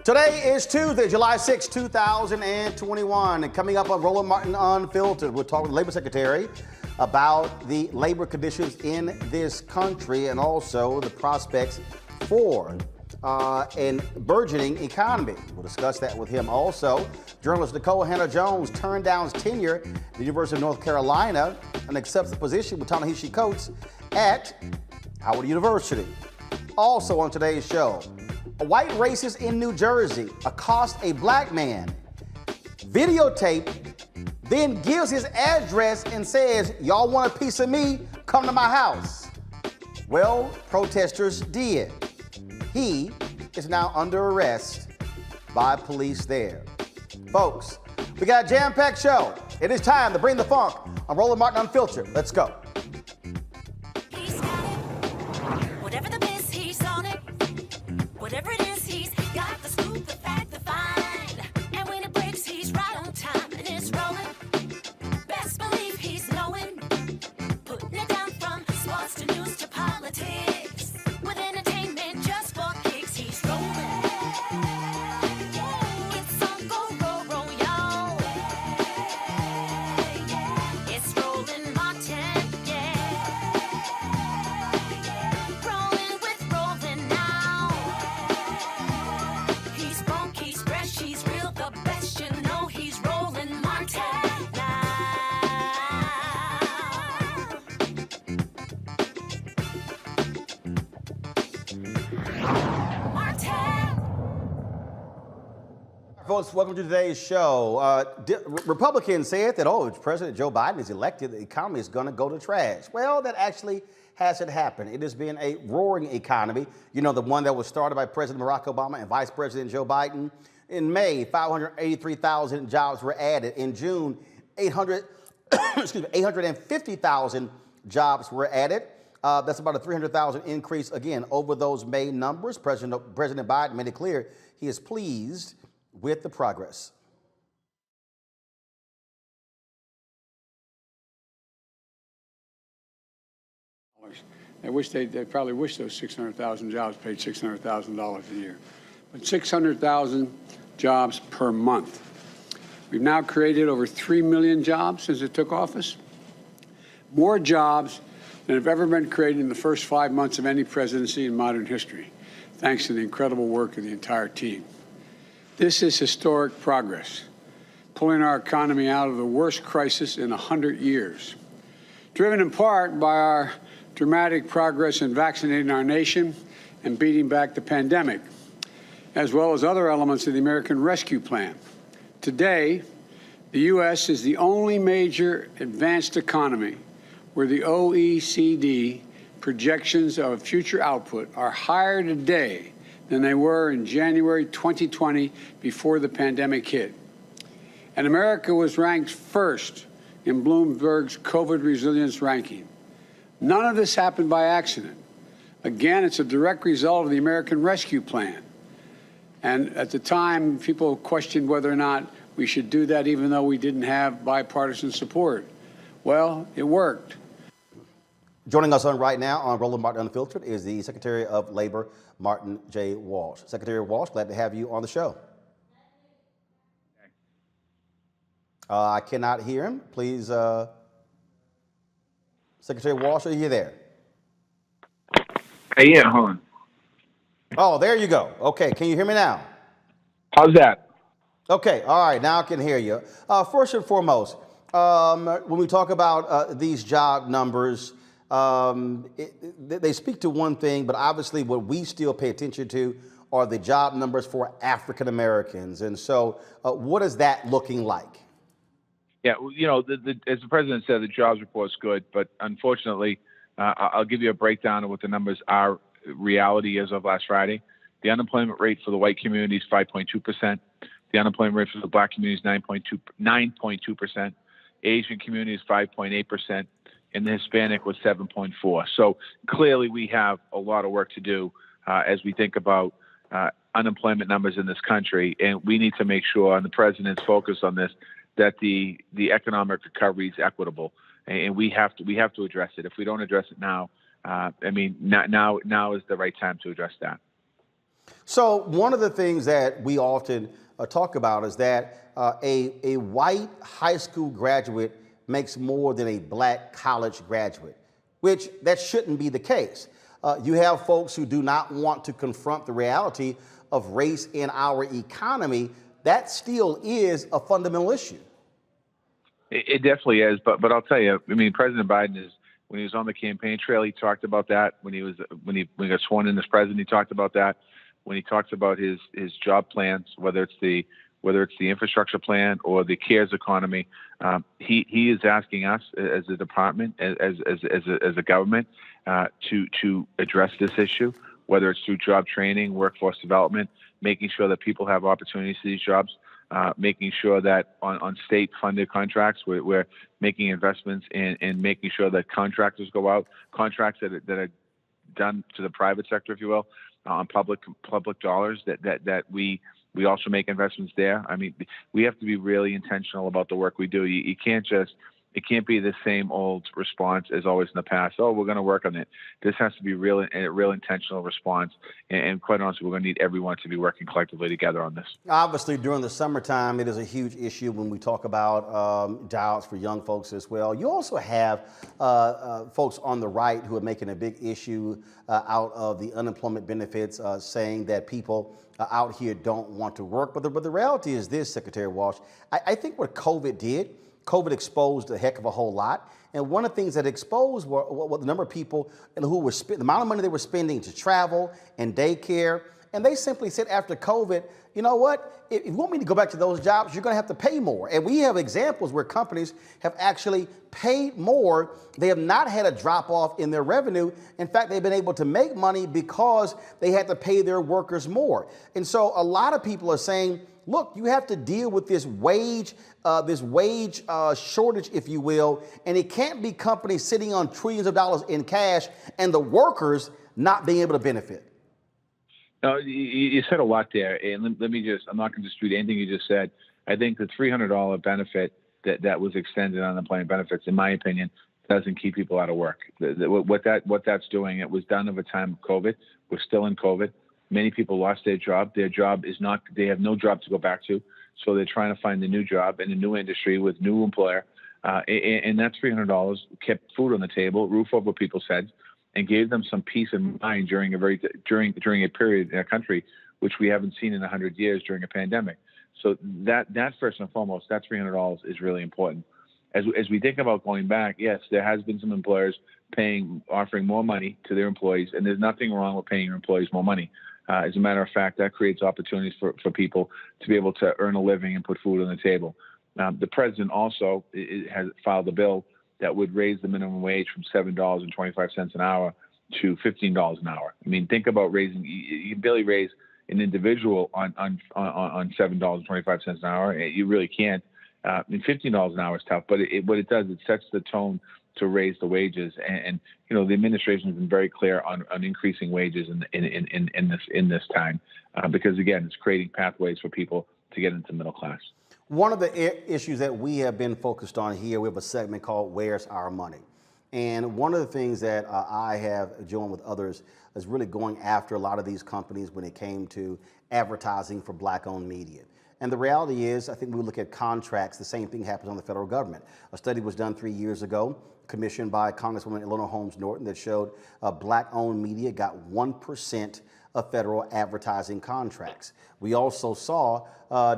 Today is Tuesday, July 6, 2021. And coming up on Roland Martin Unfiltered, we'll talk with the Labor Secretary about the labor conditions in this country and also the prospects for a burgeoning economy. We'll discuss that with him. Also, journalist Nikole Hannah-Jones turned down tenure at the University of North Carolina and accepts the position with Ta-Nehisi Coates at Howard University. Also on today's show, a white racist in New Jersey accosts a black man, videotape, then gives his address and says, "Y'all want a piece of me? Come to my house." Well, protesters did. He is now under arrest by police there. Folks, we got a jam-packed show. It is time to bring the funk on Roland Martin Unfiltered. Let's go. He's got it. Whatever the miss, he's on it. Whatever it is, he's got the scoop, the fact, the find. And when it breaks, he's right on time and it's rolling. Best believe he's knowing. Putting it down from sports to news to politics. With entertainment just for kicks, he's rolling. It's on go, y'all. It's Roland Martin, yeah. Rolling with Roland now. He's funk, he's fresh, he's real, the best, you know he's Roland Martin now. Martin. Folks, welcome to today's show. Republicans said that, if President Joe Biden is elected, the economy is going to go to trash. Well, that actually hasn't happened. It has been a roaring economy. You know, the one that was started by President Barack Obama and Vice President Joe Biden. In May, 583,000 jobs were added. In June, 850,000 jobs were added. That's about a 300,000 increase, again, over those May numbers. President Biden made it clear he is pleased with the progress. They probably wish those 600,000 jobs paid $600,000 a year. But 600,000 jobs per month. We've now created over 3 million jobs since it took office. More jobs than have ever been created in the first 5 months of any presidency in modern history, thanks to the incredible work of the entire team. This is historic progress, pulling our economy out of the worst crisis in 100 years. Driven in part by our dramatic progress in vaccinating our nation and beating back the pandemic, as well as other elements of the American Rescue Plan. Today, the U.S. is the only major advanced economy where the OECD projections of future output are higher today than they were in January 2020 before the pandemic hit. And America was ranked first in Bloomberg's COVID resilience ranking. None of this happened by accident. Again, it's a direct result of the American Rescue Plan. And at the time, people questioned whether or not we should do that even though we didn't have bipartisan support. Well, it worked. Joining us on right now on Roland Martin Unfiltered is the Secretary of Labor, Martin J. Walsh. Secretary Walsh, glad to have you on the show. I cannot hear him. Please, Secretary Walsh, are you there? Yeah, hold on. Oh, there you go. Okay, can you hear me now? How's that? Okay, all right, now I can hear you. First and foremost, when we talk about these job numbers, they speak to one thing, but obviously what we still pay attention to are the job numbers for African Americans. And so what is that looking like? Yeah, you know, as the president said, the jobs report's good, but unfortunately, I'll give you a breakdown of what the numbers are, reality as of last Friday. The unemployment rate for the white community is 5.2%. The unemployment rate for the black community is 9.2%. Asian community is 5.8%. And the Hispanic was 7.4. So clearly we have a lot of work to do as we think about unemployment numbers in this country. And we need to make sure, and the president's focused on this, that the economic recovery is equitable. And we have to address it. If we don't address it now, now is the right time to address that. So one of the things that we often talk about is that a white high school graduate makes more than a black college graduate, which that shouldn't be the case. You have folks who do not want to confront the reality of race in our economy. That still is a fundamental issue. It definitely is, but I'll tell you, I mean, President Biden is, when he was on the campaign trail, he talked about that. When he got sworn in as president, he talked about that. When he talks about his job plans, whether it's the infrastructure plan or the CARES economy, he is asking us as a department, as a government, to address this issue, whether it's through job training, workforce development, making sure that people have opportunities to these jobs, making sure that on state-funded contracts, we're making investments in making sure that contractors go out, contracts that are done to the private sector, if you will, on public dollars, that we also make investments there. I mean, we have to be really intentional about the work we do. You can't just, it can't be the same old response as always in the past. Oh, we're going to work on it. This has to be a real intentional response. And quite honestly, we're going to need everyone to be working collectively together on this. Obviously, during the summertime, it is a huge issue when we talk about jobs for young folks as well. You also have folks on the right who are making a big issue out of the unemployment benefits, saying that people out here don't want to work. But the reality is this, Secretary Walsh, I think what COVID exposed a heck of a whole lot. And one of the things that exposed were the number of people who were the amount of money they were spending to travel and daycare. And they simply said after COVID, you know what, if you want me to go back to those jobs, you're going to have to pay more. And we have examples where companies have actually paid more. They have not had a drop off in their revenue. In fact, they've been able to make money because they had to pay their workers more. And so a lot of people are saying, look, you have to deal with this wage shortage, if you will, and it can't be companies sitting on trillions of dollars in cash and the workers not being able to benefit. No, you said a lot there, and let me just, I'm not going to dispute anything you just said. I think the $300 benefit that was extended on unemployment benefits, in my opinion, doesn't keep people out of work. What that's doing, it was done at a time of COVID. We're still in COVID. Many people lost their job. Their job is not, they have no job to go back to. So they're trying to find a new job in a new industry with new employer. And that $300 kept food on the table, roof over people's heads, and gave them some peace of mind during a period in our country, which we haven't seen in 100 years during a pandemic. So that first and foremost, that $300 is really important. As we think about going back, yes, there has been some employers offering more money to their employees, and there's nothing wrong with paying your employees more money. As a matter of fact, that creates opportunities for people to be able to earn a living and put food on the table. The president also has filed a bill that would raise the minimum wage from $7.25 an hour to $15 an hour. I mean, think about raising, you can barely raise an individual on $7.25 an hour. You really can't. And $15 an hour is tough, but what it does, it sets the tone to raise the wages. And you know, the administration has been very clear on increasing wages in this time, because again, it's creating pathways for people to get into middle class. One of the issues that we have been focused on here, we have a segment called Where's Our Money? And one of the things that I have joined with others is really going after a lot of these companies when it came to advertising for Black-owned media. And the reality is, I think when we look at contracts, the same thing happens on the federal government. A study was done 3 years ago, commissioned by Congresswoman Eleanor Holmes Norton, that showed Black-owned media got 1% of federal advertising contracts. We also saw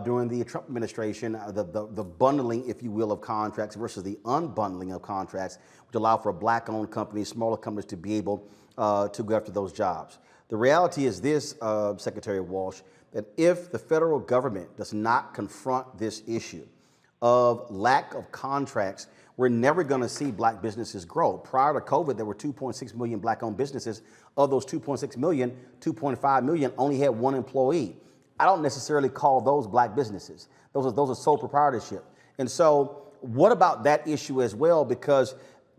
during the Trump administration the bundling, if you will, of contracts versus the unbundling of contracts, which allow for Black-owned companies, smaller companies, to be able to go after those jobs. The reality is this, Secretary Walsh, that if the federal government does not confront this issue of lack of contracts, we're never going to see Black businesses grow. Prior to COVID, there were 2.6 million Black-owned businesses. Of those 2.6 million, 2.5 million only had one employee. I don't necessarily call those Black businesses. Those are sole proprietorship. And so what about that issue as well? Because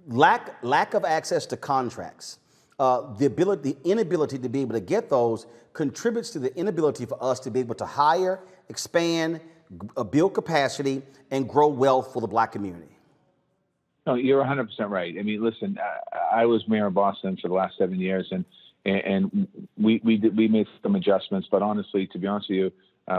lack of access to contracts, the inability to be able to get those contributes to the inability for us to be able to hire, expand, build capacity, and grow wealth for the Black community. No, you're 100% right. I mean, listen, I was mayor of Boston for the last 7 years, and and we made some adjustments. But honestly, to be honest with you,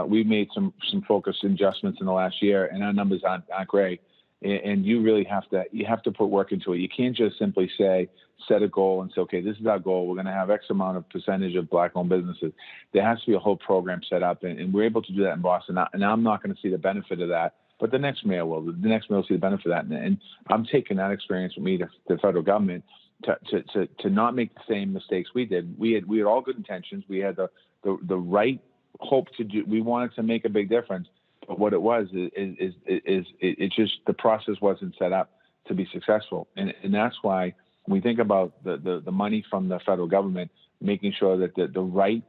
we made some focused adjustments in the last year, and our numbers aren't great. And you really have to put work into it. You can't just simply set a goal and say, okay, this is our goal. We're going to have X amount of percentage of Black-owned businesses. There has to be a whole program set up, and we're able to do that in Boston. And I'm not going to see the benefit of that, but the next mayor will. The next mayor will see the benefit of that. And I'm taking that experience with me to the federal government to not make the same mistakes we did. We had all good intentions. We had the right hope to do. We wanted to make a big difference. But what it was is it just, the process wasn't set up to be successful, and that's why when we think about the money from the federal government, making sure that the right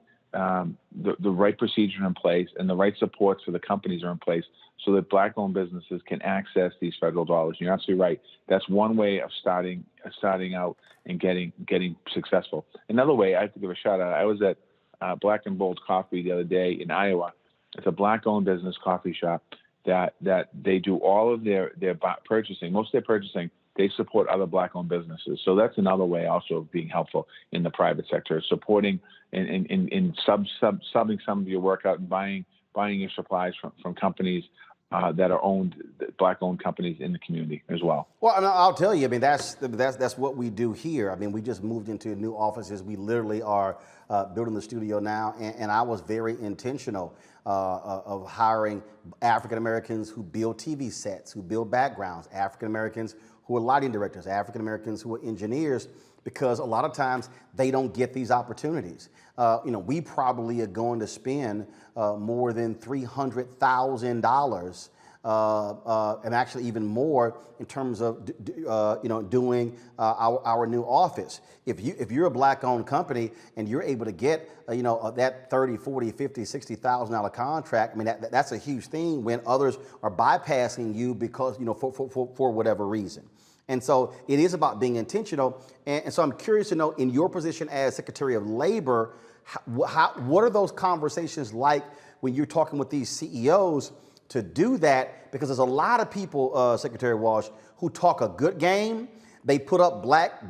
procedure in place and the right supports for the companies are in place, so that Black-owned businesses can access these federal dollars. And you're absolutely right. That's one way of starting out and getting successful. Another way, I have to give a shout out. I was at Black and Bold Coffee the other day in Iowa. It's a Black-owned business coffee shop that they do all of their purchasing. Most of their purchasing, they support other Black-owned businesses. So that's another way also of being helpful in the private sector, supporting and subbing some of your work out and buying your supplies from companies that are Black-owned companies in the community as well. Well, and I'll tell you, I mean, that's what we do here. I mean, we just moved into new offices. We literally are building the studio now, and I was very intentional of hiring African Americans who build TV sets, who build backgrounds, African Americans who are lighting directors, African Americans who are engineers, because a lot of times they don't get these opportunities. We probably are going to spend more than $300,000 and actually even more in terms of doing our new office. If you're a Black-owned company and you're able to get that $30, $40, $50, $60,000 contract, I mean that's a huge thing when others are bypassing you because for whatever reason. And so it is about being intentional. And so I'm curious to know, in your position as Secretary of Labor, what are those conversations like when you're talking with these CEOs to do that? Because there's a lot of people, Secretary Walsh, who talk a good game. They put up black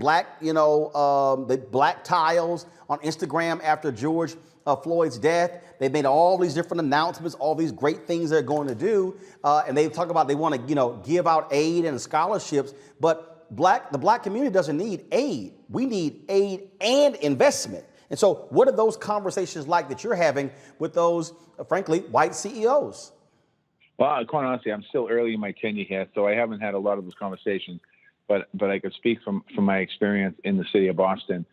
tiles on Instagram after George Floyd's death. They made all these different announcements, all these great things they're going to do, and they talk about they want to give out aid and scholarships. But the Black community doesn't need aid. We need aid and investment. And so, what are those conversations like that you're having with those, frankly, white CEOs? Well, quite honestly, I'm still early in my tenure here, so I haven't had a lot of those conversations. But I could speak from my experience in the city of Boston.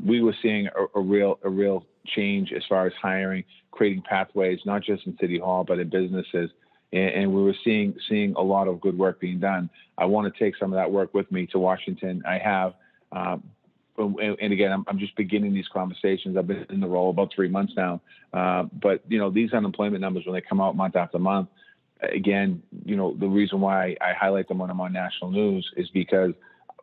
We were seeing a real change as far as hiring, creating pathways, not just in City Hall, but in businesses. And we were seeing a lot of good work being done. I want to take some of that work with me to Washington. I have, and again, I'm just beginning these conversations. I've been in the role about 3 months now. But these unemployment numbers, when they come out month after month, again, the reason why I highlight them when I'm on national news is because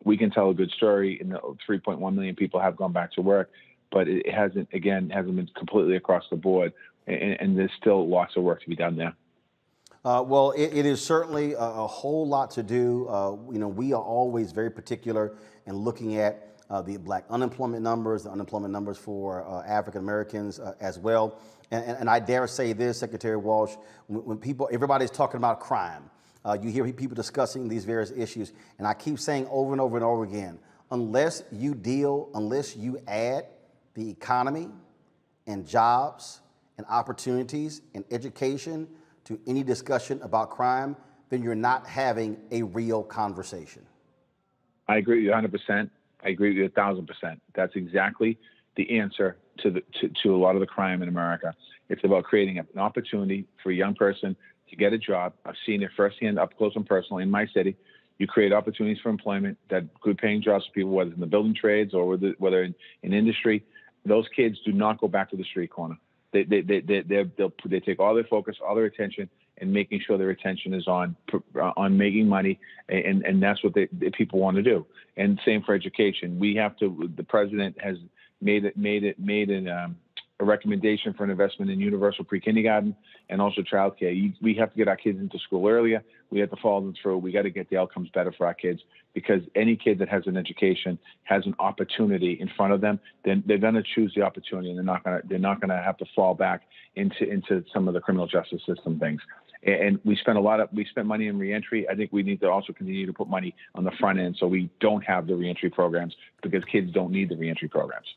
we can tell a good story, and 3.1 million people have gone back to work, but it hasn't been completely across the board, and there's still lots of work to be done there. Well, it is certainly a whole lot to do. We are always very particular in looking at the Black unemployment numbers, the unemployment numbers for African Americans as well. And I dare say this, Secretary Walsh, when everybody's talking about crime, you hear people discussing these various issues, and I keep saying over and over and over again, unless you add the economy and jobs and opportunities and education to any discussion about crime, then you're not having a real conversation. I agree with you 100%. I agree with you 1,000%. That's exactly the answer to a lot of the crime in America. It's about creating an opportunity for a young person to get a job. I've seen it firsthand, up close and personal in my city. You create opportunities for employment, that good-paying jobs for people, whether it's in the building trades or whether in industry. Those kids do not go back to the street corner. They take all their focus, all their attention, and making sure their attention is on making money, and that's what people want to do. And same for education. We have to. The president has made a recommendation for an investment in universal pre-kindergarten and also childcare. We have to get our kids into school earlier. We have to follow them through. We got to get the outcomes better for our kids, because any kid that has an education has an opportunity in front of them. Then they're going to choose the opportunity, and they're not going to have to fall back into some of the criminal justice system things. And we spent money in reentry. I think we need to also continue to put money on the front end so we don't have the reentry programs, because kids don't need the reentry programs.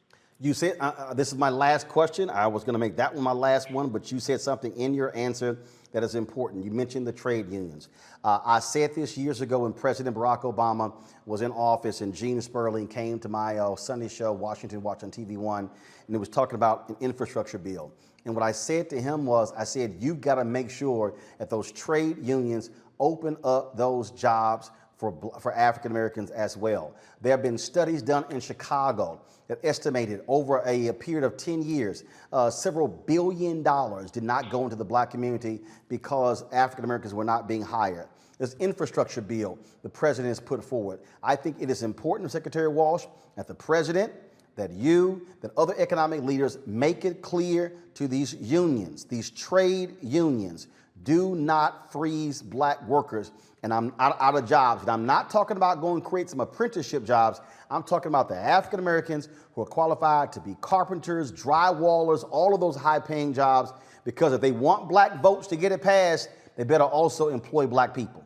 You said, this is my last question. I was going to make that one my last one, but you said something in your answer that is important. You mentioned the trade unions. I said this years ago when President Barack Obama was in office, and Gene Sperling came to my Sunday show, Washington Watch on TV1, and he was talking about an infrastructure bill. And what I said to him was, I said, you've got to make sure that those trade unions open up those jobs for African Americans as well. There have been studies done in Chicago that estimated over a period of 10 years, several $1 billion did not go into the black community because African Americans were not being hired. This infrastructure bill the president has put forward, I think it is important, Secretary Walsh, that the president, that you, that other economic leaders make it clear to these unions, these trade unions, do not freeze black workers and I'm out of jobs. And I'm not talking about going create some apprenticeship jobs. I'm talking about the African Americans who are qualified to be carpenters, drywallers, all of those high paying jobs, because if they want black votes to get it passed, they better also employ black people.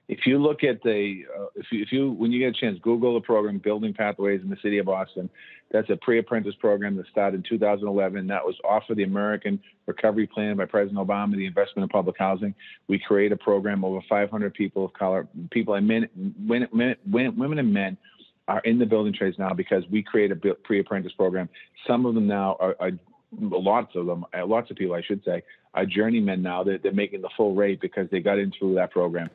If you look at when you get a chance, Google the program, Building Pathways in the City of Boston. That's a pre-apprentice program that started in 2011. That was off of the American Recovery Plan by President Obama, the investment in public housing. We created a program, over 500 people of color, people and women and men are in the building trades now because we created a pre-apprentice program. Some of them now are lots of people, I should say, are journeymen now. They're making the full rate because they got in through that program.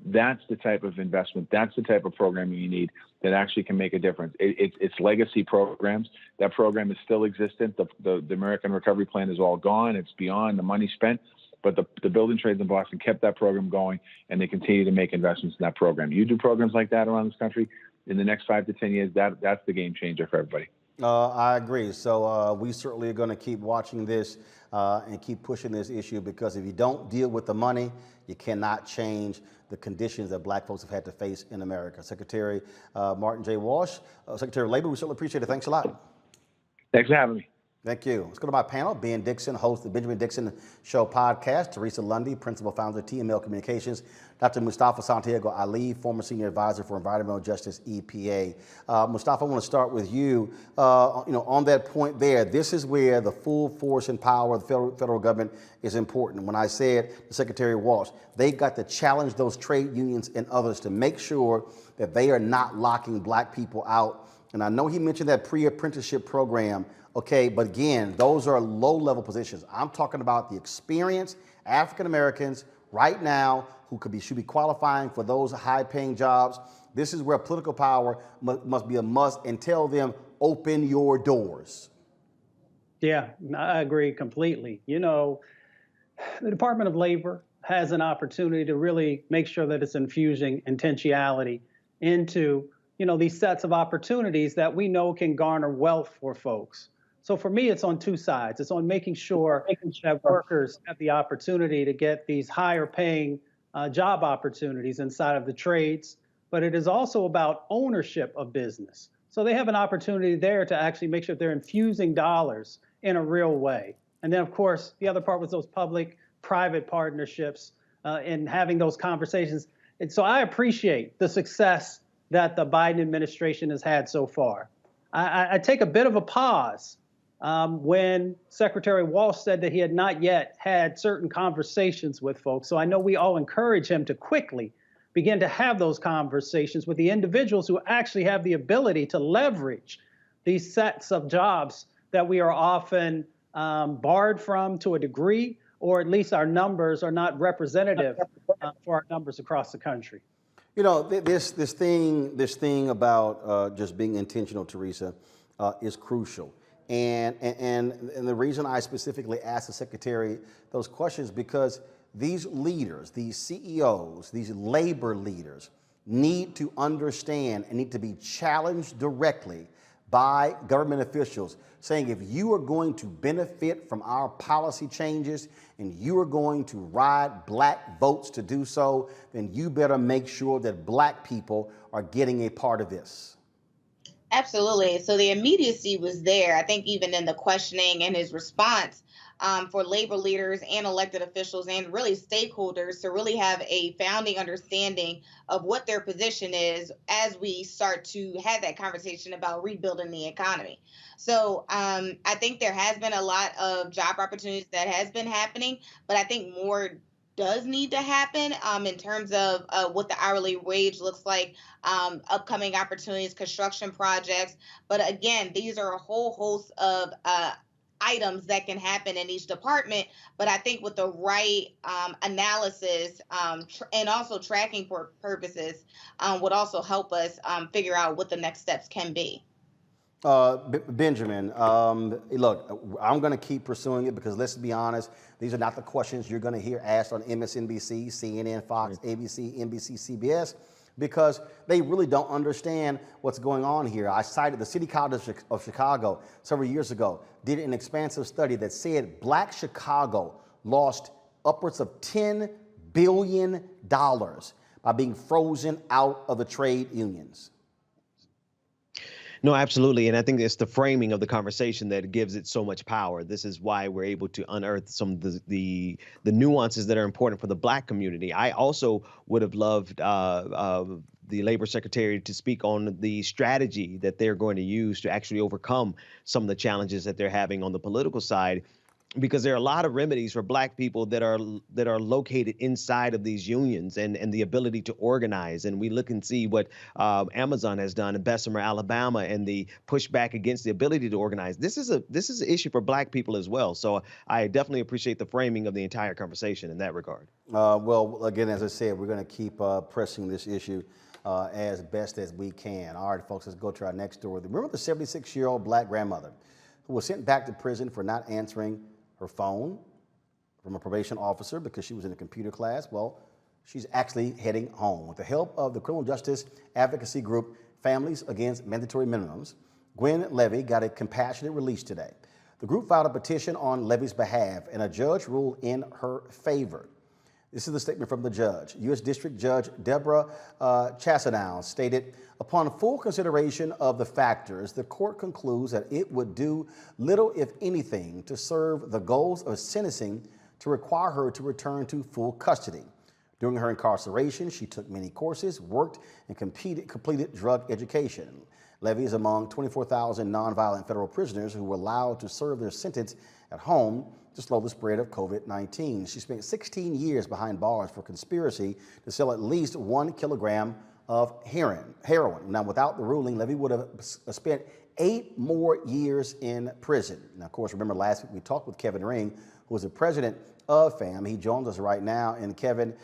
That's the type of investment. That's the type of programming you need that actually can make a difference. It's legacy programs. That program is still existent. The American Recovery Plan is all gone. It's beyond the money spent. But the building trades in Boston kept that program going, and they continue to make investments in that program. You do programs like that around this country, in the next 5 to 10 years, that's the game changer for everybody. I agree. So we certainly are going to keep watching this and keep pushing this issue, because if you don't deal with the money, you cannot change the conditions that black folks have had to face in America. Secretary Martin J. Walsh, Secretary of Labor, we certainly appreciate it. Thanks a lot. Thanks for having me. Thank you. Let's go to my panel. Ben Dixon, host of the Benjamin Dixon Show podcast. Teresa Lundy, principal founder of TML Communications. Dr. Mustafa Santiago Ali, former senior advisor for environmental justice, EPA. Mustafa, I want to start with you. On that point there, this is where the full force and power of the federal government is important. When I said to Secretary Walsh, they got to challenge those trade unions and others to make sure that they are not locking black people out. And I know he mentioned that pre-apprenticeship program. Okay, but again, those are low-level positions. I'm talking about the experienced African Americans right now who should be qualifying for those high-paying jobs. This is where political power must be a must, and tell them, open your doors. Yeah, I agree completely. The Department of Labor has an opportunity to really make sure that it's infusing intentionality into, these sets of opportunities that we know can garner wealth for folks. So for me, it's on two sides. It's on making sure that workers have the opportunity to get these higher paying job opportunities inside of the trades, but it is also about ownership of business. So they have an opportunity there to actually make sure they're infusing dollars in a real way. And then, of course, the other part was those public-private partnerships and having those conversations. And so I appreciate the success that the Biden administration has had so far. I take a bit of a pause when Secretary Walsh said that he had not yet had certain conversations with folks. So I know we all encourage him to quickly begin to have those conversations with the individuals who actually have the ability to leverage these sets of jobs that we are often barred from to a degree, or at least our numbers are not representative for our numbers across the country. This thing about just being intentional, Teresa, is crucial. And the reason I specifically asked the Secretary those questions, because these leaders, these CEOs, these labor leaders need to understand and need to be challenged directly by government officials saying if you are going to benefit from our policy changes and you are going to ride black votes to do so, then you better make sure that black people are getting a part of this. Absolutely. So the immediacy was there. I think even in the questioning and his response, for labor leaders and elected officials and really stakeholders to really have a founding understanding of what their position is as we start to have that conversation about rebuilding the economy. So I think there has been a lot of job opportunities that has been happening, but I think more does need to happen in terms of what the hourly wage looks like, upcoming opportunities, construction projects. But again, these are a whole host of items that can happen in each department. But I think with the right analysis and also tracking purposes would also help us figure out what the next steps can be. Benjamin, look, I'm going to keep pursuing it because let's be honest, these are not the questions you're going to hear asked on MSNBC, CNN, Fox, ABC, NBC, CBS, because they really don't understand what's going on here. I cited the City College of Chicago several years ago, did an expansive study that said black Chicago lost upwards of $10 billion by being frozen out of the trade unions. No, absolutely. And I think it's the framing of the conversation that gives it so much power. This is why we're able to unearth some of the nuances that are important for the black community. I also would have loved the labor secretary to speak on the strategy that they're going to use to actually overcome some of the challenges that they're having on the political side, because there are a lot of remedies for black people that are located inside of these unions and the ability to organize. And we look and see what Amazon has done in Bessemer, Alabama, and the pushback against the ability to organize. This is an issue for black people as well. So I definitely appreciate the framing of the entire conversation in that regard. Well, again, as I said, we're going to keep pressing this issue as best as we can. All right, folks, let's go to our next story. Remember the 76-year-old black grandmother who was sent back to prison for not answering her phone from a probation officer because she was in a computer class? Well, she's actually heading home. With the help of the criminal justice advocacy group Families Against Mandatory Minimums, Gwen Levi got a compassionate release today. The group filed a petition on Levi's behalf, and a judge ruled in her favor. This is the statement from the judge. U.S. District Judge Deborah Chasanow stated, upon full consideration of the factors, the court concludes that it would do little, if anything, to serve the goals of sentencing to require her to return to full custody. During her incarceration, she took many courses, worked, and completed drug education. Levi is among 24,000 nonviolent federal prisoners who were allowed to serve their sentence at home to slow the spread of COVID-19. She spent 16 years behind bars for conspiracy to sell at least 1 kilogram of heroin. Now, without the ruling, Levi would have spent 8 more years in prison. Now, of course, remember last week we talked with Kevin Ring, who is the president of FAM. He joins us right now. And Kevin,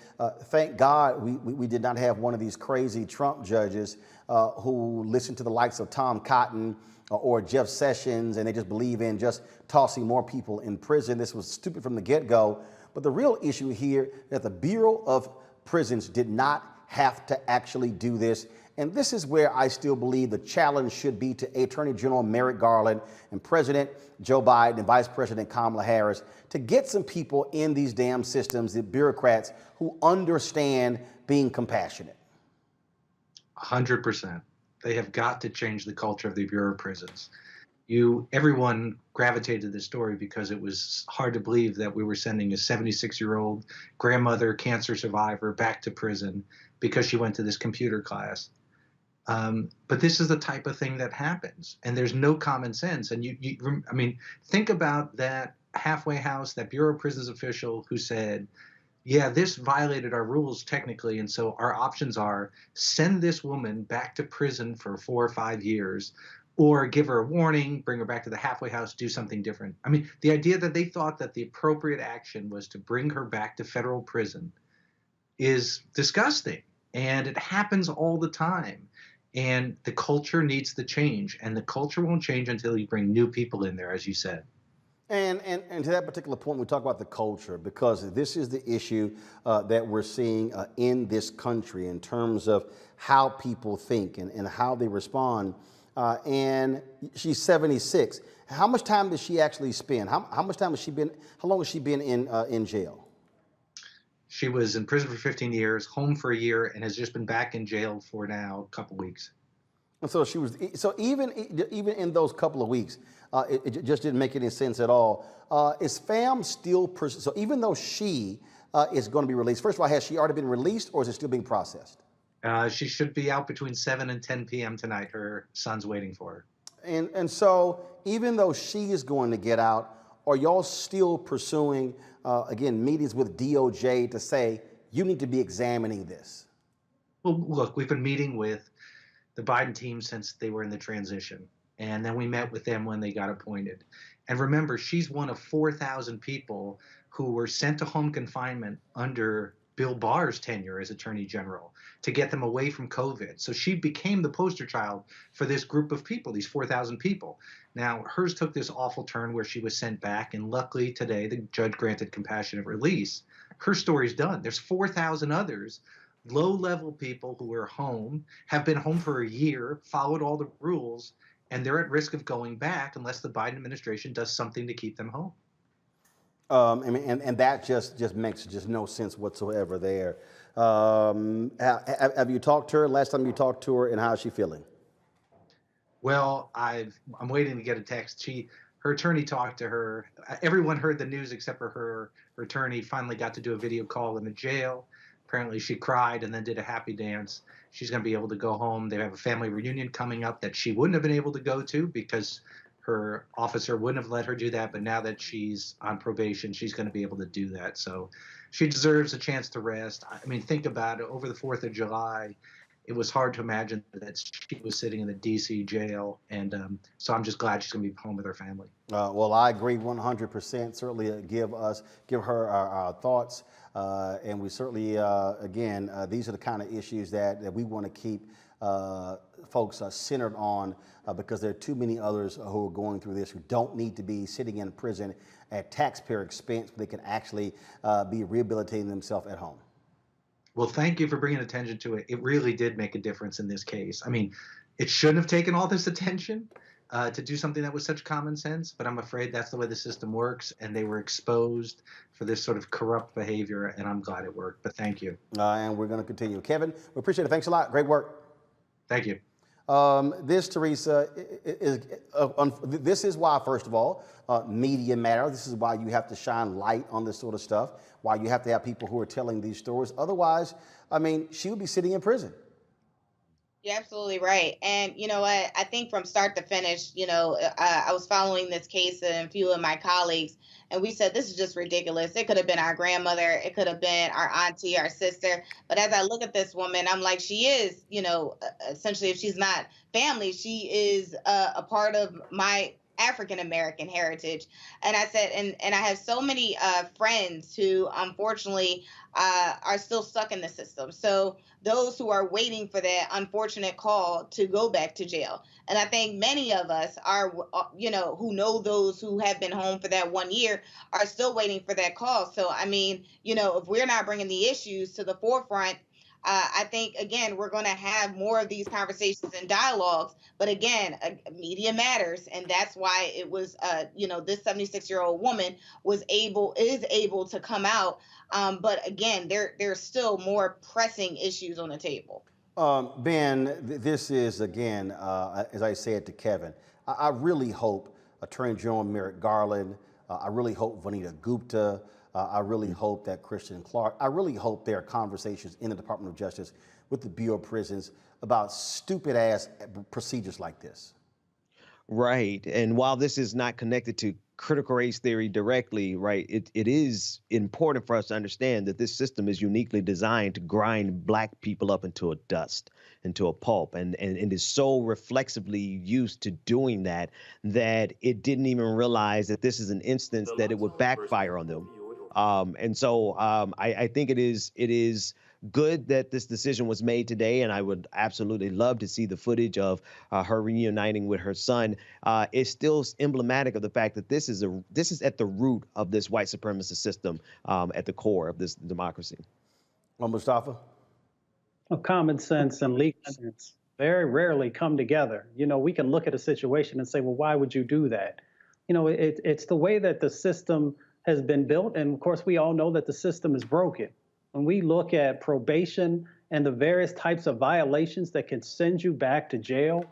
thank God we did not have one of these crazy Trump judges who listen to the likes of Tom Cotton or Jeff Sessions, and they just believe in just tossing more people in prison. This was stupid from the get-go. But the real issue here is that the Bureau of Prisons did not have to actually do this. And this is where I still believe the challenge should be to Attorney General Merrick Garland and President Joe Biden and Vice President Kamala Harris to get some people in these damn systems, the bureaucrats who understand being compassionate. 100%. They have got to change the culture of the Bureau of Prisons. Everyone gravitated to this story because it was hard to believe that we were sending a 76-year-old grandmother, cancer survivor, back to prison because she went to this computer class. But this is the type of thing that happens, and there's no common sense. And think about that halfway house, that Bureau of Prisons official who said, yeah, this violated our rules technically, and so our options are send this woman back to prison for 4 or 5 years, or give her a warning, bring her back to the halfway house, do something different. I mean, the idea that they thought that the appropriate action was to bring her back to federal prison is disgusting, and it happens all the time. And the culture needs to change, and the culture won't change until you bring new people in there, as you said. And to that particular point, we talk about the culture because this is the issue that we're seeing in this country in terms of how people think and how they respond and she's 76. How much time does she actually spend? How much time has she been? How long has she been in jail? She was in prison for 15 years, home for a year, and has just been back in jail for now a couple weeks. And so she was. So even in those couple of weeks, it just didn't make any sense at all. Is fam still? So even though she is going to be released, first of all, has she already been released, or is it still being processed? She should be out between 7 and 10 p.m. tonight. Her son's waiting for her. And so even though she is going to get out, are y'all still pursuing, again, meetings with DOJ to say, you need to be examining this? Well, look, we've been meeting with the Biden team since they were in the transition. And then we met with them when they got appointed. And remember, she's one of 4,000 people who were sent to home confinement under Bill Barr's tenure as Attorney General to get them away from COVID. So she became the poster child for this group of people, these 4,000 people. Now, hers took this awful turn where she was sent back, and luckily today the judge granted compassionate release. Her story's done. There's 4,000 others, low-level people who are home, have been home for a year, followed all the rules, and they're at risk of going back unless the Biden administration does something to keep them home. And that just makes just no sense whatsoever there. Have you talked to her? Last time you talked to her, and how is she feeling? Well, I'm waiting to get a text. Her attorney talked to her. Everyone heard the news except for her. Her attorney finally got to do a video call in the jail. Apparently she cried and then did a happy dance. She's going to be able to go home. They have a family reunion coming up that she wouldn't have been able to go to because her officer wouldn't have let her do that. But now that she's on probation, she's going to be able to do that. So she deserves a chance to rest. I mean, think about it. Over the 4th of July, it was hard to imagine that she was sitting in the D.C. jail. And so I'm just glad she's going to be home with her family. Well, I agree 100%. Certainly give her our thoughts. And we certainly, again, these are the kind of issues that we want to keep folks centered on because there are too many others who are going through this who don't need to be sitting in prison at taxpayer expense. They can actually be rehabilitating themselves at home. Well, thank you for bringing attention to it. It really did make a difference in this case. I mean, it shouldn't have taken all this attention to do something that was such common sense, but I'm afraid that's the way the system works, and they were exposed for this sort of corrupt behavior, and I'm glad it worked. But thank you. And we're going to continue. Kevin, we appreciate it. Thanks a lot. Great work. Thank you. This, Teresa, this is why, first of all, media matters. This is why you have to shine light on this sort of stuff, why you have to have people who are telling these stories. Otherwise, I mean, she would be sitting in prison. You're absolutely right. And you know what? I think from start to finish, I was following this case and a few of my colleagues, and we said, this is just ridiculous. It could have been our grandmother. It could have been our auntie, our sister. But as I look at this woman, I'm like, she is, essentially, if she's not family, she is a part of my African-American heritage. And I said, and I have so many friends who unfortunately are still stuck in the system. So those who are waiting for that unfortunate call to go back to jail. And I think many of us are, who know those who have been home for that 1 year are still waiting for that call. So, I mean, if we're not bringing the issues to the forefront, I think, again, we're going to have more of these conversations and dialogues. But again, media matters. And that's why it was, this 76-year-old woman is able to come out. But again, there's still more pressing issues on the table. Ben, this is, again, as I said to Kevin, I really hope Attorney General Merrick Garland, I really hope Vanita Gupta, I really hope that Christian Clark, I really hope there are conversations in the Department of Justice with the Bureau of Prisons about stupid ass procedures like this. Right. And while this is not connected to critical race theory directly, right, it is important for us to understand that this system is uniquely designed to grind Black people up into a dust, into a pulp, and is so reflexively used to doing that it didn't even realize that this is an instance that it would backfire on them. And so I think it is good that this decision was made today, and I would absolutely love to see the footage of her reuniting with her son. It's still emblematic of the fact that this is at the root of this white supremacist system, at the core of this democracy. Well, Mustafa? Common sense and legal sense. very rarely come together. We can look at a situation and say, well, why would you do that? It's the way that the system has been built. And of course, we all know that the system is broken. When we look at probation and the various types of violations that can send you back to jail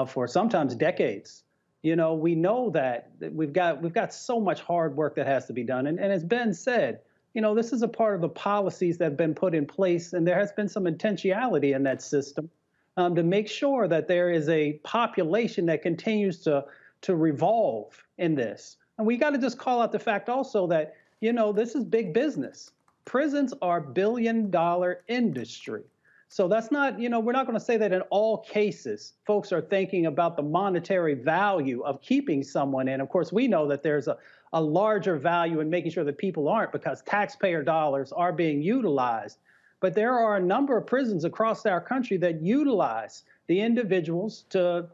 for sometimes decades, we know that we've got so much hard work that has to be done. And as Ben said, this is a part of the policies that have been put in place, and there has been some intentionality in that system to make sure that there is a population that continues to revolve in this. And we got to just call out the fact also that, this is big business. Prisons are billion-dollar industry. So that's not, we're not going to say that in all cases, folks are thinking about the monetary value of keeping someone in. Of course, we know that there's a larger value in making sure that people aren't, because taxpayer dollars are being utilized. But there are a number of prisons across our country that utilize the individuals to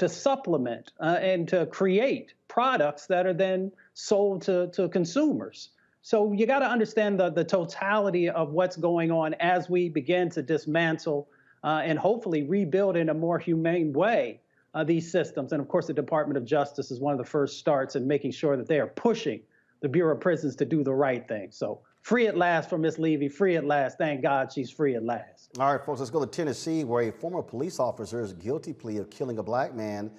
supplement and to create products that are then sold to consumers. So you got to understand the totality of what's going on as we begin to dismantle and hopefully rebuild in a more humane way these systems. And of course, the Department of Justice is one of the first starts in making sure that they are pushing the Bureau of Prisons to do the right thing. So free at last for Miss Levy, free at last. Thank God she's free at last. All right, folks, let's go to Tennessee, where a former police officer's guilty plea of killing a black man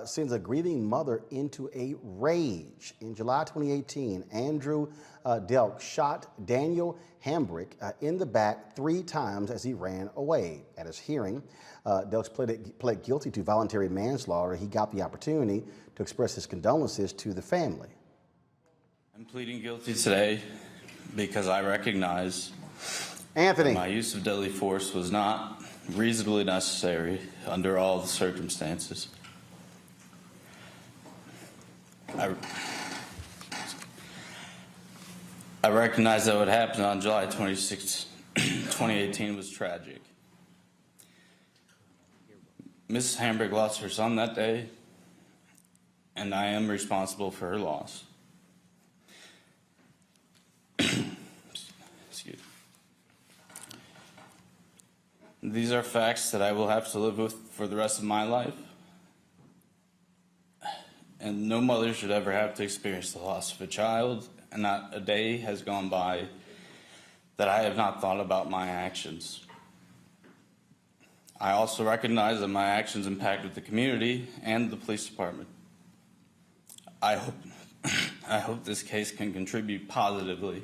sends a grieving mother into a rage. In July 2018, Andrew Delk shot Daniel Hambrick in the back 3 times as he ran away. At his hearing, Delk pled guilty to voluntary manslaughter. He got the opportunity to express his condolences to the family. I'm pleading guilty today because I recognize Anthony, my use of deadly force was not reasonably necessary under all the circumstances. I recognize that what happened on July 26, 2018 was tragic. Mrs. Hambrick lost her son that day, and I am responsible for her loss. Excuse me. These are facts that I will have to live with for the rest of my life. And no mother should ever have to experience the loss of a child, and not a day has gone by that I have not thought about my actions. I also recognize that my actions impacted the community and the police department. I hope this case can contribute positively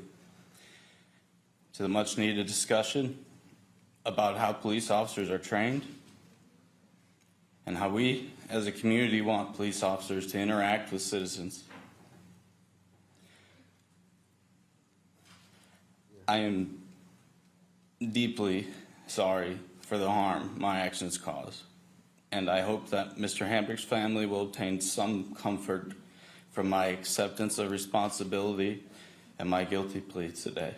to the much-needed discussion about how police officers are trained and how we, as a community, want police officers to interact with citizens. I am deeply sorry for the harm my actions cause, and I hope that Mr. Hambrick's family will obtain some comfort from my acceptance of responsibility and my guilty plea today.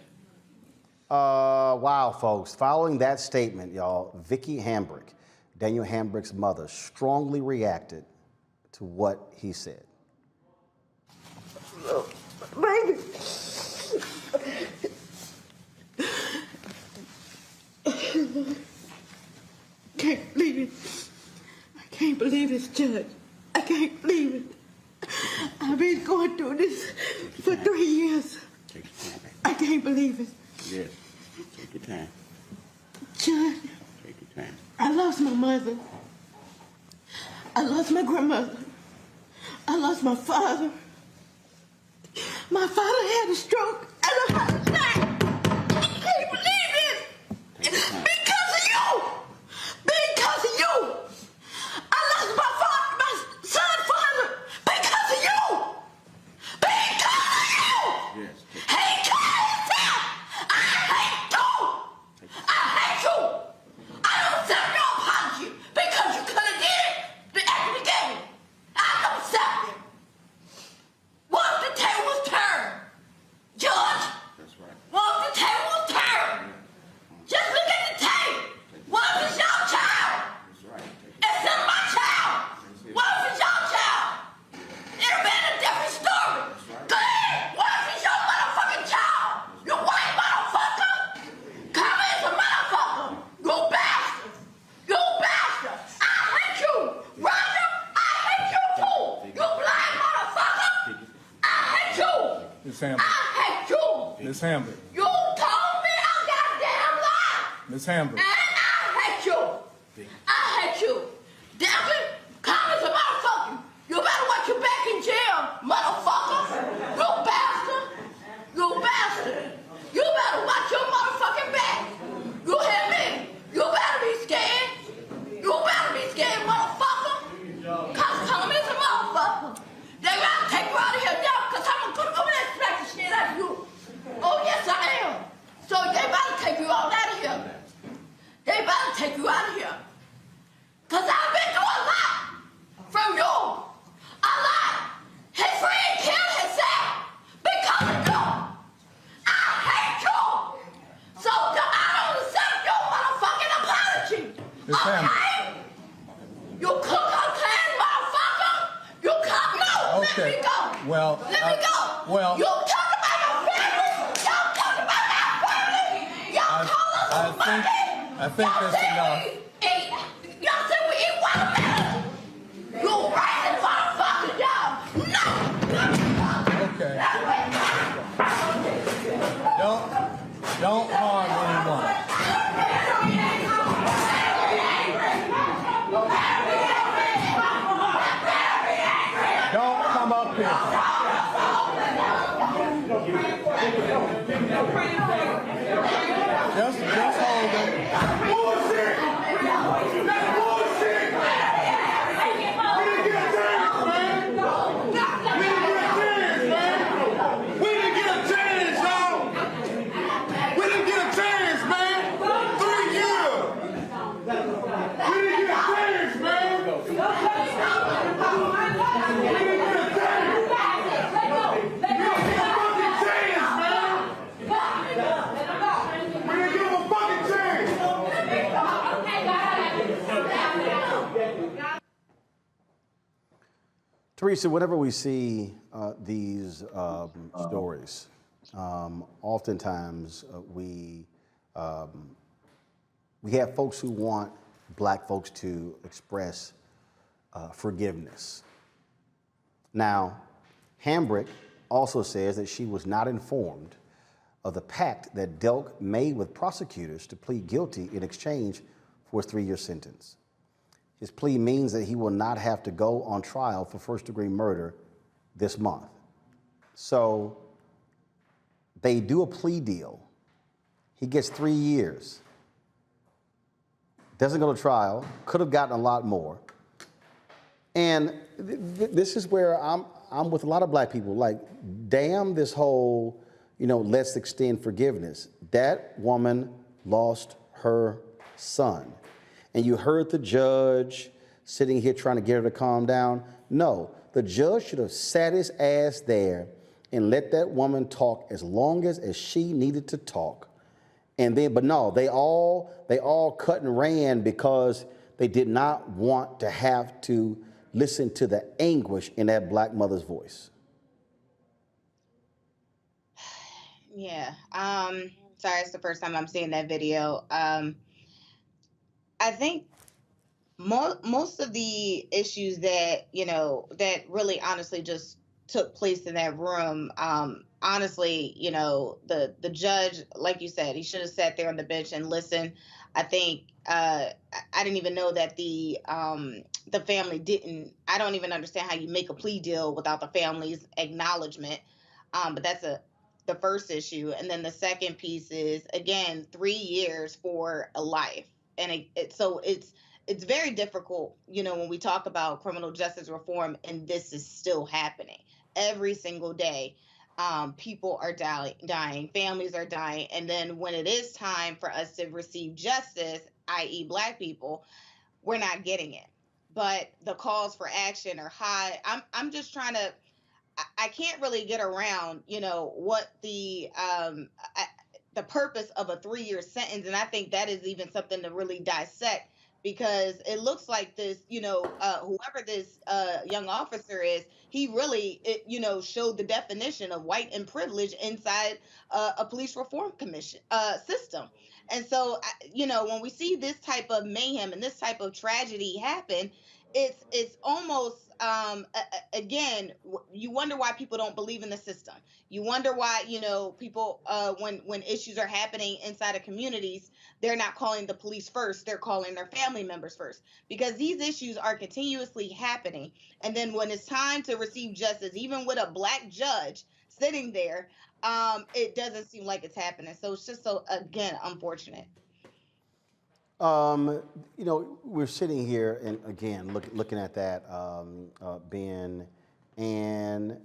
Wow, folks. Following that statement, y'all, Vicki Hambrick, Daniel Hambrick's mother, strongly reacted to what he said. Baby. Can't believe it. I can't believe this, Judge. I can't believe it. I've been going through this for 3 years. Take your time, baby. I can't believe it. Yes. Take your time. Judge, Take your time. I lost my mother. I lost my grandmother. I lost my father. My father had a stroke and a heart attack. I can't believe it. Because of you. Because of you. I lost my son's father because of you. Because of you. Yes. He killed himself. I hate you. I hate you. I don't accept no apology because you could have did it at the beginning. I don't accept it. What if the tables turn? Judge, Hambrick. I hate you. Miss Hambrick. You told me a goddamn lie. Miss Hambrick. And I hate you. I hate you. Damn it. Congress, a motherfucker. You better watch your back in jail, motherfucker. You bastard. You bastard. You better watch your motherfucking back. You hear me? You better be scared. You better be scared, motherfucker. Cause Columbus a motherfucker. They gotta take you out of here now, cause I'm gonna come over there and smack the shit out of you. Oh yes I am. So they better take you all out of here. They better take you out of here. Cause I've been through a lot from you. A lot. His friend killed himself because of you. I hate you. So I don't accept your motherfucking apology. Miss Hambrick. Okay? You cook clan motherfucker. You come no. Okay. Let me go. Well, Let me go. well- You talk about your family. Y'all talk about my family. Y'all call us money. I think that's enough. Y'all said we eat watermelon. You racist motherfucker, y'all. No. Okay. Don't harm anyone. Don't come up here. Just hold it. Teresa, whenever we see these stories, oftentimes we have folks who want black folks to express forgiveness. Now, Hambrick also says that she was not informed of the pact that Delk made with prosecutors to plead guilty in exchange for a 3-year sentence. His plea means that he will not have to go on trial for first-degree murder this month. So they do a plea deal. He gets 3 years. Doesn't go to trial. Could have gotten a lot more. And this is where I'm with a lot of black people. Like, damn this whole, let's extend forgiveness. That woman lost her son. And you heard the judge sitting here trying to get her to calm down. No, the judge should have sat his ass there and let that woman talk as long as she needed to talk. And then, but no, they all cut and ran because they did not want to have to listen to the anguish in that black mother's voice. Yeah. Sorry, it's the first time I'm seeing that video. I think most of the issues that, that really honestly just took place in that room, honestly, the judge, like you said, he should have sat there on the bench and listened. I think I didn't even know that the family didn't. I don't even understand how you make a plea deal without the family's acknowledgement. But that's the first issue. And then the second piece is, again, 3 years for a life. And so it's very difficult, when we talk about criminal justice reform, and this is still happening every single day. People are dying, families are dying. And then when it is time for us to receive justice, i.e. black people, we're not getting it. But the calls for action are high. I'm just trying to, I can't really get around, what the purpose of a 3-year sentence. And I think that is even something to really dissect, because it looks like this, whoever this young officer is, he really, showed the definition of white and privilege inside a police reform commission system. And so, when we see this type of mayhem and this type of tragedy happen, it's almost again, you wonder why people don't believe in the system. You wonder why, people, when issues are happening inside of communities, they're not calling the police first, they're calling their family members first, because these issues are continuously happening. And then when it's time to receive justice, even with a black judge sitting there, it doesn't seem like it's happening. So it's just, so again, unfortunate. We're sitting here and again looking at that, Ben, and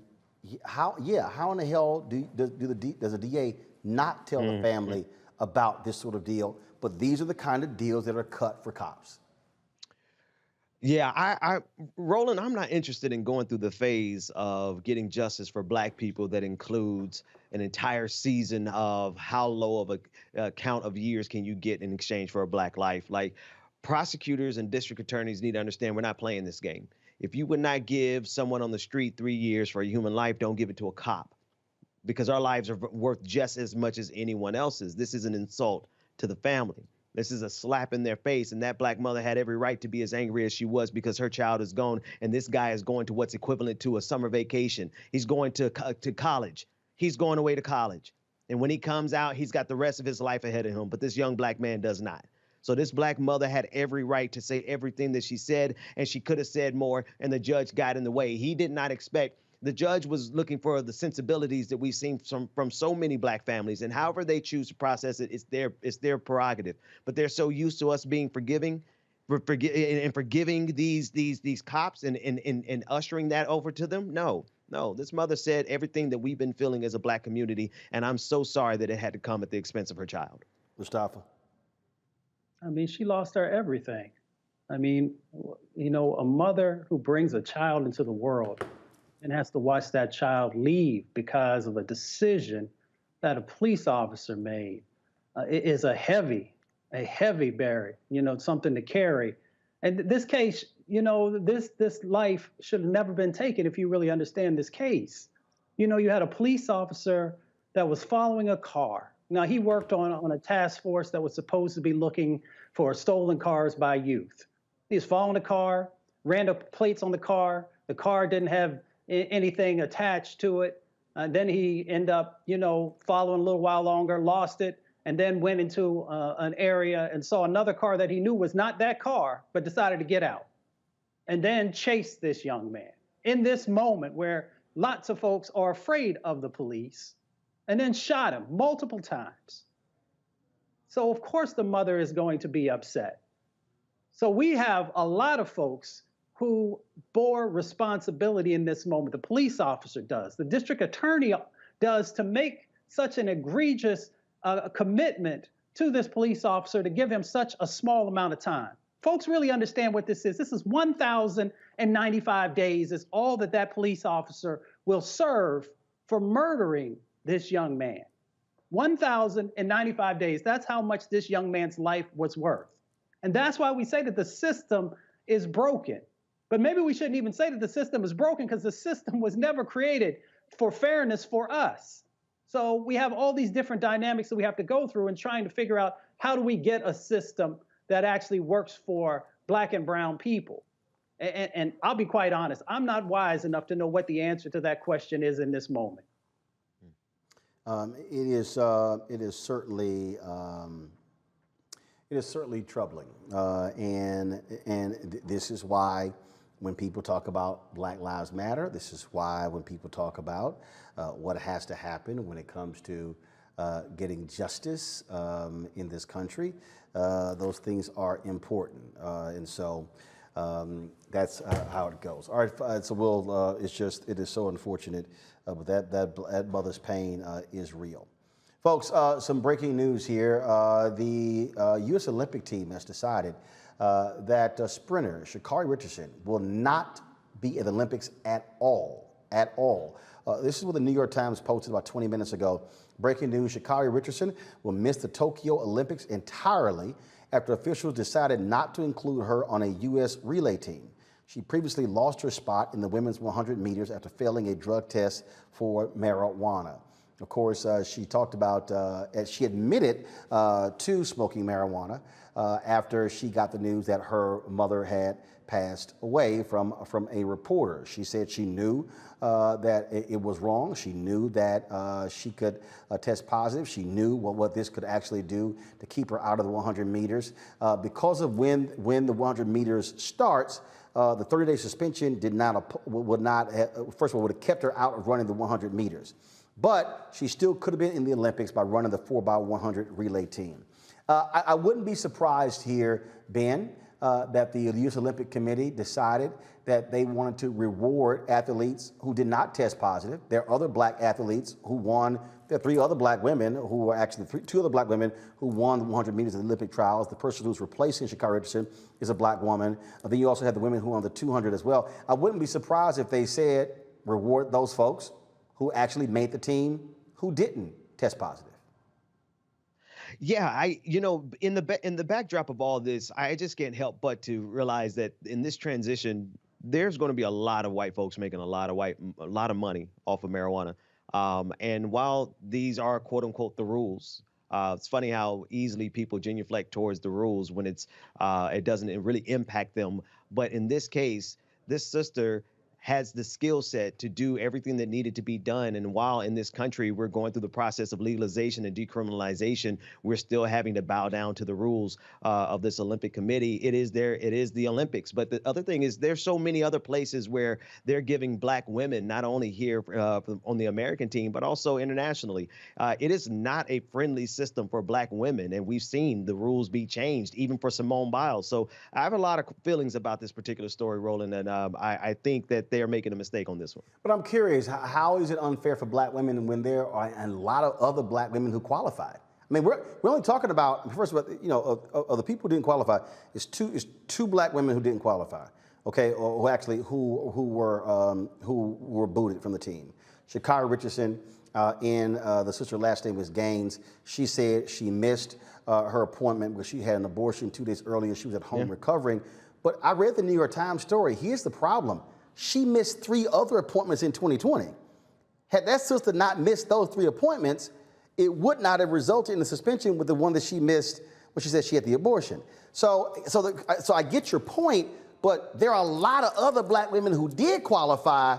how in the hell does a DA not tell the family about this sort of deal? But these are the kind of deals that are cut for cops. Yeah, Roland, I'm not interested in going through the phase of getting justice for black people that includes an entire season of how low of a count of years can you get in exchange for a black life. Like, prosecutors and district attorneys need to understand we're not playing this game. If you would not give someone on the street 3 years for a human life, don't give it to a cop, because our lives are worth just as much as anyone else's. This is an insult to the family. This is a slap in their face, and that black mother had every right to be as angry as she was because her child is gone, and this guy is going to what's equivalent to a summer vacation. He's going to college. He's going away to college. And when he comes out, he's got the rest of his life ahead of him, but this young black man does not. So this black mother had every right to say everything that she said, and she could have said more, and the judge got in the way. He did not expect. The judge was looking for the sensibilities that we've seen from so many black families, and however they choose to process it, it's their prerogative. But they're so used to us being forgiving these cops and ushering that over to them. No, this mother said everything that we've been feeling as a black community, and I'm so sorry that it had to come at the expense of her child. Mustafa. I mean, she lost her everything. I mean, a mother who brings a child into the world and has to watch that child leave because of a decision that a police officer made, it is a heavy barrier, something to carry. And this case, this life should have never been taken if you really understand this case. You had a police officer that was following a car. Now, he worked on a task force that was supposed to be looking for stolen cars by youth. He was following the car, ran the plates on the car didn't have anything attached to it. Then he ended up, following a little while longer, lost it, and then went into an area and saw another car that he knew was not that car, but decided to get out. And then chased this young man in this moment where lots of folks are afraid of the police, and then shot him multiple times. So of course the mother is going to be upset. So we have a lot of folks who bore responsibility in this moment. The police officer does, the district attorney does, to make such an egregious commitment to this police officer to give him such a small amount of time. Folks really understand what this is. This is 1,095 days is all that police officer will serve for murdering this young man. 1,095 days, that's how much this young man's life was worth. And that's why we say that the system is broken. But maybe we shouldn't even say that the system is broken, because the system was never created for fairness for us. So we have all these different dynamics that we have to go through in trying to figure out how do we get a system that actually works for black and brown people. And I'll be quite honest, I'm not wise enough to know what the answer to that question is in this moment. It is certainly troubling, and this is why when people talk about Black Lives Matter, this is why when people talk about what has to happen when it comes to getting justice in this country, those things are important, and so that's how it goes. All right, so it is so unfortunate, but that mother's pain is real. Folks, some breaking news here. The U.S. Olympic team has decided that sprinter Sha'Carri Richardson will not be at the Olympics at all. This is what the New York Times posted about 20 minutes ago. Breaking news, Sha'Carri Richardson will miss the Tokyo Olympics entirely after officials decided not to include her on a U.S. relay team. She previously lost her spot in the women's 100 meters after failing a drug test for marijuana. Of course, she talked about, as she admitted to smoking marijuana after she got the news that her mother had passed away from a reporter. She said she knew that it was wrong. She knew that she could test positive. She knew what this could actually do to keep her out of the 100 meters. Because of when the 100 meters starts, the 30-day suspension would not first of all, would have kept her out of running the 100 meters. But she still could have been in the Olympics by running the 4x100 relay team. I wouldn't be surprised here, Ben, that the U.S. Olympic Committee decided that they wanted to reward athletes who did not test positive. There are other black athletes who won. There are three other black women who were actually two other black women who won the 100 meters of the Olympic trials. The person who's replacing Sha'Carri Richardson is a black woman. Then you also have the women who won the 200 as well. I wouldn't be surprised if they said reward those folks who actually made the team who didn't test positive. Yeah, in the backdrop of all this, I just can't help but to realize that in this transition, there's going to be a lot of white folks making a lot of money off of marijuana. And while these are quote unquote the rules, it's funny how easily people genuflect towards the rules when it doesn't really impact them. But in this case, this sister has the skill set to do everything that needed to be done. And while in this country, we're going through the process of legalization and decriminalization, we're still having to bow down to the rules of this Olympic Committee. It is the Olympics. But the other thing is there's so many other places where they're giving black women, not only here on the American team, but also internationally. It is not a friendly system for black women. And we've seen the rules be changed, even for Simone Biles. So I have a lot of feelings about this particular story, Roland. And I think that they're making a mistake on this one. But I'm curious, how is it unfair for black women when there are a lot of other black women who qualified? I mean, we're only talking about, first of all, of the people who didn't qualify, it's two black women who didn't qualify, okay, or who were booted from the team. Sha'Carri Richardson, the sister's last name was Gaines. She said she missed her appointment because she had an abortion 2 days earlier. She was at home recovering. But I read the New York Times story. Here's the problem. She missed 3 other appointments in 2020. Had that sister not missed those 3 appointments, it would not have resulted in the suspension with the one that she missed when she said she had the abortion. So I get your point, but there are a lot of other black women who did qualify.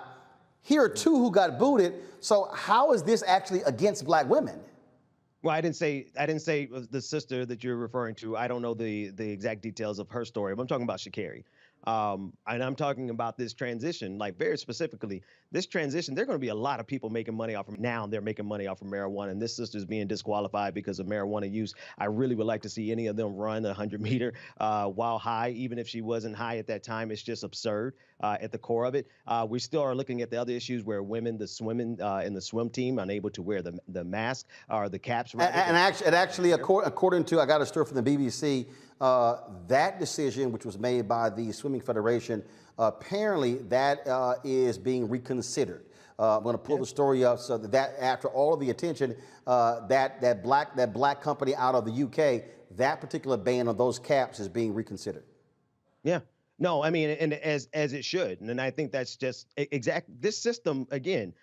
Here are 2 who got booted. So how is this actually against black women? Well, I didn't say the sister that you're referring to. I don't know the exact details of her story, but I'm talking about Sha'Carri. And I'm talking about this transition, like very specifically, this transition, there are going to be a lot of people making money off of now. They're making money off of marijuana, and this sister's being disqualified because of marijuana use. I really would like to see any of them run the 100 meter while high, even if she wasn't high at that time. It's just absurd at the core of it. We still are looking at the other issues where women, the swimming in the swim team, unable to wear the mask or the caps. And actually, according to, I got a story from the BBC, that decision, which was made by the Swimming Federation, apparently that is being reconsidered. I'm going to pull the story up so that after all of the attention, that black company out of the UK, that particular ban on those caps is being reconsidered. Yeah. No, I mean, and as it should. And I think that's just this system, again,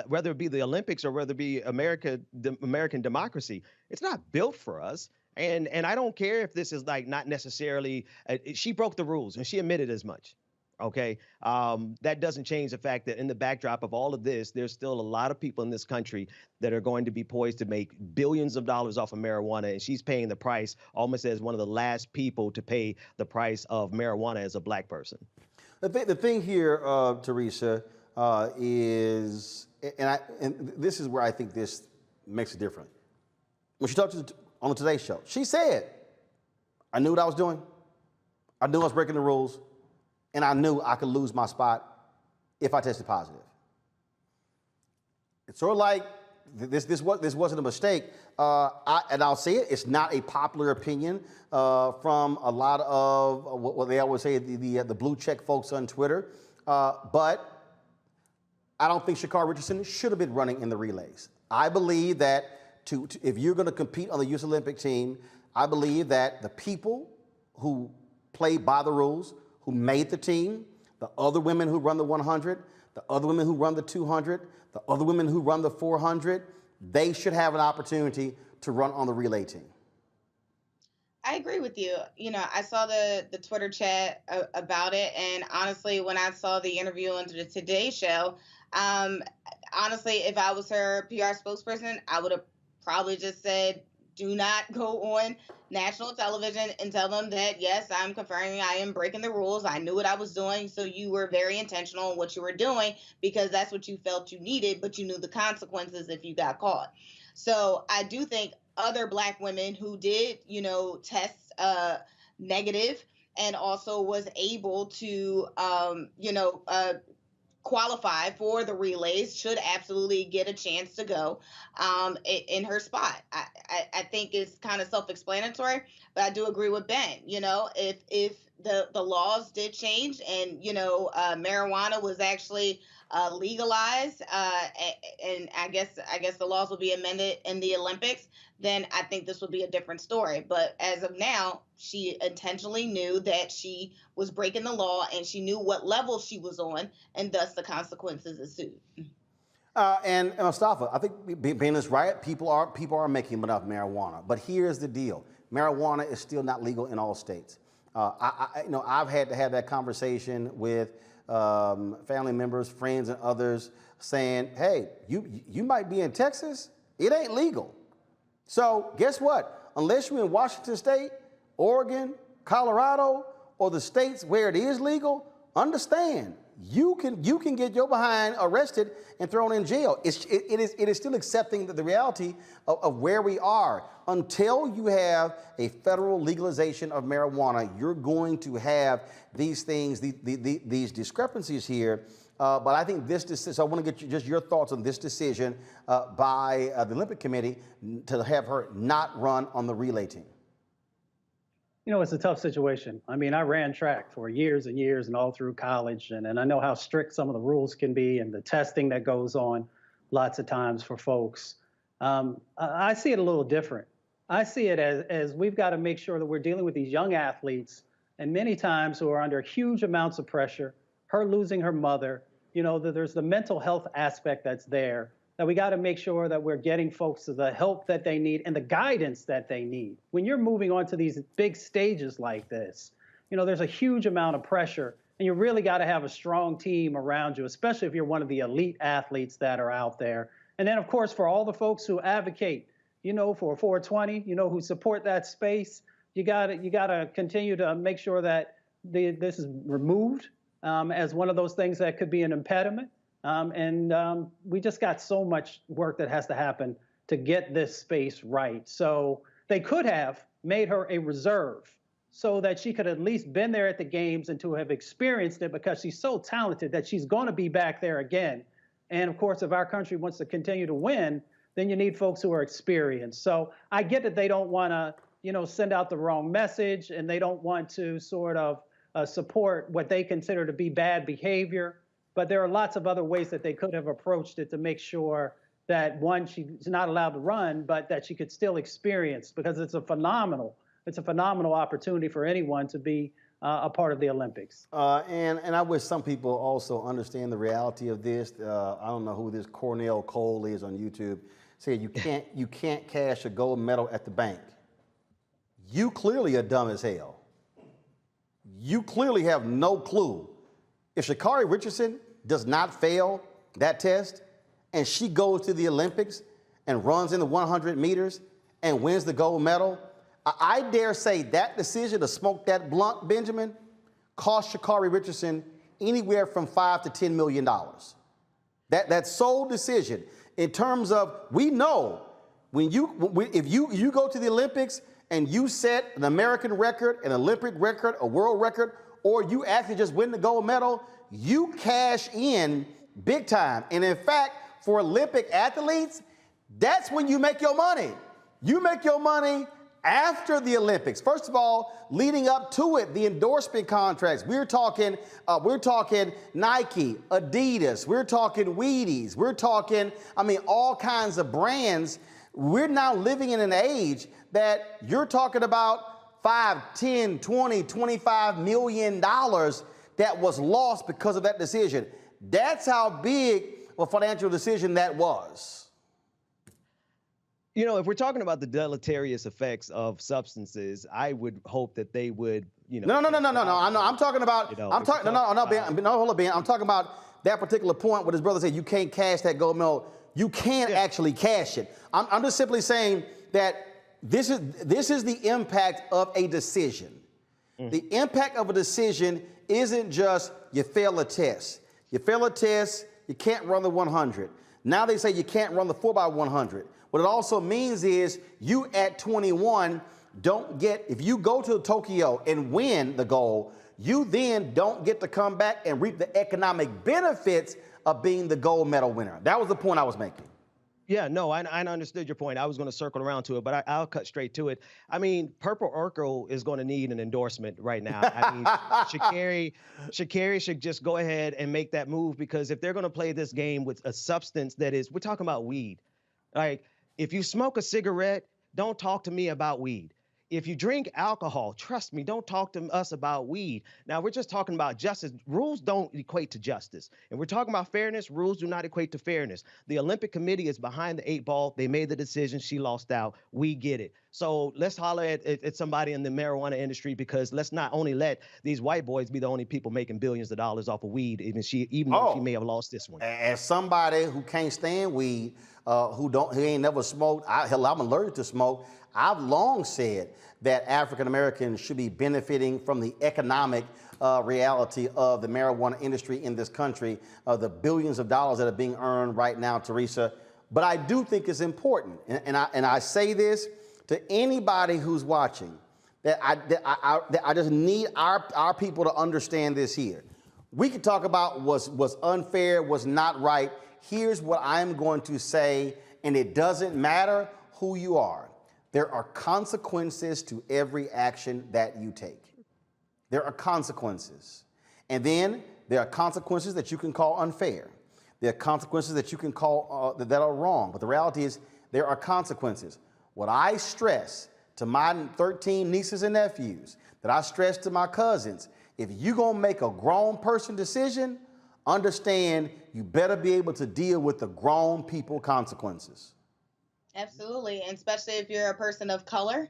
whether it be the Olympics or whether it be American democracy, it's not built for us. And I don't care if this is like not necessarily, she broke the rules and she admitted as much. Okay. That doesn't change the fact that in the backdrop of all of this, there's still a lot of people in this country that are going to be poised to make billions of dollars off of marijuana. And she's paying the price almost as one of the last people to pay the price of marijuana as a black person. The thing here, Teresa, is, and this is where I think this makes a difference. When she talked on the Today Show, she said, I knew what I was doing. I knew I was breaking the rules. And I knew I could lose my spot if I tested positive. It's sort of like this wasn't a mistake. And I'll say it, it's not a popular opinion from a lot of what they always say, the blue check folks on Twitter. But I don't think Sha'Carri Richardson should have been running in the relays. I believe that if you're going to compete on the U.S. Olympic team, I believe that the people who play by the rules, who made the team, the other women who run the 100, the other women who run the 200, the other women who run the 400, they should have an opportunity to run on the relay team. I agree with you. You know, I saw the Twitter chat about it, and honestly, when I saw the interview on the Today Show, honestly, if I was her PR spokesperson, I would have probably just said, do not go on national television and tell them that, yes, I'm confirming I am breaking the rules. I knew what I was doing. So you were very intentional in what you were doing because that's what you felt you needed, but you knew the consequences if you got caught. So I do think other Black women who did, you know, test negative and also was able to, qualify for the relays should absolutely get a chance to go in her spot. I think it's kind of self-explanatory, but I do agree with Ben. You know, if the laws did change and, you know, marijuana was actually legalized, and I guess the laws will be amended in the Olympics, then I think this would be a different story. But as of now, she intentionally knew that she was breaking the law and she knew what level she was on, and thus the consequences ensued. And Mustafa, I think Ben is right. People are making enough marijuana, but here's the deal: marijuana is still not legal in all states. I've had to have that conversation with family members, friends, and others, saying, "Hey, you might be in Texas. It ain't legal. So guess what? Unless you're in Washington State, Oregon, Colorado, or the states where it is legal, understand you can get your behind arrested and thrown in jail." It is still accepting the reality of where we are. Until you have a federal legalization of marijuana, you're going to have these things, these discrepancies here. But I think this decision, so I want to get just your thoughts on this decision by the Olympic Committee to have her not run on the relay team. You know, it's a tough situation. I mean, I ran track for years and years and all through college, and I know how strict some of the rules can be and the testing that goes on lots of times for folks. I see it a little different. I see it as we've got to make sure that we're dealing with these young athletes, and many times who are under huge amounts of pressure, her losing her mother, you know, that there's the mental health aspect that's there, that we got to make sure that we're getting folks to the help that they need and the guidance that they need. When you're moving on to these big stages like this, you know, there's a huge amount of pressure, and you really got to have a strong team around you, especially if you're one of the elite athletes that are out there. And then, of course, for all the folks who advocate, you know, for 420, you know, who support that space, you got to continue to make sure that this is removed as one of those things that could be an impediment. We just got so much work that has to happen to get this space right. So they could have made her a reserve so that she could at least been there at the games and to have experienced it, because she's so talented that she's going to be back there again. And of course, if our country wants to continue to win, then you need folks who are experienced. So I get that they don't want to, you know, send out the wrong message, and they don't want to sort of support what they consider to be bad behavior. But there are lots of other ways that they could have approached it to make sure that, one, she's not allowed to run, but that she could still experience, because it's a phenomenal opportunity for anyone to be a part of the Olympics. And I wish some people also understand the reality of this. I don't know who this Cornell Cole is on YouTube. Said you can't cash a gold medal at the bank. You clearly are dumb as hell. You clearly have no clue. If Sha'Carri Richardson does not fail that test and she goes to the Olympics and runs in the 100 meters and wins the gold medal, I dare say that decision to smoke that blunt, Benjamin, cost Sha'Carri Richardson anywhere from $5 to $10 million. That sole decision, in terms of, we know if you go to the Olympics and you set an American record, an Olympic record, a world record, or you actually just win the gold medal, you cash in big time. And in fact, for Olympic athletes, that's when you make your money. You make your money after the Olympics. First of all, leading up to it, the endorsement contracts. We're talking Nike, Adidas, we're talking Wheaties, we're talking, all kinds of brands. We're now living in an age that you're talking about $5, $10, $20, $25 million that was lost because of that decision. That's how big a financial decision that was. You know, if we're talking about the deleterious effects of substances, I would hope that they would, No. I'm talking about. I'm talking. Hold up, Ben. I'm talking about that particular point where his brother said you can't cash that gold medal. You can actually cash it. I'm just simply saying that this is the impact of a decision. The impact of a decision isn't just you fail a test. You fail a test, you can't run the 100. Now they say you can't run the 4x100. What it also means is you at 21 don't get, if you go to Tokyo and win the gold, you then don't get to come back and reap the economic benefits of being the gold medal winner. That was the point I was making. Yeah, no, I understood your point. I was going to circle around to it, but I'll cut straight to it. I mean, Purple Urkel is going to need an endorsement right now. I mean, Sha'Carri should just go ahead and make that move, because if they're going to play this game with a substance that is, we're talking about weed. Like, if you smoke a cigarette, don't talk to me about weed. If you drink alcohol, trust me, don't talk to us about weed. Now, we're just talking about justice. Rules don't equate to justice. And we're talking about fairness. Rules do not equate to fairness. The Olympic Committee is behind the 8 ball. They made the decision. She lost out. We get it. So let's holler at somebody in the marijuana industry, because let's not only let these white boys be the only people making billions of dollars off of weed, even though she may have lost this one. As somebody who can't stand weed, who ain't never smoked, I'm allergic to smoke. I've long said that African Americans should be benefiting from the economic reality of the marijuana industry in this country, the billions of dollars that are being earned right now, Teresa. But I do think it's important, and I say this to anybody who's watching, that I just need our people to understand this here. We can talk about what's unfair, what's not right. Here's what I'm going to say, and it doesn't matter who you are. There are consequences to every action that you take. There are consequences. And then there are consequences that you can call unfair. There are consequences that you can call that are wrong. But the reality is there are consequences. What I stress to my 13 nieces and nephews, that I stress to my cousins, if you're going to make a grown person decision, understand you better be able to deal with the grown people consequences. Absolutely, and especially if you're a person of color,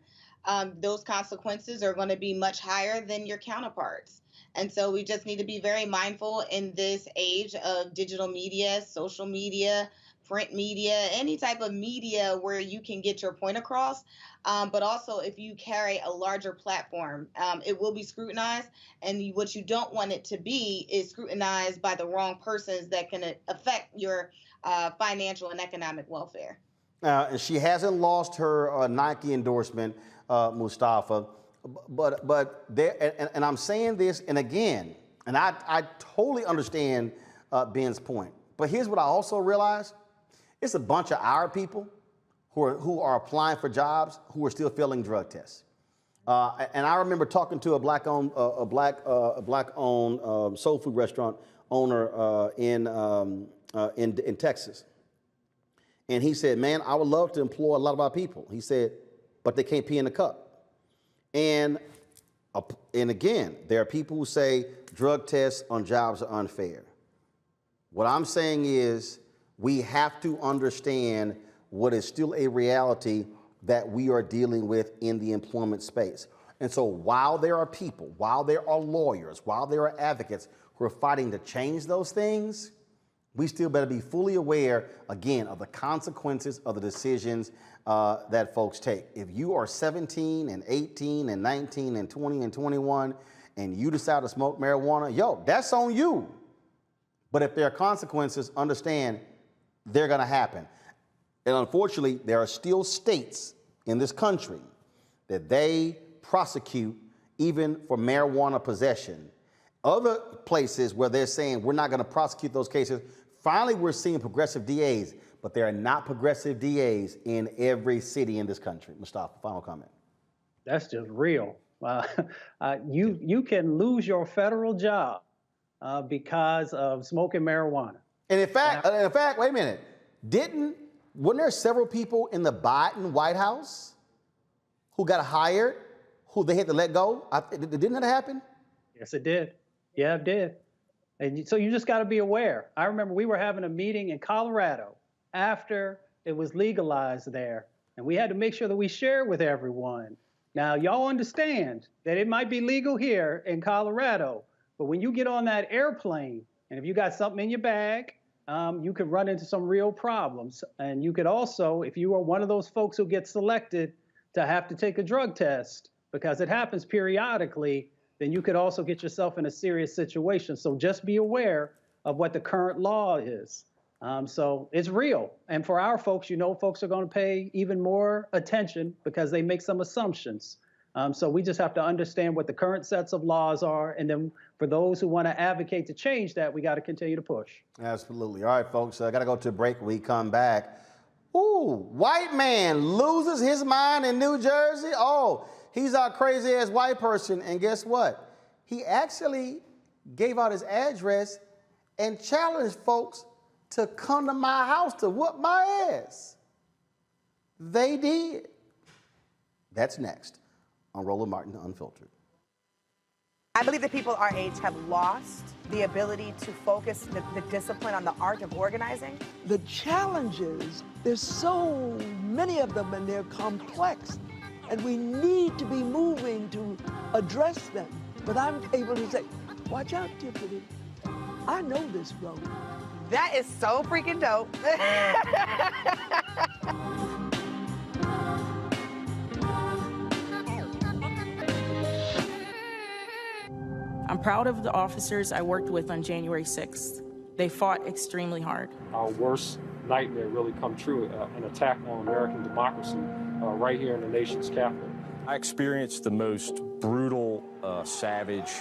those consequences are going to be much higher than your counterparts. And so we just need to be very mindful in this age of digital media, social media, print media, any type of media where you can get your point across. But also, if you carry a larger platform, it will be scrutinized. And what you don't want it to be is scrutinized by the wrong persons that can affect your financial and economic welfare. And she hasn't lost her Nike endorsement, Mustafa. But there, and I'm saying this, and again, and I totally understand Ben's point. But here's what I also realize: it's a bunch of our people who are applying for jobs who are still failing drug tests. And I remember talking to a black-owned soul food restaurant owner in Texas. And he said, man, I would love to employ a lot of our people. He said, but they can't pee in the cup. And again, there are people who say drug tests on jobs are unfair. What I'm saying is we have to understand what is still a reality that we are dealing with in the employment space. And so while there are people, while there are lawyers, while there are advocates who are fighting to change those things, we still better be fully aware, again, of the consequences of the decisions that folks take. If you are 17 and 18 and 19 and 20 and 21 and you decide to smoke marijuana, yo, that's on you. But if there are consequences, understand they're going to happen. And unfortunately, there are still states in this country that they prosecute even for marijuana possession. Other places where they're saying we're not going to prosecute those cases. Finally, we're seeing progressive DAs, but there are not progressive DAs in every city in this country. Mustafa, final comment. That's just real. You can lose your federal job because of smoking marijuana. And in fact, wait a minute. Weren't there several people in the Biden White House who got hired, who they had to let go? Didn't that happen? Yes, it did. Yeah, it did. And so you just got to be aware. I remember we were having a meeting in Colorado after it was legalized there, And we had to make sure that we share with everyone. Now, y'all understand that it might be legal here in Colorado, but when you get on that airplane, and if you got something in your bag, you could run into some real problems. And you could also, if you are one of those folks who gets selected to have to take a drug test, because it happens periodically, then you could also get yourself in a serious situation. So just be aware of what the current law is. So it's real. And for our folks, you know, folks are going to pay even more attention because they make some assumptions. So we just have to understand what the current sets of laws are. And then for those who want to advocate to change that, we got to continue to push. Absolutely. All right, folks, I got to go to a break. When we come back. Ooh, white man loses his mind in New Jersey. Oh, he's our crazy ass white person. And guess what? He actually gave out his address and challenged folks to come to my house to whoop my ass. They did. That's next on Roland Martin Unfiltered. I believe that people our age have lost the ability to focus the discipline on the art of organizing. The challenges, there's so many of them and they're complex, and we need to be moving to address them. But I'm able to say, watch out, Tiffany, I know this road. That is so freaking dope. I'm proud of the officers I worked with on January 6th. They fought extremely hard. Our worst nightmare really come true, an attack on American democracy right here in the nation's capital. I experienced the most brutal, savage,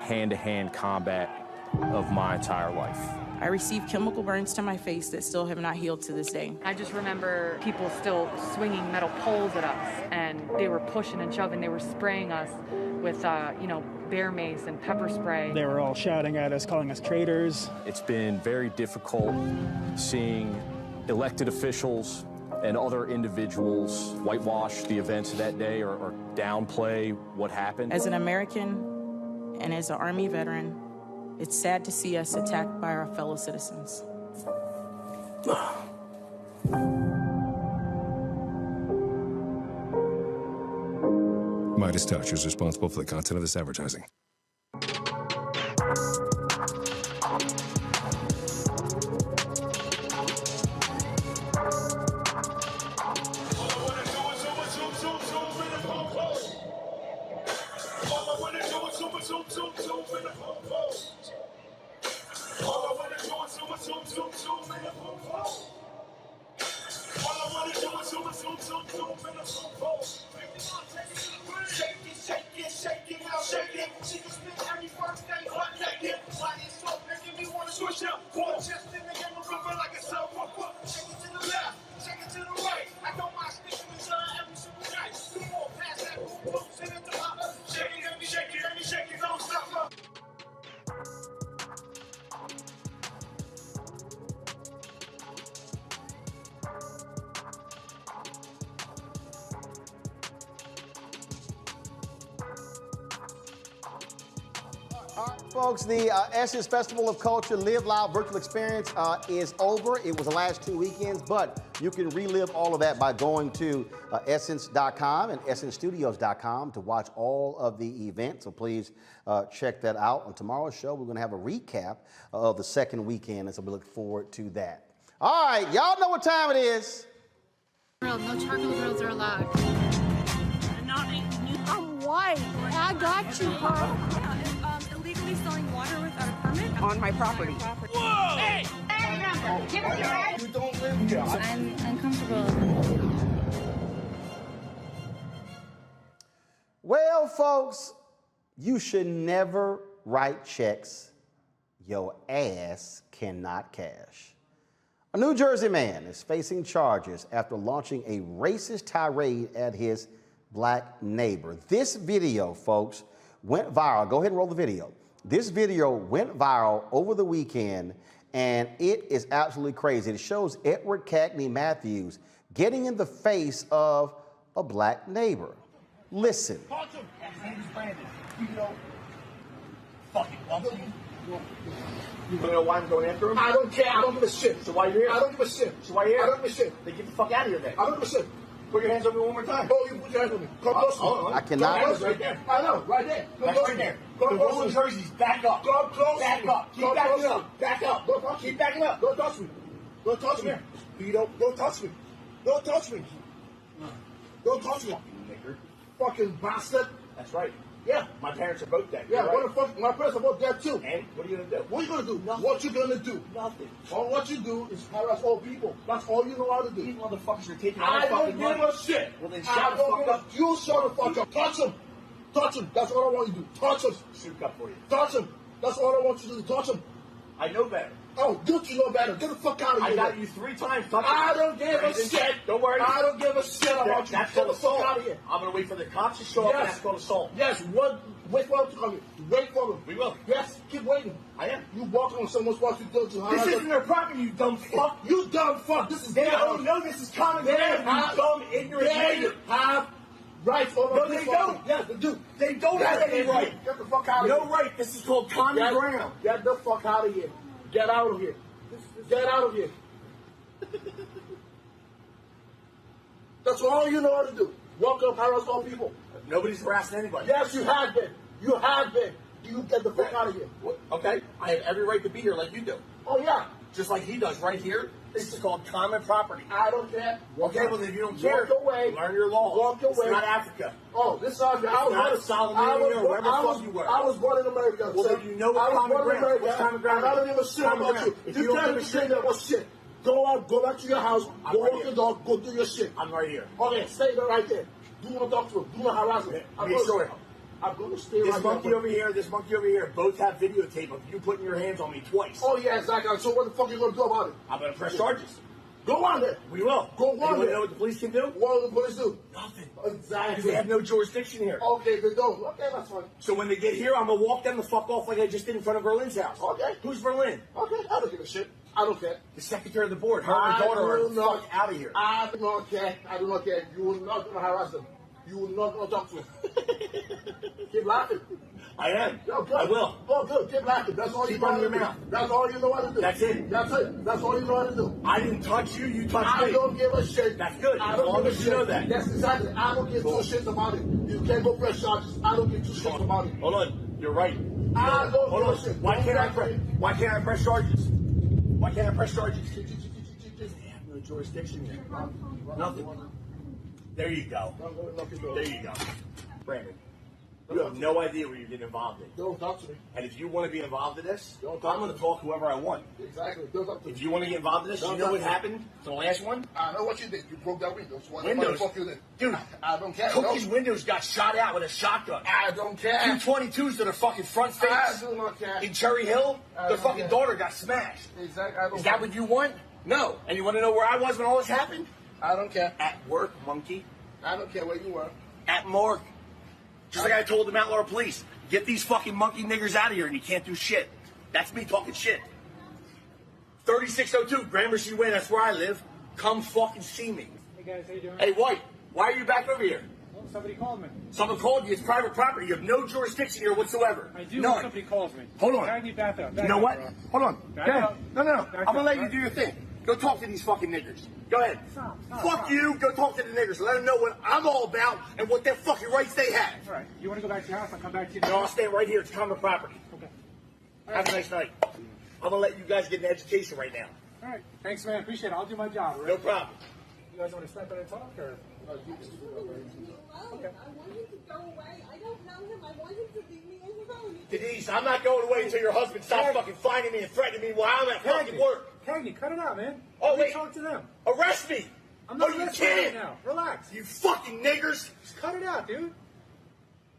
hand-to-hand combat of my entire life. I received chemical burns to my face that still have not healed to this day. I just remember people still swinging metal poles at us, and they were pushing and shoving. They were spraying us with, bear mace and pepper spray. They were all shouting at us, calling us traitors. It's been very difficult seeing elected officials and other individuals whitewash the events of that day or downplay what happened. As an American and as an Army veteran, it's sad to see us attacked by our fellow citizens. Midas Touch is responsible for the content of this advertising. All right, folks, the Essence Festival of Culture Live Loud virtual experience is over. It was the last 2 weekends, but you can relive all of that by going to essence.com and essencestudios.com to watch all of the events. So please check that out. On tomorrow's show, we're going to have a recap of the second weekend, and so we look forward to that. All right, y'all know what time it is. No charcoal grills are allowed. I'm white. I got you, huh? Illegally selling water without a permit on my property. Whoa! Hey! You don't live here. I'm uncomfortable. Well, folks, you should never write checks your ass cannot cash. A New Jersey man is facing charges after launching a racist tirade at his black neighbor. This video, folks, went viral. Go ahead and roll the video. This video went viral over the weekend, and it is absolutely crazy. It shows Edward Cagney Matthews getting in the face of a black neighbor. Listen. Talk to him. His name is Brandon. You know, fuck it. You know why I'm going after him? I don't care. I don't give a shit. So why you're here? I don't give a shit. So why you're here? I don't give a shit. Then get the fuck out of here then. I don't give a shit. Put your hands on me one more time. Oh, you put your hands on me. Come close. I cannot. Right there. I know, right there. That's right there. The Roland jerseys, back up. Come close. Back up. Keep backing up. Back up. Don't touch me. Keep backing up. Don't touch me. Don't touch me. Don't touch me. Don't touch me. Don't touch me. Fucking bastard. That's right. Yeah. My parents are both dead. Yeah, what the fuck? My parents are both dead too. And what are you gonna do? What are you gonna do? Nothing. What you gonna do? Nothing. All what you do is harass all people. That's all you know how to do. These motherfuckers are taking all the fucking money. I don't give a shit. Well then shut the fuck up. You shut the fuck up. Touch him. Touch him. That's all I want you to do. Touch him. Shoot up for you. Touch him. That's all I want you to do. Touch him. I know better. Oh, don't you know better? Get the fuck out of here. I got you 3 times. I don't give a shit. Don't worry. I don't give a shit about you. That's called assault. Get the fuck out of here. I'm going to wait for the cops to show up. That's called assault. Yes, wait for them to come here. Wait for them. We will. Yes, keep waiting. I am. You walking on someone's property. This isn't their property, you dumb fuck. You dumb fuck. This is their house. No, this is common ground. You dumb, ignorant nigger. Have rights over no, they don't. Yes, they do. They don't have any right. Get the fuck out of here. No right. This is called common ground. Get the fuck out of here. Get out of here. Get out of here. That's all you know how to do. Walk up, harass all people. Nobody's harassing anybody. Yes, you have been. You have been. You get the fuck out of here. What? Okay, I have every right to be here like you do. Oh, yeah. Just like he does right here. This is called common property. I don't care. Okay, well, if you don't care, walk away. Learn your law. Walk away. It's not Africa. Oh, this is Africa. I was not Solomon or wherever the fuck you were. I was born in America. Well, then you know what common ground. What's common ground? I don't give a shit about you. If you can't say that, what's shit? Go out, go back to your house, go walk your dog, go do your shit. I'm right here. Okay, stay there right there. Do not talk to him. Do not harass him. I'm going to stay right here. This monkey over here, this monkey over here, both have videotape of you putting your hands on me twice. Oh, yeah, exactly. So what the fuck are you going to do about it? I'm going to press charges. Go on there. We will. Go on there. You want to know what the police can do? What do the police do? Nothing. Exactly. Because they have no jurisdiction here. Okay, they don't. Okay, that's fine. So when they get here, I'm going to walk them the fuck off like I just did in front of Berlin's house. Okay. Who's Berlin? Okay, I don't give a shit. I don't care. The secretary of the board. Her and her daughter are the fuck out of here. I do not care. I do not care. You will not going to harass them. You will not going to talk to them. Keep laughing. I am. Yo, good. I will. Oh, good. Keep laughing. That's all you know how to do. That's all you know how to do. That's it. That's it. That's all you know how to do. I didn't touch you. You touched me. I don't give a shit. That's good. As long as you know that. Yes, exactly. I don't give 2 shits about it. You can't go press charges. I don't give 2 shits about it. Hold on. You're right. I don't give a shit. Why can't I press charges? Why can't I press charges? They have no jurisdiction here. Nothing. There you go. There you go. Brandon, you have no idea what you're getting involved in. Don't talk to me. And if you want to be involved in this, I'm going to talk to whoever I want. Exactly. Don't talk to me. If you want to get involved in this, you know what happened to the last one? I know what you did. You broke that window. Windows? What the fuck you did? Dude, I don't care. Cookie's windows got shot out with a shotgun. I don't care. 222s to their fucking front face. I do not care. In Cherry Hill, their fucking daughter got smashed. Exactly. Is that what you want? No. And you want to know where I was when all this happened? I don't care. At work, monkey. I don't care where you were. At morgue. Just like I told the Mount Laurel police, get these fucking monkey niggers out of here and you can't do shit. That's me talking shit. 3602 Gramercy Way, that's where I live. Come fucking see me. Hey guys, how you doing? Hey, White, why are you back over here? Well, somebody called me. Someone called you? It's private property. You have no jurisdiction here whatsoever. I do when somebody calls me. Hold on. I need back up. You know what? Hold on. Go ahead. No. I'm going to let you do your thing. Go talk to these fucking niggers. Go ahead. Fuck you. Go talk to the niggers. Let them know what I'm all about and what their fucking rights they have. All right. You want to go back to your house? I'll come back to you. No, I'll stay right here. It's common property. Okay. Have a nice night. I'm going to let you guys get an education right now. All right. Thanks, man. Appreciate it. I'll do my job. Right? No problem. You guys want to step in and talk? Or? Okay. I want him to go away. I don't know him. I want him to leave me alone. Denise, I'm not going away until your husband stops fucking finding me and threatening me while I'm at fucking work. Cagney, cut it out, man. Oh, wait. Talk to them. Arrest me. I'm not you kidding? Right now. Relax. You fucking niggers. Just cut it out, dude.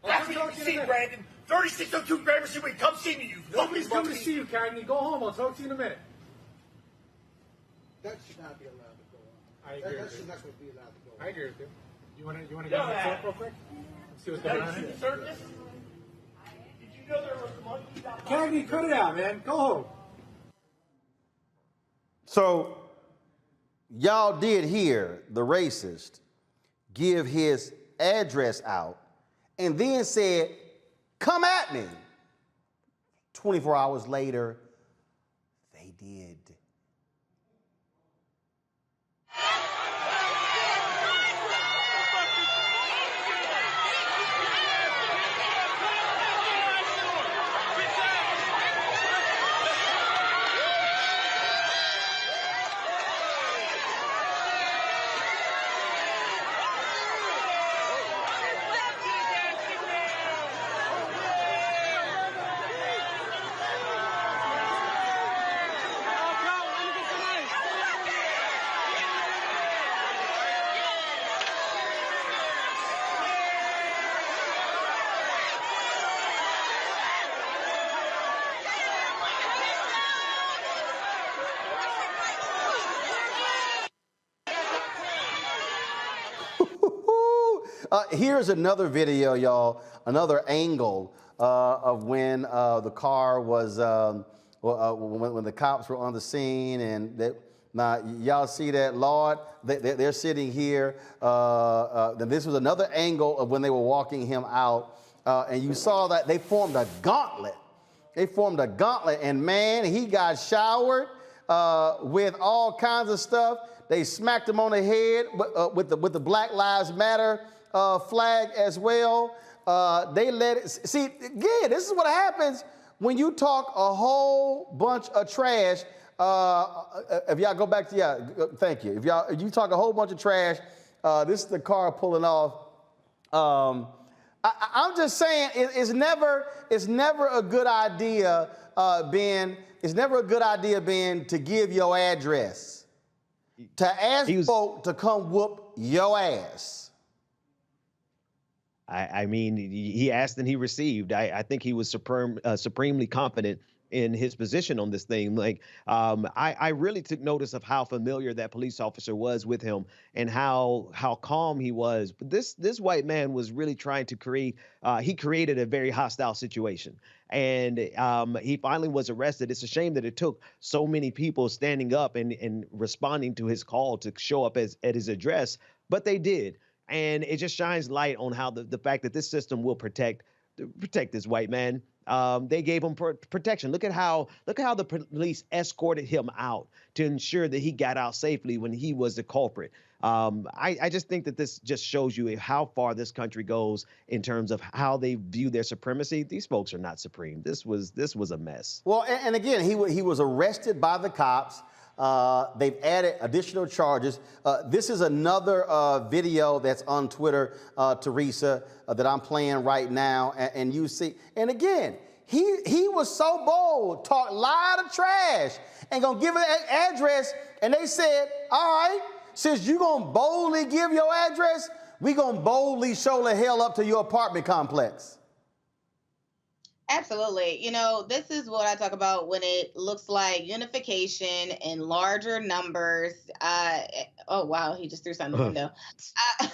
That's what you see, Brandon. 3602 Gramercy Way. Come see me, you Nobody's coming to see you, Cagney. Go home. I'll talk to you in a minute. That should not be allowed to go on. I agree. That should not be allowed to go on. I agree with you. You want to go on the talk real quick? Let's see what's going on here. Circus? Did you know there was a monkey? Cagney, cut it out, man. Go home. So, y'all did hear the racist give his address out and then said, come at me. 24 hours later, they did. Here's another video, y'all, another angle of when the car was, when the cops were on the scene. And now, y'all see that, Lord? They're sitting here. Then this was another angle of when they were walking him out. And you saw that they formed a gauntlet. They formed a gauntlet, and man, he got showered with all kinds of stuff. They smacked him on the head with the Black Lives Matter flag as well. They let it, see, again, this is what happens when you talk a whole bunch of trash. If y'all go back to, thank you. If you talk a whole bunch of trash, this is the car pulling off. I'm just saying it's never a good idea, Ben. It's never a good idea, Ben, to give your address, to ask folk to come whoop your ass. I mean, he asked and he received. I think he was supremely confident in his position on this thing. Like, I really took notice of how familiar that police officer was with him and how calm he was. But this white man was really trying to create, he created a very hostile situation. And he finally was arrested. It's a shame that it took so many people standing up and responding to his call to show up at his address, but they did. And it just shines light on how the fact that this system will protect this white man. They gave him protection. Look at how the police escorted him out to ensure that he got out safely when he was the culprit. I just think that this just shows you how far this country goes in terms of how they view their supremacy. These folks are not supreme. This was a mess. Well, and again, he was arrested by the cops. They've added additional charges. This is another video that's on Twitter, Teresa, that I'm playing right now. And you see, and again, he was so bold, talked a lot of trash, and gonna give an address. And they said, all right, since you gonna boldly give your address, we gonna boldly show the hell up to your apartment complex. Absolutely. You know, this is what I talk about when it looks like unification in larger numbers. Oh, wow, he just threw something in the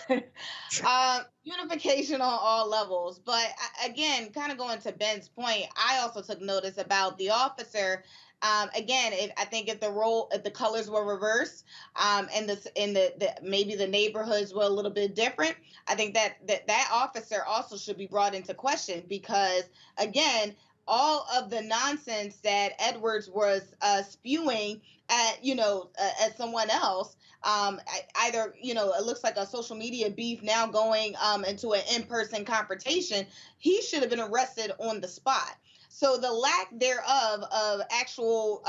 window. Unification on all levels. But again, kind of going to Ben's point, I also took notice about the officer. Again, I think if the colors were reversed, and maybe the neighborhoods were a little bit different, I think that officer also should be brought into question, because again, all of the nonsense that Edwards was spewing at at someone else, either it looks like a social media beef now going into an in-person confrontation. He should have been arrested on the spot. So the lack thereof of actual,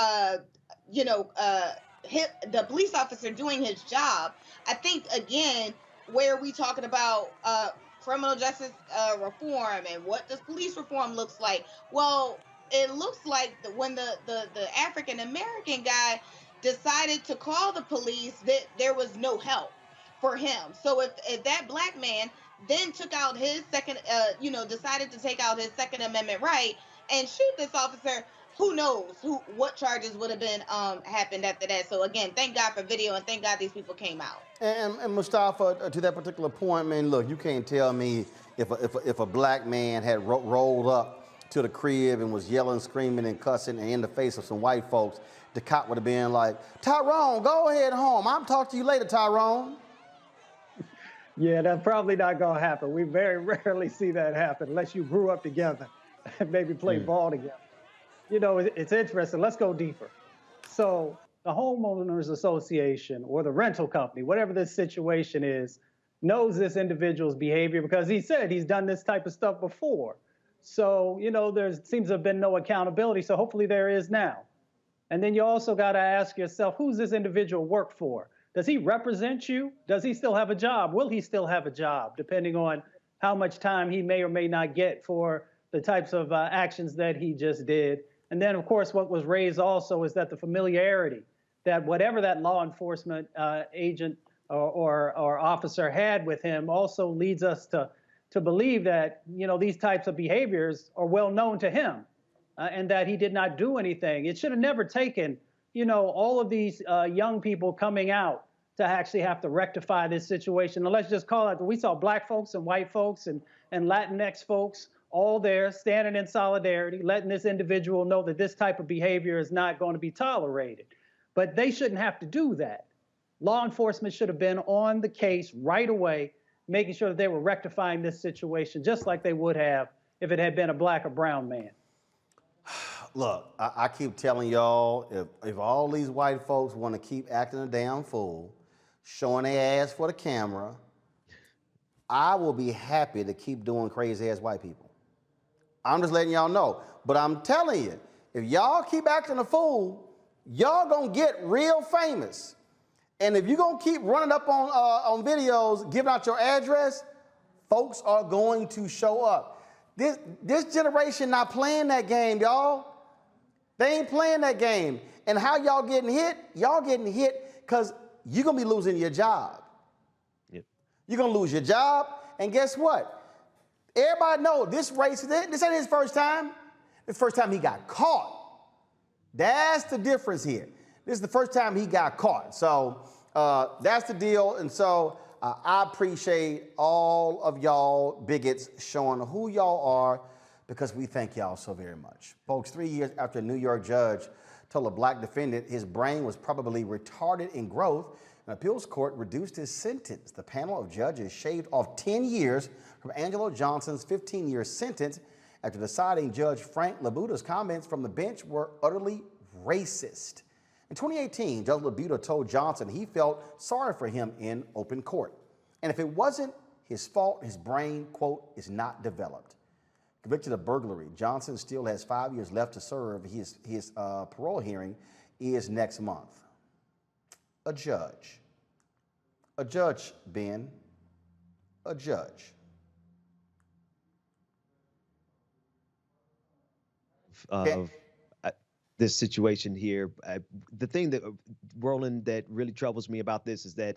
the police officer doing his job, I think, again, where we talking about criminal justice reform and what does police reform looks like? Well, it looks like when the African-American guy decided to call the police, that there was no help for him. So if that black man then took out his decided to take out his Second Amendment right and shoot this officer, who knows what charges would have been happened after that. So again, thank God for video, and thank God these people came out. And Mustafa, to that particular point, man, look, you can't tell me if a black man had rolled up to the crib and was yelling, screaming, and cussing and in the face of some white folks, the cop would have been like, Tyrone, go ahead home. I'll talk to you later, Tyrone. Yeah, that's probably not going to happen. We very rarely see that happen unless you grew up together and maybe played ball together. You know, it's interesting. Let's go deeper. So the homeowners association or the rental company, whatever this situation is, knows this individual's behavior because he said he's done this type of stuff before. So, there seems to have been no accountability. So hopefully there is now. And then you also got to ask yourself, who's this individual work for? Does he represent you? Does he still have a job? Will he still have a job, depending on how much time he may or may not get for the types of actions that he just did? And then, of course, what was raised also is that the familiarity, that whatever that law enforcement agent or officer had with him also leads us to believe that, these types of behaviors are well known to him and that he did not do anything. It should have never taken all of these young people coming out to actually have to rectify this situation. And let's just call it, we saw black folks and white folks and Latinx folks all there standing in solidarity, letting this individual know that this type of behavior is not going to be tolerated. But they shouldn't have to do that. Law enforcement should have been on the case right away, making sure that they were rectifying this situation just like they would have if it had been a black or brown man. Look, I keep telling y'all, if all these white folks want to keep acting a damn fool, showing their ass for the camera, I will be happy to keep doing crazy ass white people. I'm just letting y'all know. But I'm telling you, if y'all keep acting a fool, y'all gonna get real famous. And if you're gonna keep running up on videos, giving out your address, folks are going to show up. This generation not playing that game, y'all. They ain't playing that game. And how y'all getting hit? Y'all getting hit because you're gonna be losing your job. Yep. You're gonna lose your job, and guess what? Everybody know this racist, this ain't his first time. It's the first time he got caught. That's the difference here. This is the first time he got caught. So that's the deal. And so I appreciate all of y'all bigots showing who y'all are, because we thank y'all so very much. Folks, 3 years after a New York judge told a black defendant his brain was probably retarded in growth, an appeals court reduced his sentence. The panel of judges shaved off 10 years from Angelo Johnson's 15-year sentence after deciding Judge Frank Labuda's comments from the bench were utterly racist. In 2018, Judge Labuda told Johnson he felt sorry for him in open court. And if it wasn't his fault, his brain, quote, is not developed. Convicted of burglary, Johnson still has 5 years left to serve. His parole hearing is next month. A judge, Ben, a judge. This situation here, the thing that, Roland, that really troubles me about this is that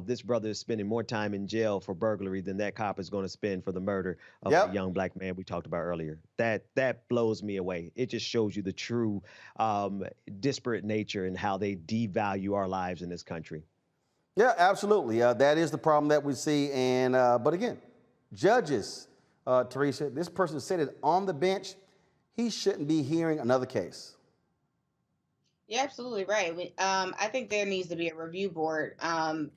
this brother is spending more time in jail for burglary than that cop is going to spend for the murder of the young black man we talked about earlier. That blows me away. It just shows you the true disparate nature and how they devalue our lives in this country. Yeah, absolutely. That is the problem that we see. And but again, judges, Teresa, this person said it on the bench. He shouldn't be hearing another case. You're absolutely right. I think there needs to be a review board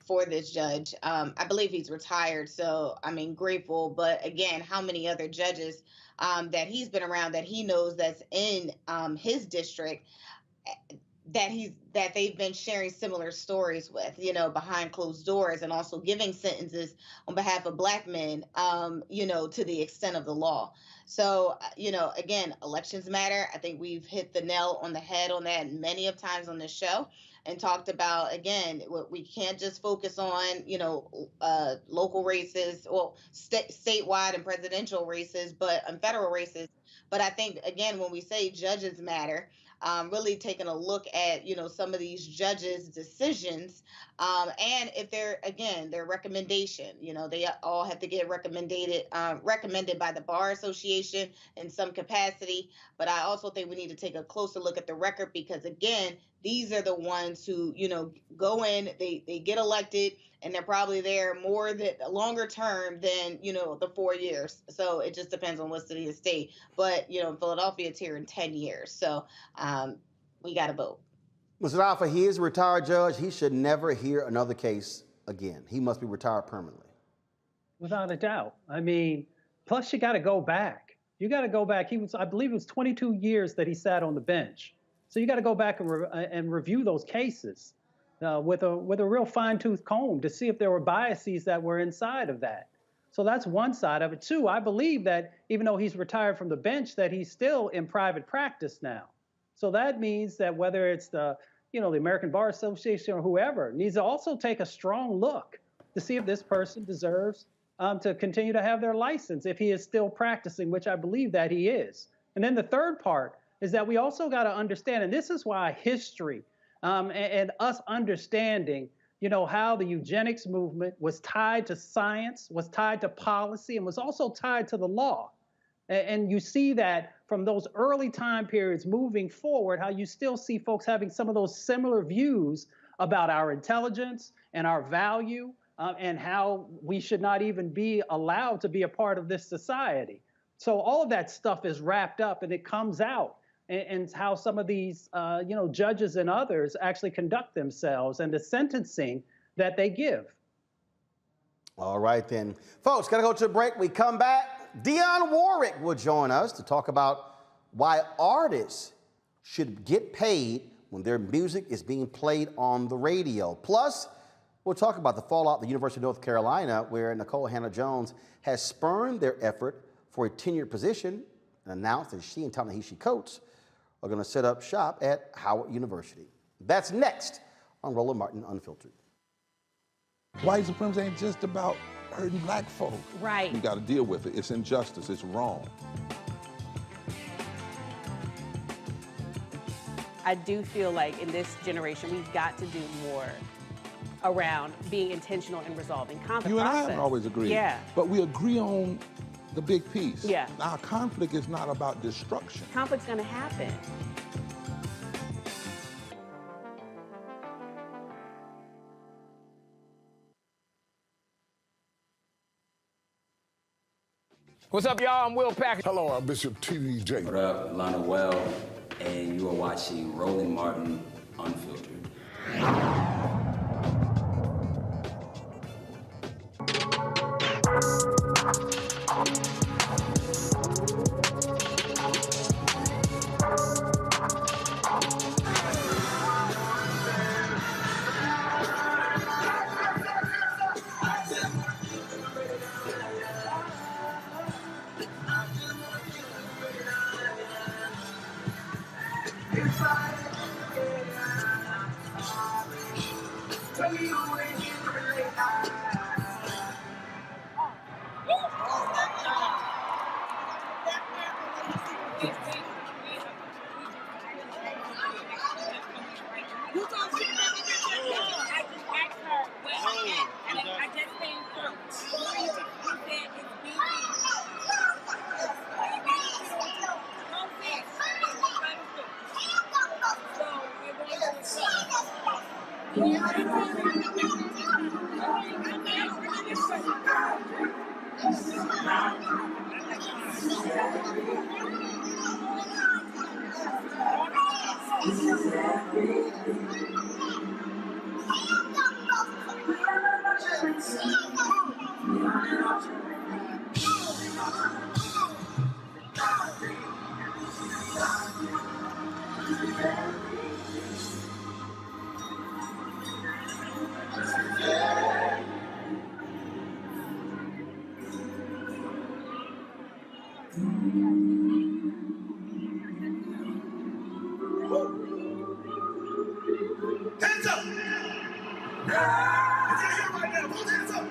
for this judge. I believe he's retired, so I mean, grateful. But again, how many other judges that he's been around that he knows that's in his district that they've been sharing similar stories with, behind closed doors, and also giving sentences on behalf of black men, to the extent of the law. So, again, elections matter. I think we've hit the nail on the head on that many of times on this show, and talked about, again, we can't just focus on, local races, well, statewide and presidential races, but federal races. But I think, again, when we say judges matter, really taking a look at, some of these judges' decisions, and if their recommendation, they all have to get recommended by the Bar Association in some capacity. But I also think we need to take a closer look at the record, because again, these are the ones who, go in, they get elected, and they're probably there longer term than, the 4 years. So it just depends on what city or state. But, in Philadelphia, it's here in 10 years. So we got to vote. Mustafa, he is a retired judge. He should never hear another case again. He must be retired permanently. Without a doubt. I mean, plus you got to go back. You got to go back. I believe it was 22 years that he sat on the bench. So you got to go back and review those cases with a real fine-tooth comb to see if there were biases that were inside of that. So that's one side of it. Two, I believe that even though he's retired from the bench, that he's still in private practice now. So that means that whether it's the American Bar Association or whoever needs to also take a strong look to see if this person deserves to continue to have their license if he is still practicing, which I believe that he is. And then the third part is that we also got to understand, and this is why history and us understanding, how the eugenics movement was tied to science, was tied to policy, and was also tied to the law. And you see that from those early time periods moving forward, how you still see folks having some of those similar views about our intelligence and our value and how we should not even be allowed to be a part of this society. So all of that stuff is wrapped up and it comes out, and how some of these judges and others actually conduct themselves and the sentencing that they give. All right then. Folks, gotta go to a break. We come back. Dionne Warwick will join us to talk about why artists should get paid when their music is being played on the radio. Plus, we'll talk about the fallout at the University of North Carolina, where Nikole Hannah-Jones has spurned their effort for a tenured position and announced that she and Ta-Nehisi Coates are going to set up shop at Howard University. That's next on Roland Martin Unfiltered. White supremacy ain't just about hurting black folk. Right. We got to deal with it. It's injustice. It's wrong. I do feel like in this generation, we've got to do more around being intentional in resolving conflict. You and I haven't always agreed. Yeah. But we agree on the big piece. Yeah. Now, conflict is not about destruction. Conflict's going to happen. What's up, y'all? I'm Will Packard. Hello, I'm Bishop TDJ. What up, Lana Well, and you are watching Roland Martin Unfiltered. Hands up! Right now. Put hands up!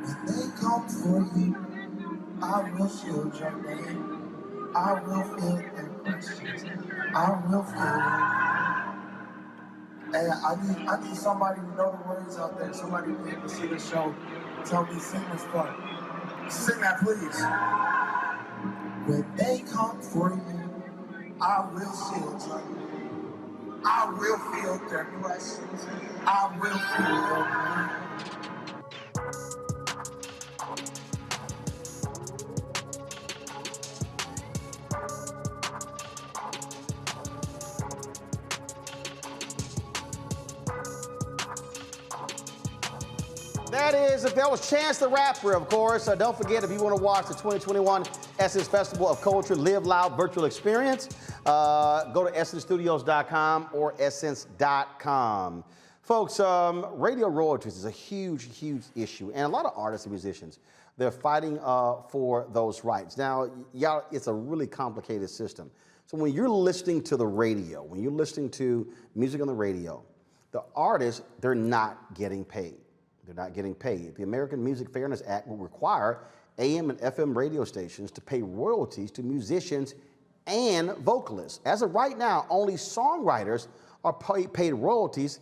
When they come for you, I will shield your name. I will feel their questions. I will feel. And I need somebody to know the words out there. Somebody to be able to see the show. Tell me, sing this part. Sing that, please. When they come for you, I will shield you. I will feel their questions. I will feel. That was Chance the Rapper, of course. Don't forget, if you want to watch the 2021 Essence Festival of Culture Live Loud virtual experience, go to essencestudios.com or essence.com. Folks, radio royalties is a huge, huge issue. And a lot of artists and musicians, they're fighting for those rights. Now, y'all, it's a really complicated system. So when you're listening to the radio, when you're listening to music on the radio, the artists, they're not getting paid. They're not getting paid. The American Music Fairness Act will require AM and FM radio stations to pay royalties to musicians and vocalists. As of right now, only songwriters are paid royalties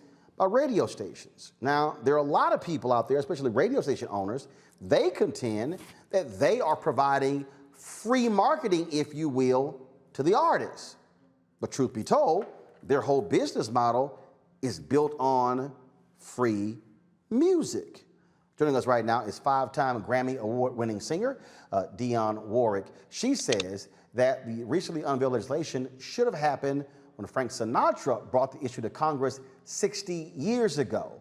radio stations. Now, there are a lot of people out there, especially radio station owners, they contend that they are providing free marketing, if you will, to the artists. But truth be told, their whole business model is built on free music. Joining us right now is 5-time Grammy Award-winning singer, Dionne Warwick. She says that the recently unveiled legislation should have happened when Frank Sinatra brought the issue to Congress 60 years ago.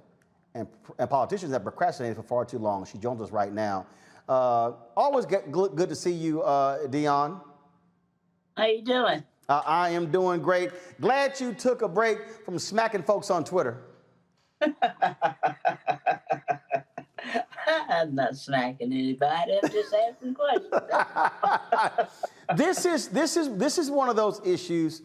And politicians have procrastinated for far too long. She joins us right now. Always good to see you, Dionne. How you doing? I am doing great. Glad you took a break from smacking folks on Twitter. I'm not smacking anybody. I'm just asking questions. This is one of those issues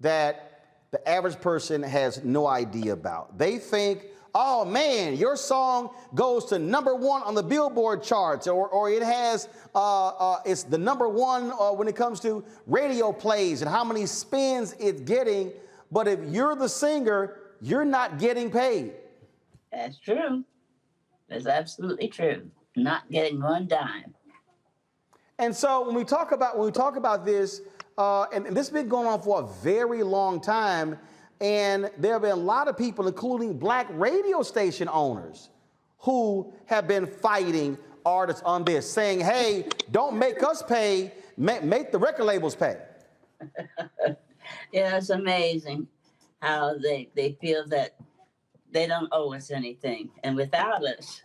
that the average person has no idea about. They think, oh man, your song goes to #1 on the Billboard charts, or it has it's the #1 when it comes to radio plays and how many spins it's getting. But if you're the singer, you're not getting paid. That's true. That's absolutely true. Not getting one dime. And so when we talk about this, and this has been going on for a very long time, and there have been a lot of people, including black radio station owners, who have been fighting artists on this, saying, hey, don't make us pay, make the record labels pay. Yeah, it's amazing how they feel that they don't owe us anything. And without us,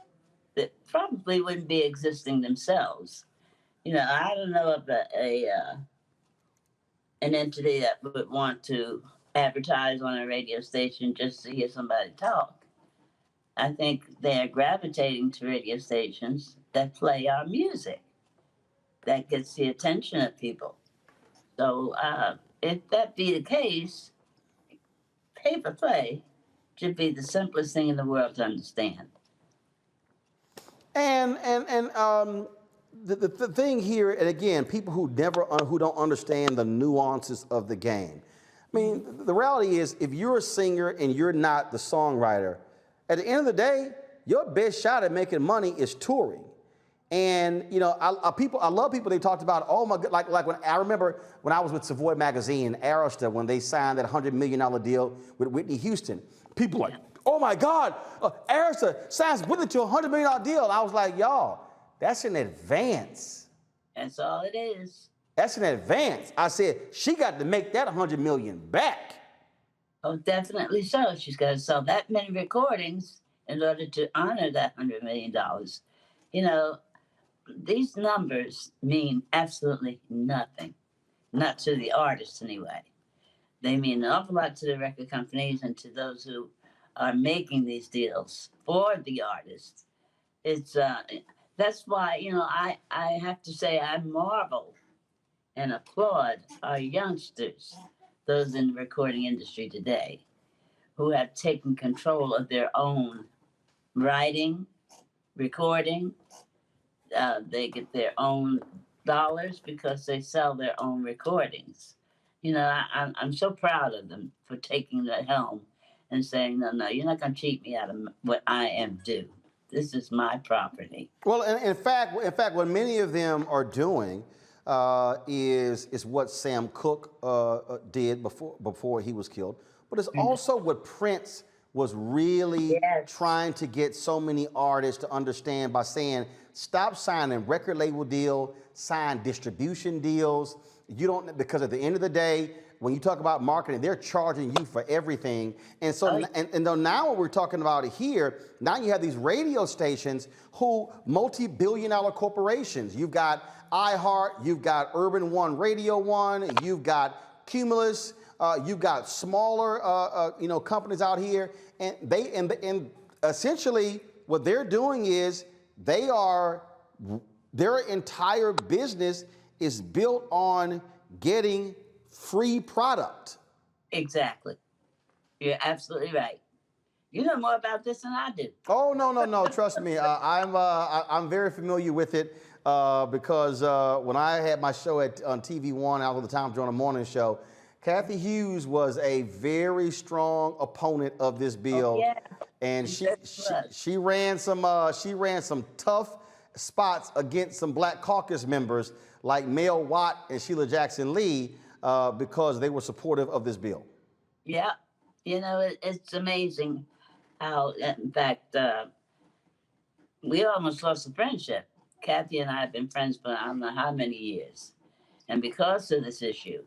they probably wouldn't be existing themselves. You know, I don't know of an entity that would want to advertise on a radio station just to hear somebody talk. I think they're gravitating to radio stations that play our music, that gets the attention of people. So if that be the case, pay-for-play should be the simplest thing in the world to understand. And the thing here, and again, people who don't understand the nuances of the game. I mean, the reality is, if you're a singer and you're not the songwriter, at the end of the day, your best shot at making money is touring. And you know, I love people. They talked about, oh my God, like when I remember when I was with Savoy Magazine, Arista, when they signed that $100 million deal with Whitney Houston. People like, oh my God, Arista signs Whitney to a $100 million deal. And I was like, y'all, that's an advance. That's all it is. That's an advance. I said, she got to make that $100 million back. Oh, definitely so. She's got to sell that many recordings in order to honor that $100 million. You know, these numbers mean absolutely nothing. Not to the artists, anyway. They mean an awful lot to the record companies and to those who are making these deals for the artists. It's that's why, you know, I have to say I marvel and applaud our youngsters, those in the recording industry today, who have taken control of their own writing, recording. They get their own dollars because they sell their own recordings. You know, I'm so proud of them for taking the helm and saying, no, you're not going to cheat me out of what I am due. This is my property. Well, in fact, what many of them are doing is what Sam Cooke did before he was killed, but it's also what Prince was really trying to get so many artists to understand by saying, stop signing record label deals, sign distribution deals. You don't, because at the end of the day, when you talk about marketing, they're charging you for everything. And so, and now what we're talking about here, now you have these radio stations who multi-billion-dollar corporations. You've got iHeart, you've got Urban One, Radio One, you've got Cumulus, you've got smaller, companies out here, and essentially what they're doing is their entire business is built on getting free product. Exactly. You're absolutely right. You know more about this than I do. Oh, no. Trust me. I'm very familiar with it because when I had my show on TV One, I was at the time doing a morning show, Kathy Hughes was a very strong opponent of this bill, and she ran some tough spots against some Black Caucus members like Mel Watt and Sheila Jackson Lee because they were supportive of this bill. Yeah, you know, it's amazing how, in fact, we almost lost a friendship. Kathy and I have been friends for I don't know how many years. And because of this issue,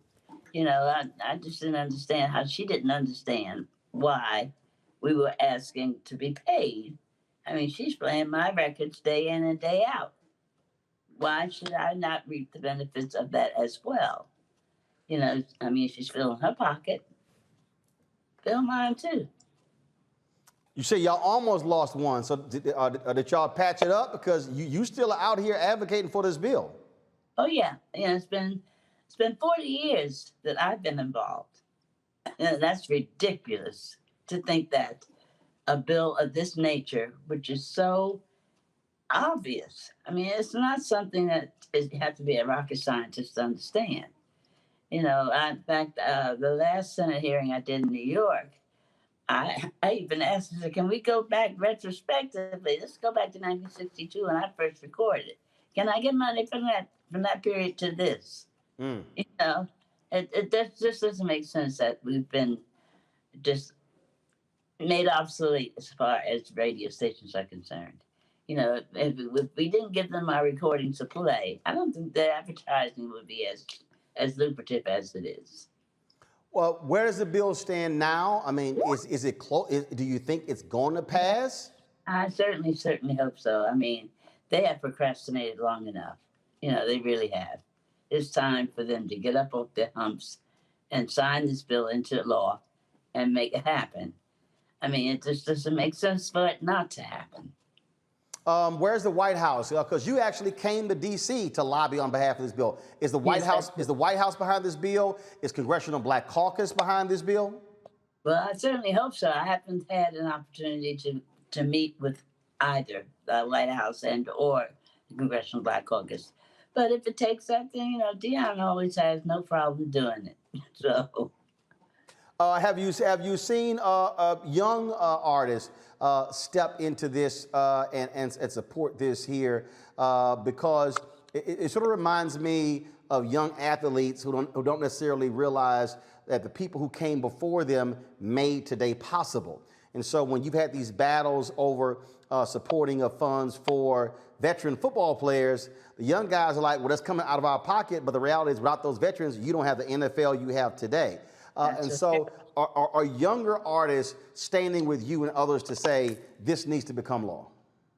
you know, I just didn't understand how she didn't understand why we were asking to be paid. I mean, she's playing my records day in and day out. Why should I not reap the benefits of that as well? You know, I mean, she's filling her pocket. Fill mine too. You say y'all almost lost one, so did y'all patch it up? Because you still are out here advocating for this bill. Oh yeah, it's been 40 years that I've been involved. And that's ridiculous to think that a bill of this nature, which is so obvious. I mean, it's not something that you have to be a rocket scientist to understand. You know, in fact, the last Senate hearing I did in New York, I even asked her, can we go back retrospectively? Let's go back to 1962 when I first recorded it. Can I get money from that period to this? You know, it just doesn't make sense that we've been just made obsolete as far as radio stations are concerned. You know, if we didn't give them our recordings to play, I don't think the advertising would be as lucrative as it is. Well, where does the bill stand now? I mean, is it close? Do you think it's going to pass? I certainly hope so. I mean, they have procrastinated long enough. You know, they really have. It's time for them to get up off their humps and sign this bill into law and make it happen. I mean, it just doesn't make sense for it not to happen. Where's the White House? Because you actually came to D.C. to lobby on behalf of this bill. Is the White House behind this bill? Is Congressional Black Caucus behind this bill? Well, I certainly hope so. I haven't had an opportunity to meet with either the White House or the Congressional Black Caucus. But if it takes that, then, you know, Dionne always has no problem doing it. So. Have you seen young artists step into this and support this here? Because it sort of reminds me of young athletes who don't necessarily realize that the people who came before them made today possible. And so when you've had these battles over supporting of funds for veteran football players, the young guys are like, well, that's coming out of our pocket. But the reality is, without those veterans, you don't have the NFL you have today. And so are younger artists standing with you and others to say this needs to become law?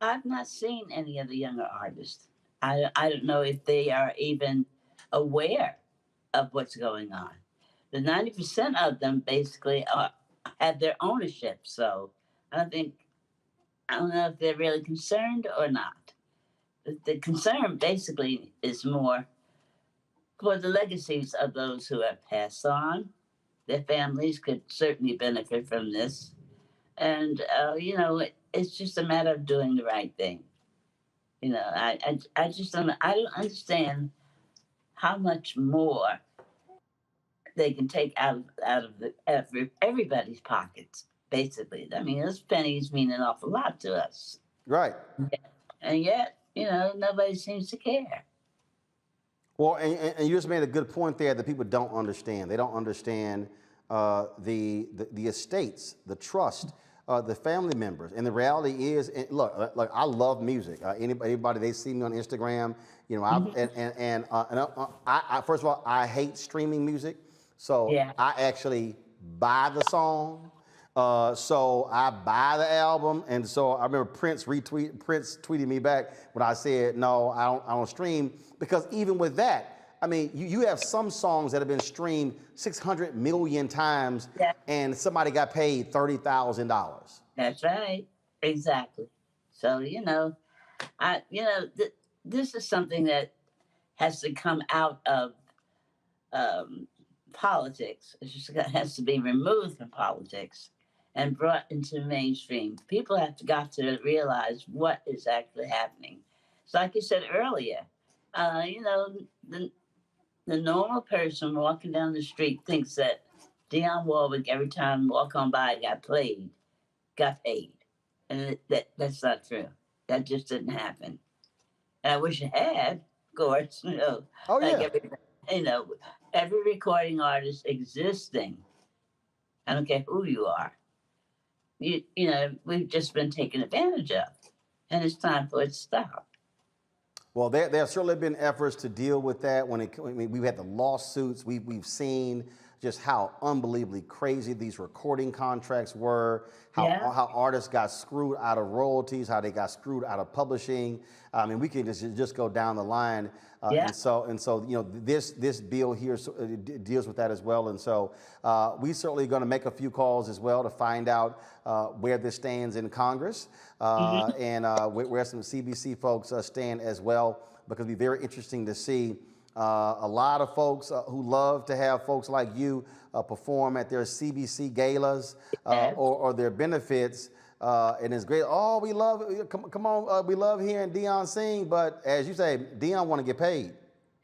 I've not seen any of the younger artists. I don't know if they are even aware of what's going on. The 90% of them basically have their ownership. So I don't know if they're really concerned or not. The concern basically is more for the legacies of those who have passed on. Their families could certainly benefit from this. And, you know, it's just a matter of doing the right thing. You know, I just don't understand how much more they can take out of everybody's pockets, basically. I mean, those pennies mean an awful lot to us. Right. And yet, you know, nobody seems to care. Well, and you just made a good point there that people don't understand. They don't understand the estates, the trust, the family members. And the reality is, look, I love music. Anybody, they see me on Instagram, you know, I first of all, I hate streaming music. So I actually buy the song. So I buy the album, and so I remember Prince tweeted me back when I said, no, I don't stream, because even with that, I mean, you have some songs that have been streamed 600 million times, and somebody got paid $30,000. That's right, exactly. So, you know, this is something that has to come out of politics. It just has to be removed from politics and brought into the mainstream. People have got to realize what is actually happening. So like you said earlier, you know, The normal person walking down the street thinks that Dionne Warwick, every time walk on by, got paid. And that's not true. That just didn't happen. And I wish it had, of course, you know. Oh, like yeah. Every recording artist existing, I don't care who you are, you know, we've just been taken advantage of. And it's time for it to stop. Well, there have certainly been efforts to deal with that. We've had the lawsuits. We've seen just how unbelievably crazy these recording contracts were, how artists got screwed out of royalties, how they got screwed out of publishing. I mean, we can just go down the line. And so you know, this bill here deals with that as well. And so we certainly going to make a few calls as well to find out where this stands in Congress and where some CBC folks stand as well, because it'll be very interesting to see a lot of folks who love to have folks like you perform at their CBC galas or their benefits. And it's great. Oh, we love, come on, we love hearing Dionne sing. But as you say, Dionne want to get paid.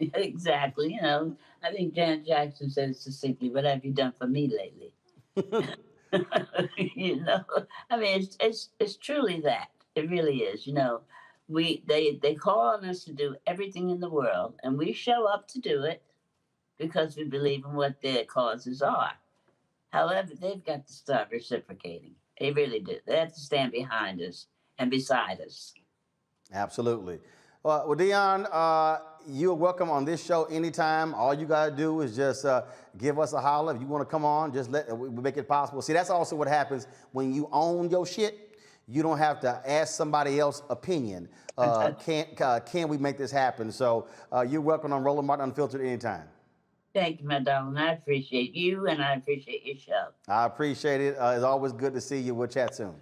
Exactly. You know, I think Janet Jackson said it succinctly, what have you done for me lately? You know, I mean, it's truly that. It really is. You know, they call on us to do everything in the world, and we show up to do it because we believe in what their causes are. However, they've got to start reciprocating. They really do. They have to stand behind us and beside us. Absolutely. Well, Dionne, you're welcome on this show anytime. All you got to do is just give us a holler. If you want to come on, just we make it possible. See, that's also what happens when you own your shit. You don't have to ask somebody else's opinion. Can we make this happen? So you're welcome on Roland Martin Unfiltered anytime. Thank you, my darling. I appreciate you, and I appreciate your show. I appreciate it. It's always good to see you. We'll chat soon.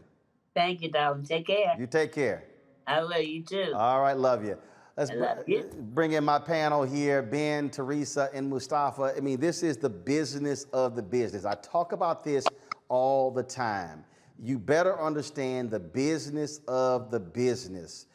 Thank you, darling. Take care. You take care. I love you, too. All right, love you. Let's love you. bring in my panel here, Ben, Teresa, and Mustafa. I mean, this is the business of the business. I talk about this all the time. You better understand the business of the business,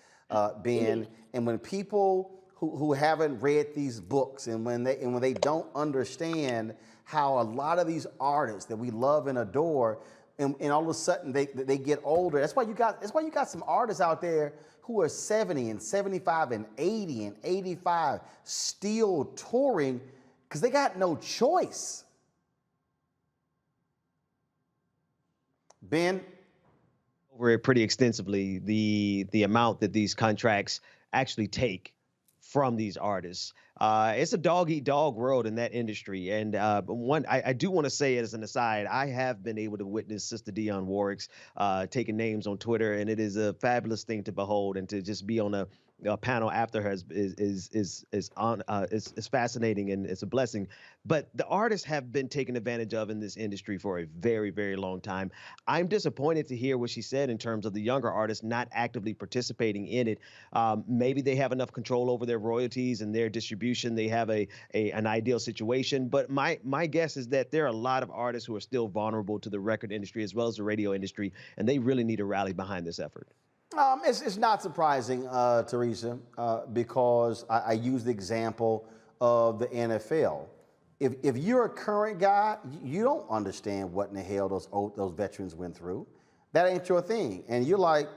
Ben. And when people who haven't read these books and when they don't understand how a lot of these artists that we love and adore, and all of a sudden they get older. That's why you got some artists out there who are 70 and 75 and 80 and 85 still touring because they got no choice. Ben? Over it pretty extensively, the amount that these contracts actually take from these artists. It's a dog-eat-dog world in that industry. And I do want to say as an aside, I have been able to witness Sister Dionne Warwick's taking names on Twitter, and it is a fabulous thing to behold, and to just be on a panel after her is fascinating, and it's a blessing. But the artists have been taken advantage of in this industry for a very, very long time. I'm disappointed to hear what she said in terms of the younger artists not actively participating in it. Maybe they have enough control over their royalties and their distribution. They have an ideal situation. But my guess is that there are a lot of artists who are still vulnerable to the record industry as well as the radio industry, and they really need to rally behind this effort. It's not surprising, Teresa, because I use the example of the NFL. If you're a current guy, you don't understand what in the hell those veterans went through. That ain't your thing. And you're like,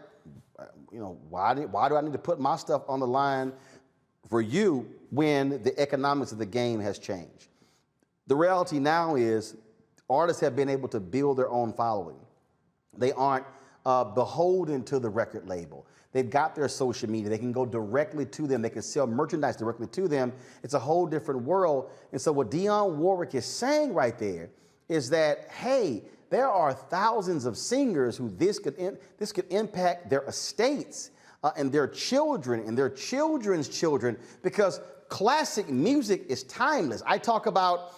you know, why do I need to put my stuff on the line for you when the economics of the game has changed? The reality now is artists have been able to build their own following. They aren't beholden to the record label. They've got their social media. They can go directly to them. They can sell merchandise directly to them. It's a whole different world. And so what Dionne Warwick is saying right there is that, hey, there are thousands of singers who this could impact their estates and their children and their children's children, because classic music is timeless. I talk about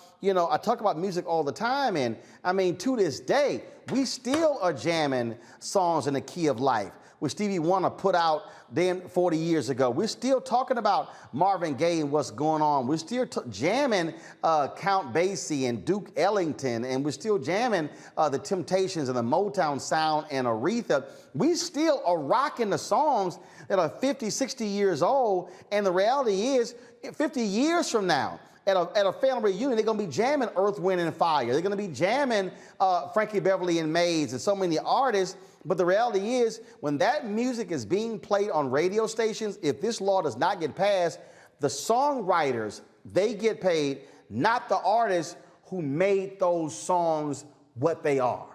music all the time, and I mean, to this day, we still are jamming songs in the key of life, which Stevie Wonder put out then 40 years ago. We're still talking about Marvin Gaye and what's going on. We're still jamming Count Basie and Duke Ellington, and we're still jamming the Temptations and the Motown sound and Aretha. We still are rocking the songs that are 50, 60 years old, and the reality is 50 years from now, at a family reunion, they're going to be jamming Earth, Wind, and Fire. They're going to be jamming Frankie Beverly and Maze and so many artists. But the reality is, when that music is being played on radio stations, if this law does not get passed, the songwriters, they get paid, not the artists who made those songs what they are.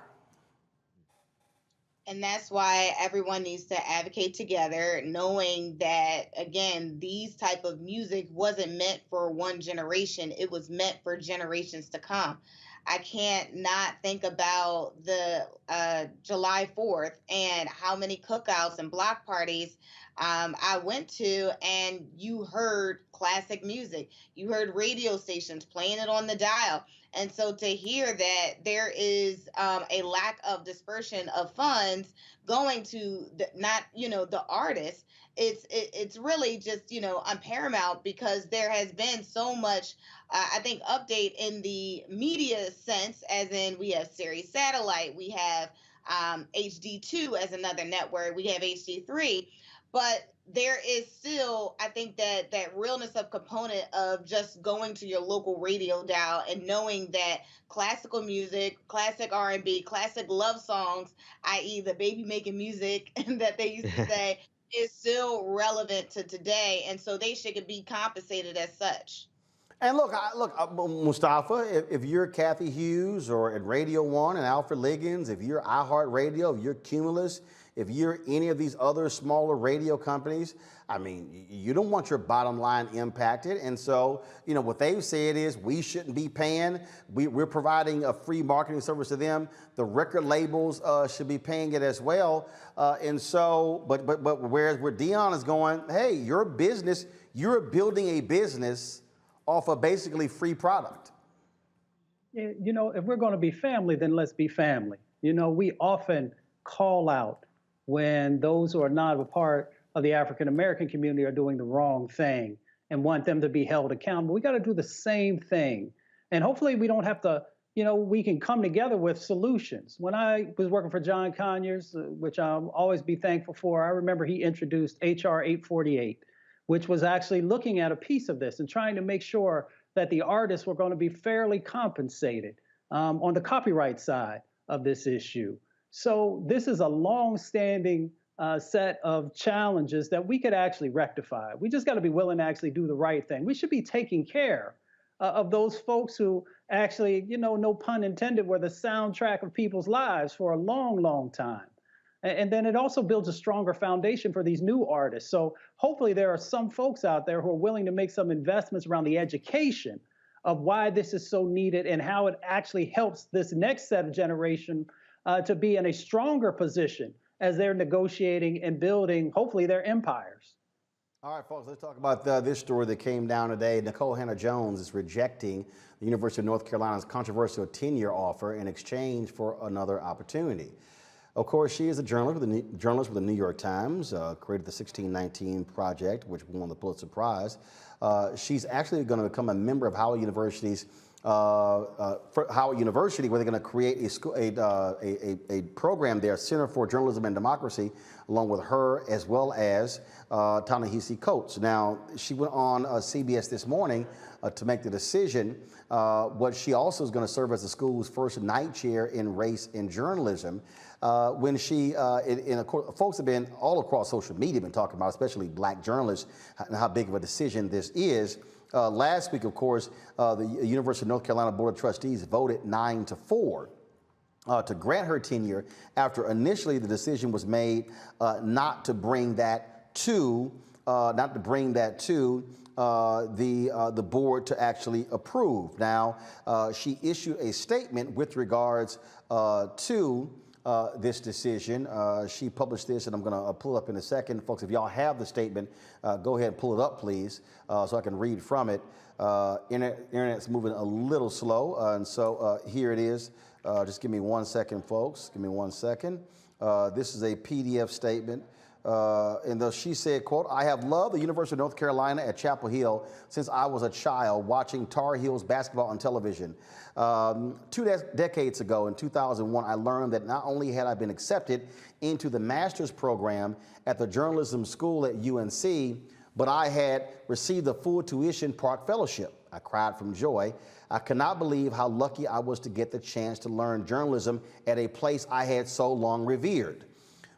And that's why everyone needs to advocate together, knowing that, again, these type of music wasn't meant for one generation. It was meant for generations to come. I can't not think about the July 4th and how many cookouts and block parties I went to, and you heard classic music. You heard radio stations playing it on the dial. And so to hear that there is a lack of dispersion of funds going to the artists, it's really just, paramount, because there has been so much, I think, update in the media sense, as in we have Sirius Satellite, we have HD2 as another network, we have HD3, but there is still, I think, that realness of component of just going to your local radio dial and knowing that classical music, classic R&B, classic love songs, i.e. the baby making music that they used to say, is still relevant to today. And so they should be compensated as such. And look, Mustafa, if you're Kathy Hughes or at Radio 1 and Alfred Liggins, if you're iHeartRadio, if you're Cumulus, if you're any of these other smaller radio companies, I mean, you don't want your bottom line impacted. And so, what they've said is we shouldn't be paying. We're providing a free marketing service to them. The record labels should be paying it as well. And so, but whereas where Dionne is going, hey, your business, you're building a business off of basically free product. If we're going to be family, then let's be family. We often call out when those who are not a part of the African American community are doing the wrong thing and want them to be held accountable. We got to do the same thing. And hopefully we don't have to, we can come together with solutions. When I was working for John Conyers, which I'll always be thankful for, I remember he introduced HR 848, which was actually looking at a piece of this and trying to make sure that the artists were going to be fairly compensated on the copyright side of this issue. So this is a long-standing set of challenges that we could actually rectify. We just got to be willing to actually do the right thing. We should be taking care of those folks who actually, no pun intended, were the soundtrack of people's lives for a long, long time. And then it also builds a stronger foundation for these new artists. So hopefully there are some folks out there who are willing to make some investments around the education of why this is so needed and how it actually helps this next set of generation to be in a stronger position as they're negotiating and building, hopefully, their empires. All right, folks, let's talk about this story that came down today. Nikole Hannah-Jones is rejecting the University of North Carolina's controversial tenure offer in exchange for another opportunity. Of course, she is a journalist with the New York Times, created the 1619 Project, which won the Pulitzer Prize. She's actually going to become a member of Howard University's Howard University, where they're going to create a program there, Center for Journalism and Democracy, along with her as well as Ta-Nehisi Coates. Now, she went on CBS this morning to make the decision. What she also is going to serve as the school's first night chair in race and journalism. When she, folks have been all across social media been talking about, especially black journalists, and how big of a decision this is. Last week, of course, the University of North Carolina Board of Trustees voted 9-4 to grant her tenure after initially the decision was made not to bring that to the board to actually approve. Now, she issued a statement with regards to this decision. She published this, and I'm going to pull it up in a second. Folks, if y'all have the statement, go ahead and pull it up, please, so I can read from it. Internet's moving a little slow, and so here it is. Just give me 1 second, folks. Give me 1 second. This is a PDF statement. And she said, quote, "I have loved the University of North Carolina at Chapel Hill since I was a child watching Tar Heels basketball on television. 2 decades ago, in 2001, I learned that not only had I been accepted into the master's program at the journalism school at UNC, but I had received a full tuition Park Fellowship. I cried from joy. I could not believe how lucky I was to get the chance to learn journalism at a place I had so long revered.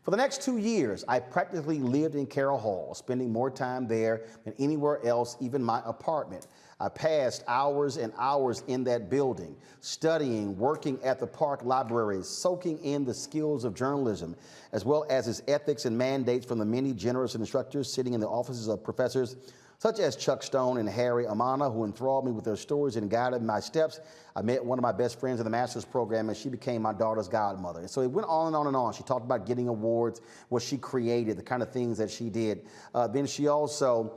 For the next 2 years, I practically lived in Carroll Hall, spending more time there than anywhere else, even my apartment. I passed hours and hours in that building, studying, working at the Park Library, soaking in the skills of journalism, as well as its ethics and mandates from the many generous instructors sitting in the offices of professors such as Chuck Stone and Harry Amana, who enthralled me with their stories and guided my steps. I met one of my best friends in the master's program, and she became my daughter's godmother. And so it went on and on and on. She talked about getting awards, what she created, the kind of things that she did. Then she also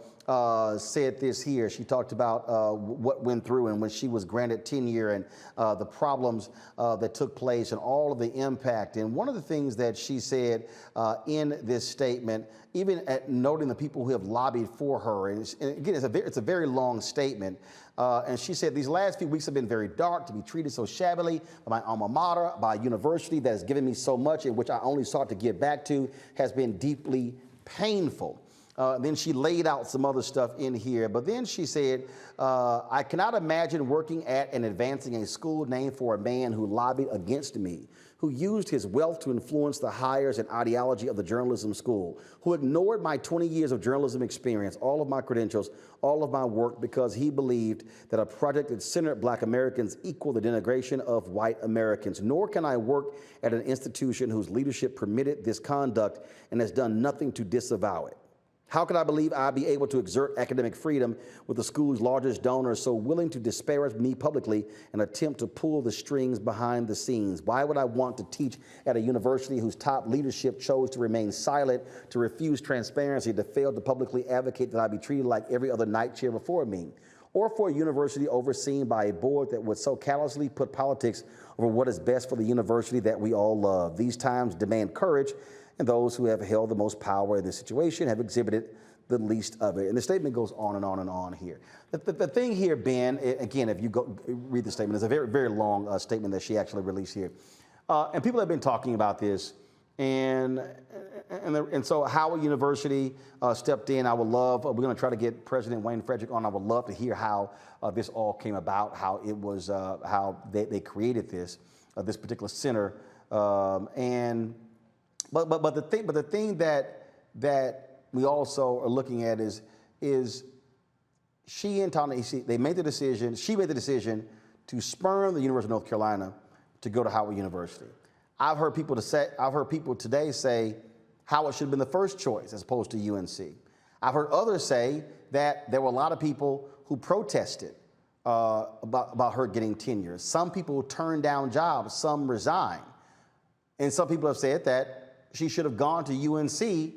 said this here. She talked about what went through and when she was granted tenure and the problems that took place and all of the impact. And one of the things that she said in this statement, even at noting the people who have lobbied for her, and again, it's a very long statement, and she said, these last few weeks have been very dark. To be treated so shabbily by my alma mater, by a university that has given me so much and which I only sought to give back to, has been deeply painful. Then she laid out some other stuff in here, but then she said, I cannot imagine working at and advancing a school named for a man who lobbied against me, who used his wealth to influence the hires and ideology of the journalism school, who ignored my 20 years of journalism experience, all of my credentials, all of my work, because he believed that a project that centered Black Americans equaled the denigration of white Americans. Nor can I work at an institution whose leadership permitted this conduct and has done nothing to disavow it. How could I believe I'd be able to exert academic freedom with the school's largest donor so willing to disparage me publicly and attempt to pull the strings behind the scenes? Why would I want to teach at a university whose top leadership chose to remain silent, to refuse transparency, to fail to publicly advocate that I be treated like every other night chair before me? Or for a university overseen by a board that would so callously put politics over what is best for the university that we all love? These times demand courage, and those who have held the most power in this situation have exhibited the least of it. And the statement goes on and on and on here. The thing here, Ben, again, if you go read the statement, it's a very, very long statement that she actually released here. And people have been talking about this, and so Howard University stepped in. I would love, we're going to try to get President Wayne Frederick on. I would love to hear how this all came about, how it was, how they created this particular center, But the thing that we also are looking at is she and Ta-Nehisi, she made the decision to spurn the University of North Carolina to go to Howard University. I've heard people today say Howard should have been the first choice as opposed to UNC. I've heard others say that there were a lot of people who protested about her getting tenure. Some people turned down jobs, some resigned. And some people have said that she should have gone to UNC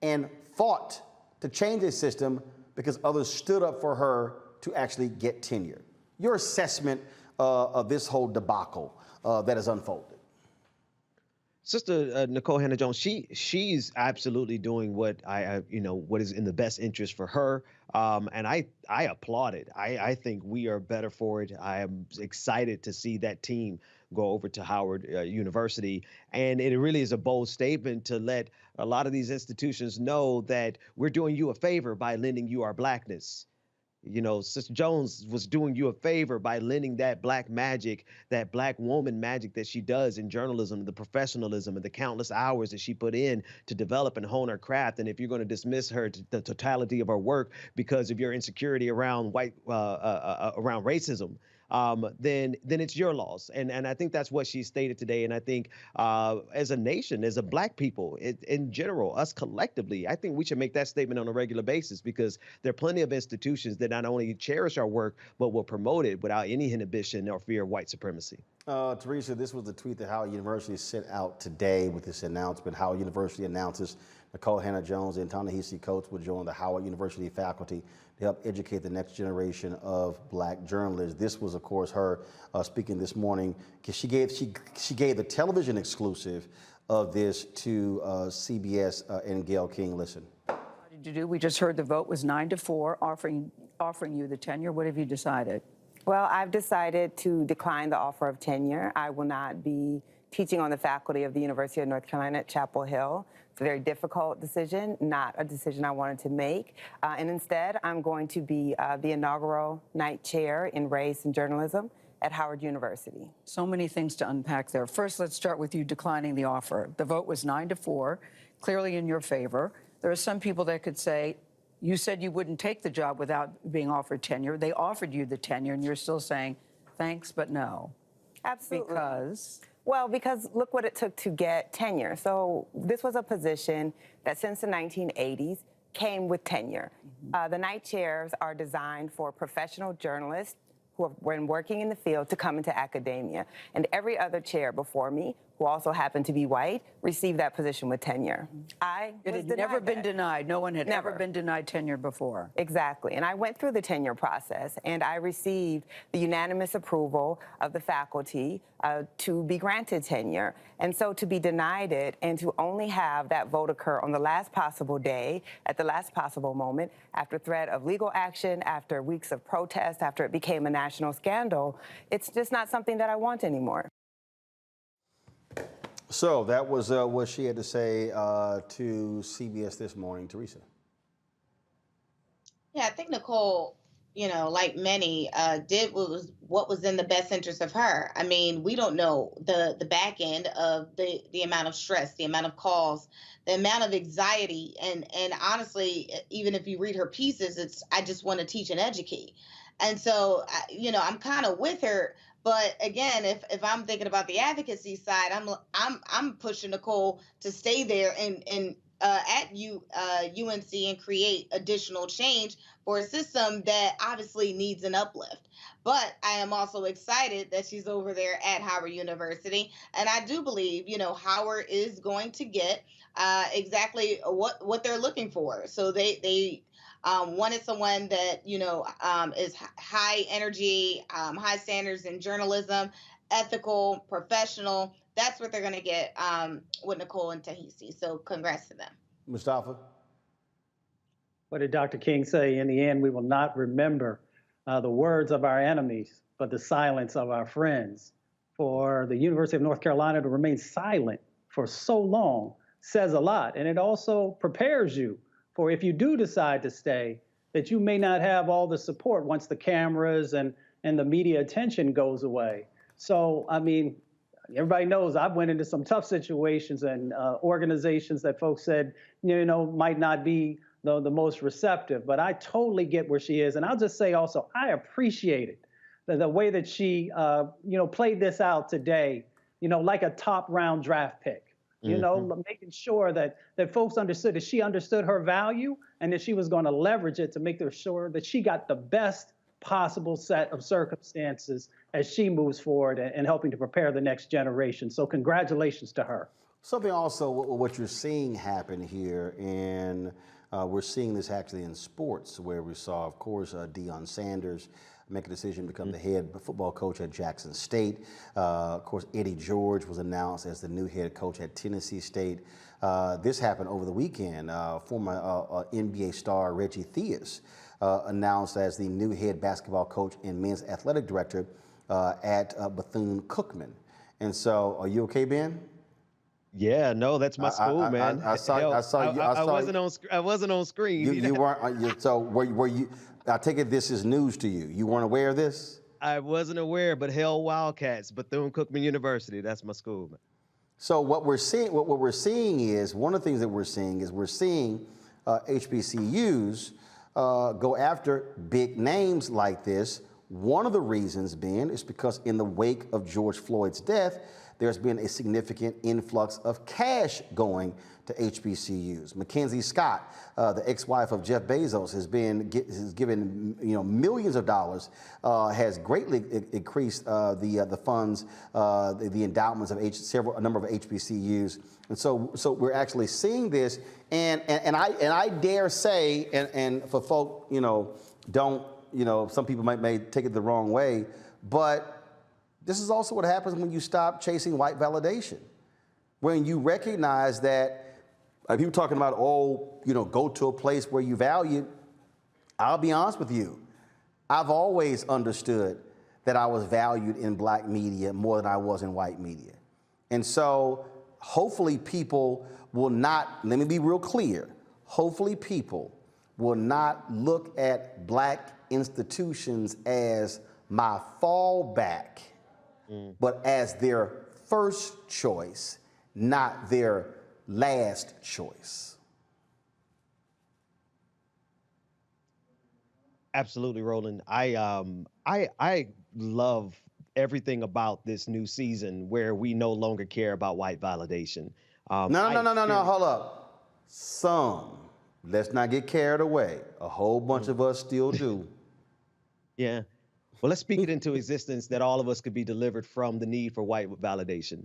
and fought to change the system because others stood up for her to actually get tenure. Your assessment of this whole debacle that has unfolded. Sister Nikole Hannah-Jones, she's absolutely doing what what is in the best interest for her, and I applaud it. I think we are better for it. I am excited to see that team go over to Howard University, and it really is a bold statement to let a lot of these institutions know that we're doing you a favor by lending you our Blackness. You know, Sister Jones was doing you a favor by lending that Black magic, that Black woman magic that she does in journalism, the professionalism and the countless hours that she put in to develop and hone her craft. And if you're going to dismiss her, the totality of her work because of your insecurity around around racism, then it's your loss. And I think that's what she stated today. And I think as a nation, as a Black people in general, us collectively, I think we should make that statement on a regular basis, because there are plenty of institutions that not only cherish our work, but will promote it without any inhibition or fear of white supremacy. Teresa, this was the tweet that Howard University sent out today with this announcement. Howard University announces Nikole Hannah-Jones and Ta-Nehisi Coates will join the Howard University faculty to help educate the next generation of Black journalists. This was, of course, her speaking this morning, because she gave the television exclusive of this to CBS and Gayle King. Listen. What did you do? We just heard the vote was 9-4, offering you the tenure. What have you decided? Well, I've decided to decline the offer of tenure. I will not be teaching on the faculty of the University of North Carolina at Chapel Hill. It's a very difficult decision, not a decision I wanted to make. And instead, I'm going to be the inaugural night chair in race and journalism at Howard University. So many things to unpack there. First, let's start with you declining the offer. The vote was 9-4, clearly in your favor. There are some people that could say, you said you wouldn't take the job without being offered tenure. They offered you the tenure, and you're still saying, thanks, but no. Absolutely. Because? Well, because look what it took to get tenure. So this was a position that since the 1980s came with tenure. The night chairs are designed for professional journalists who have been working in the field to come into academia. And every other chair before me, who also happened to be white, received that position with tenure. It had never been denied. No one had ever been denied tenure before. Exactly. And I went through the tenure process, and I received the unanimous approval of the faculty to be granted tenure. And so to be denied it and to only have that vote occur on the last possible day, at the last possible moment, after threat of legal action, after weeks of protest, after it became a national scandal, it's just not something that I want anymore. So that was what she had to say to CBS this morning. Teresa. Yeah, I think Nikole, like many, did what was in the best interest of her. I mean, we don't know the back end of the amount of stress, the amount of calls, the amount of anxiety, and honestly, even if you read her pieces, it's I just want to teach and educate, and so I'm kind of with her. But again, if I'm thinking about the advocacy side, I'm pushing Nikole to stay there and at UNC and create additional change for a system that obviously needs an uplift. But I am also excited that she's over there at Howard University, and I do believe Howard is going to get exactly what they're looking for. So they wanted someone that is high energy, high standards in journalism, ethical, professional. That's what they're going to get with Nikole and Tahisi. So congrats to them. Mustafa? What did Dr. King say? In the end, we will not remember the words of our enemies, but the silence of our friends. For the University of North Carolina to remain silent for so long says a lot. And it also prepares you for if you do decide to stay, that you may not have all the support once the cameras and the media attention goes away. So, I mean, everybody knows I've went into some tough situations and organizations that folks said, might not be the most receptive, but I totally get where she is. And I'll just say also, I appreciate it, the way that she, played this out today, like a top round draft pick. Making sure that folks understood that she understood her value and that she was going to leverage it to make sure that she got the best possible set of circumstances as she moves forward and helping to prepare the next generation. So congratulations to her. Something also, what you're seeing happen here, and we're seeing this actually in sports, where we saw, of course, Deion Sanders make a decision to become the head football coach at Jackson State. Of course, Eddie George was announced as the new head coach at Tennessee State. This happened over the weekend. Former NBA star Reggie Theus announced as the new head basketball coach and men's athletic director at Bethune-Cookman. And so, are you okay, Ben? Yeah, no, that's my school, man. I saw you. I wasn't on screen. You weren't. So were you? I take it this is news to you. You weren't aware of this? I wasn't aware, but hell, Wildcats, Bethune-Cookman University. That's my school, man. So what we're seeing is one of the things that we're seeing HBCUs go after big names like this. One of the reasons being is because in the wake of George Floyd's death, there's been a significant influx of cash going to HBCUs. Mackenzie Scott, the ex-wife of Jeff Bezos, has given millions of dollars, has greatly increased the funds, the endowments of a number of HBCUs, and so we're actually seeing this, and I dare say, and for folk, don't, some people may take it the wrong way, but this is also what happens when you stop chasing white validation. When you recognize that, people talking about, go to a place where you value, I'll be honest with you. I've always understood that I was valued in black media more than I was in white media. And so hopefully people will not, let me be real clear, hopefully people will not look at black institutions as my fallback, but as their first choice, not their last choice. Absolutely, Roland. I love everything about this new season where we no longer care about white validation. No, hold up. Some, let's not get carried away. A whole bunch of us still do. Yeah. Well, let's speak it into existence that all of us could be delivered from the need for white validation.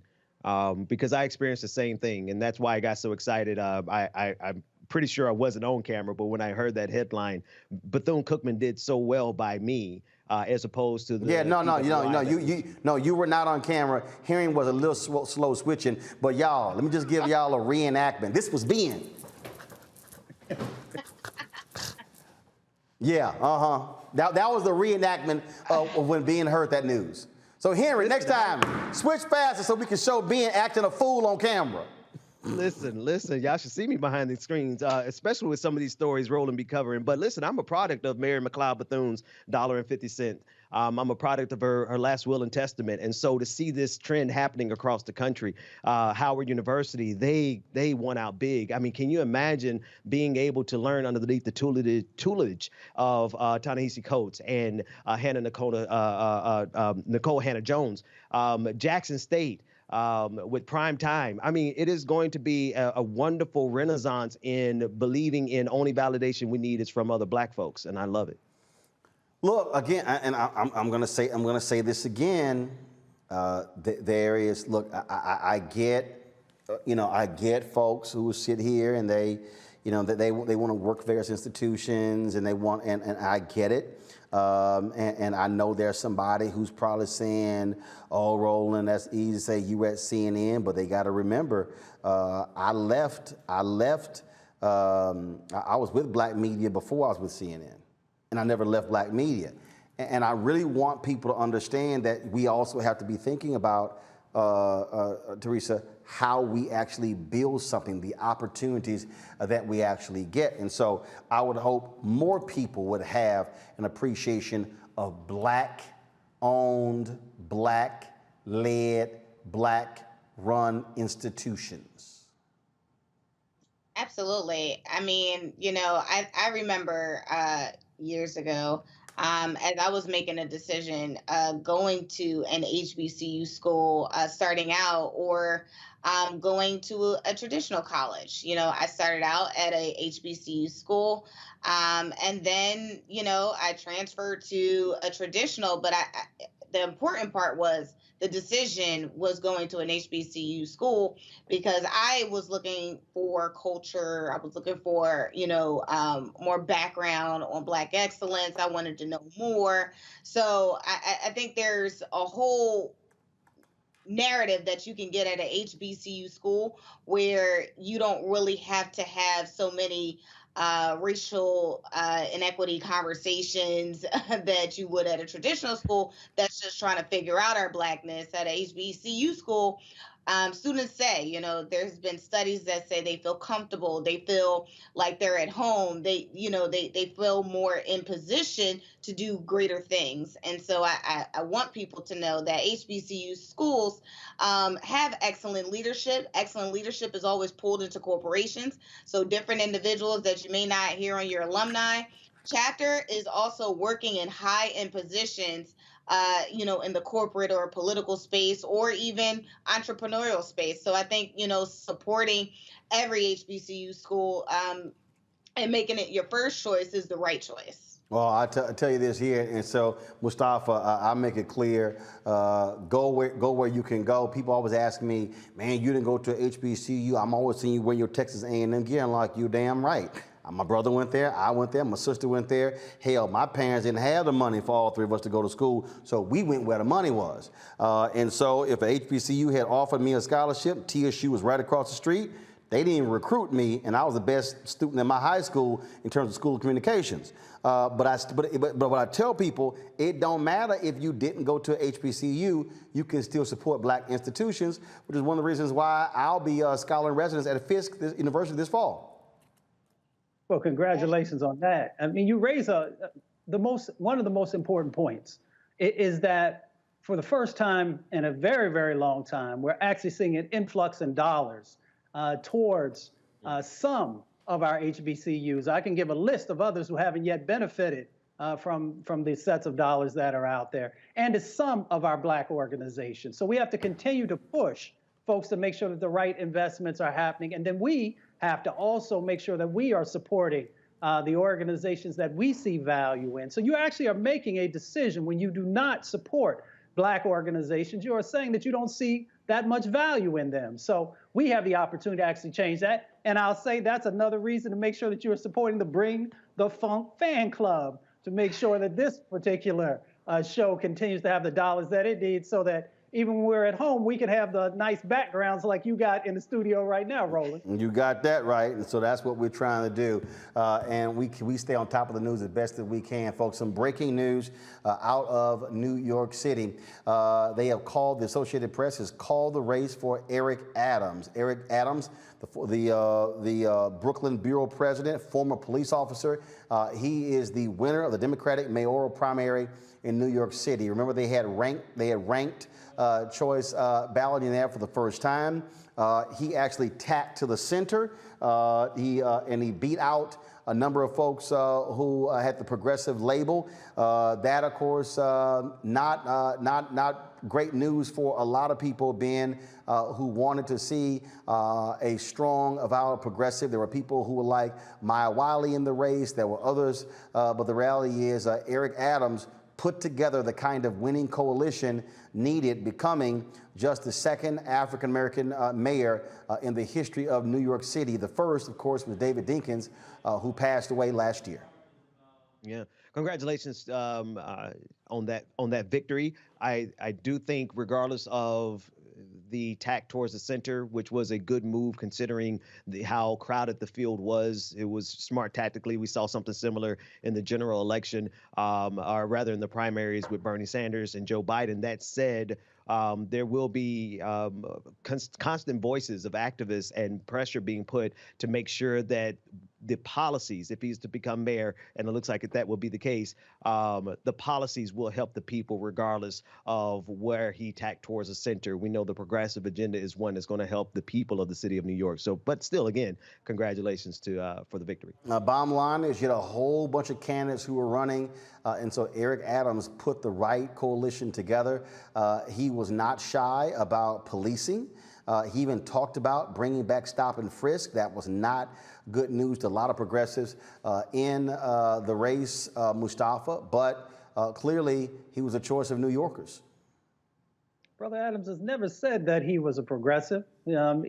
Because I experienced the same thing, and that's why I got so excited. I'm pretty sure I wasn't on camera, but when I heard that headline, Bethune-Cookman did so well by me, as opposed to the you were not on camera. Hearing was a little slow switching, but y'all, let me just give y'all a reenactment. This was Ben. Yeah, That was the reenactment of when Ben heard that news. So Henry, next time, switch faster so we can show Ben acting a fool on camera. Listen, y'all should see me behind the screens, especially with some of these stories Roland be covering. But listen, I'm a product of Mary McLeod Bethune's $1.50. I'm a product of her last will and testament. And so to see this trend happening across the country, Howard University, they won out big. I mean, can you imagine being able to learn underneath the tutelage of Ta-Nehisi Coates and Nikole Hannah-Jones, Jackson State, with prime time. I mean, it is going to be a wonderful renaissance in believing in only validation we need is from other black folks, and I love it. Look again, and I'm going to say this again. There is, look, I get, I get folks who sit here and they want to work various institutions and they want, and I get it. And I know there's somebody who's probably saying, oh, Roland, that's easy to say you were at CNN, but they got to remember, I was with black media before I was with CNN, and I never left black media. And I really want people to understand that we also have to be thinking about, Teresa, how we actually build something, the opportunities that we actually get. And so I would hope more people would have an appreciation of black-owned, black-led, black-run institutions. Absolutely. I mean, I remember years ago, as I was making a decision, going to an HBCU school, starting out, or going to a traditional college. I started out at a HBCU school, and then, I transferred to a traditional, but the important part was the decision was going to an HBCU school because I was looking for culture. I was looking for, more background on Black excellence. I wanted to know more. So I think there's a whole narrative that you can get at an HBCU school where you don't really have to have so many racial inequity conversations that you would at a traditional school that's just trying to figure out our blackness. At a HBCU school, students say, there's been studies that say they feel comfortable, they feel like they're at home, they feel more in position to do greater things. And so I want people to know that HBCU schools have excellent leadership. Excellent leadership is always pulled into corporations. So different individuals that you may not hear on your alumni chapter is also working in high-end positions, in the corporate or political space or even entrepreneurial space. So I think, supporting every HBCU school and making it your first choice is the right choice. Well, I tell you this here, and so Mustafa, I'll make it clear, go where you can go. People always ask me, man, you didn't go to HBCU. I'm always seeing you wearing your Texas A&M gear. I'm like, you damn right. My brother went there, I went there, my sister went there. Hell, my parents didn't have the money for all three of us to go to school, so we went where the money was. And so if a HBCU had offered me a scholarship, TSU was right across the street, They didn't even recruit me, and I was the best student in my high school in terms of school communications. But what I tell people, it don't matter if you didn't go to HBCU, you can still support black institutions, which is one of the reasons why I'll be a scholar in residence at Fisk University this fall. Well, congratulations on that. I mean, you raise one of the most important points is that for the first time in a very, very long time, we're actually seeing an influx in dollars towards some of our HBCUs. I can give a list of others who haven't yet benefited from the sets of dollars that are out there, and to some of our black organizations. So we have to continue to push folks to make sure that the right investments are happening. And then we have to also make sure that we are supporting the organizations that we see value in. So you actually are making a decision when you do not support black organizations. You are saying that you don't see that much value in them. So we have the opportunity to actually change that. And I'll say that's another reason to make sure that you are supporting the Bring the Funk fan club, to make sure that this particular show continues to have the dollars that it needs, so that even when we're at home, we can have the nice backgrounds like you got in the studio right now, Roland. You got that right, and so that's what we're trying to do. And we stay on top of the news as best as we can, folks. Some breaking news out of New York City. They have called, the Associated Press has called the race for Eric Adams. Eric Adams, the Brooklyn Bureau president, former police officer. He is the winner of the Democratic mayoral primary in New York City. Remember, they had ranked choice balloting there for the first time. He actually tacked to the center. He beat out a number of folks who had the progressive label. That, of course, not great news for a lot of people, Ben, who wanted to see a strong, avowed progressive. There were people who were like Maya Wiley in the race. There were others. But the reality is Eric Adams put together the kind of winning coalition needed, becoming just the second African-American mayor in the history of New York City. The first, of course, was David Dinkins, who passed away last year. Yeah, congratulations on that victory. I do think, regardless of the tack towards the center, which was a good move considering how crowded the field was. It was smart tactically. We saw something similar in the general election, or rather in the primaries with Bernie Sanders and Joe Biden. That said, there will be constant voices of activists and pressure being put to make sure that the policies, if he's to become mayor, and it looks like that will be the case, the policies will help the people regardless of where he tacked towards the center. We know the progressive agenda is one that's going to help the people of the city of New York. So, but still, again, congratulations for the victory. Bottom line is you had a whole bunch of candidates who were running, and so Eric Adams put the right coalition together. He was not shy about policing. He even talked about bringing back stop and frisk. That was not good news to a lot of progressives in the race, Mustafa, but clearly he was a choice of New Yorkers. Brother Adams has never said that he was a progressive.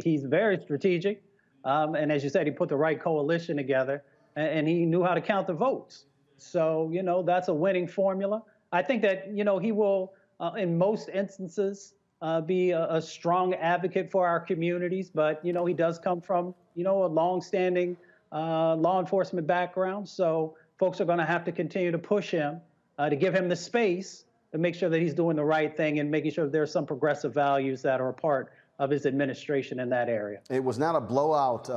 He's very strategic. And as you said, he put the right coalition together, and he knew how to count the votes. So, that's a winning formula. I think that, he will, in most instances, be a strong advocate for our communities. But, he does come from, a longstanding law enforcement background. So folks are going to have to continue to push him, to give him the space to make sure that he's doing the right thing and making sure that there's some progressive values that are a part of his administration in that area. It was not a blowout. It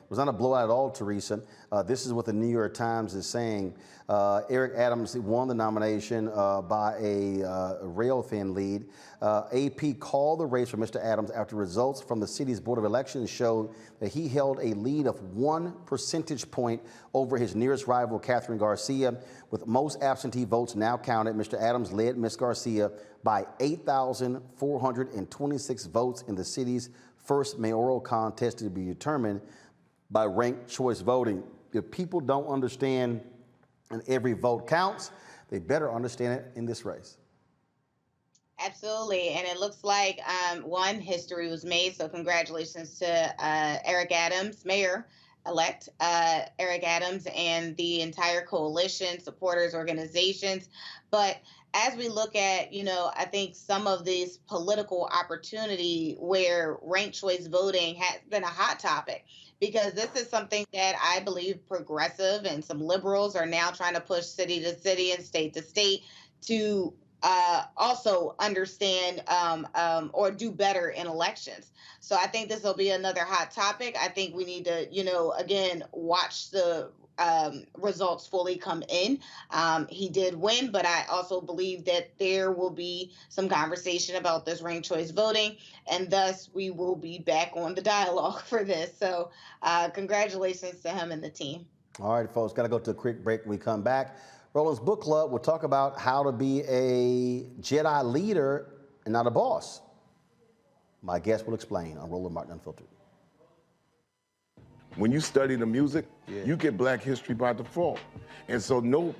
was not a blowout at all, Teresa. This is what the New York Times is saying. Eric Adams won the nomination by a rail-thin lead. AP called the race for Mr. Adams after results from the city's Board of Elections showed that he held a lead of 1 percentage point over his nearest rival, Catherine Garcia. With most absentee votes now counted, Mr. Adams led Ms. Garcia by 8,426 votes in the city's first mayoral contest to be determined by ranked choice voting. If people don't understand and every vote counts, they better understand it in this race. Absolutely. And it looks like history was made. So congratulations to Eric Adams, mayor elect Eric Adams and the entire coalition, supporters, organizations. But as we look at, I think some of this political opportunity where ranked choice voting has been a hot topic, because this is something that I believe progressive and some liberals are now trying to push city to city and state to state to also understand or do better in elections. So I think this will be another hot topic. I think we need to, again, watch the results fully come in. He did win, but I also believe that there will be some conversation about this ranked choice voting, and thus we will be back on the dialogue for this. So congratulations to him and the team. All right, folks, got to go to a quick break. When we come back, Roland's book club will talk about how to be a Jedi leader and not a boss. My guest will explain on Roland Martin Unfiltered. When you study the music, you get Black history by default. And so no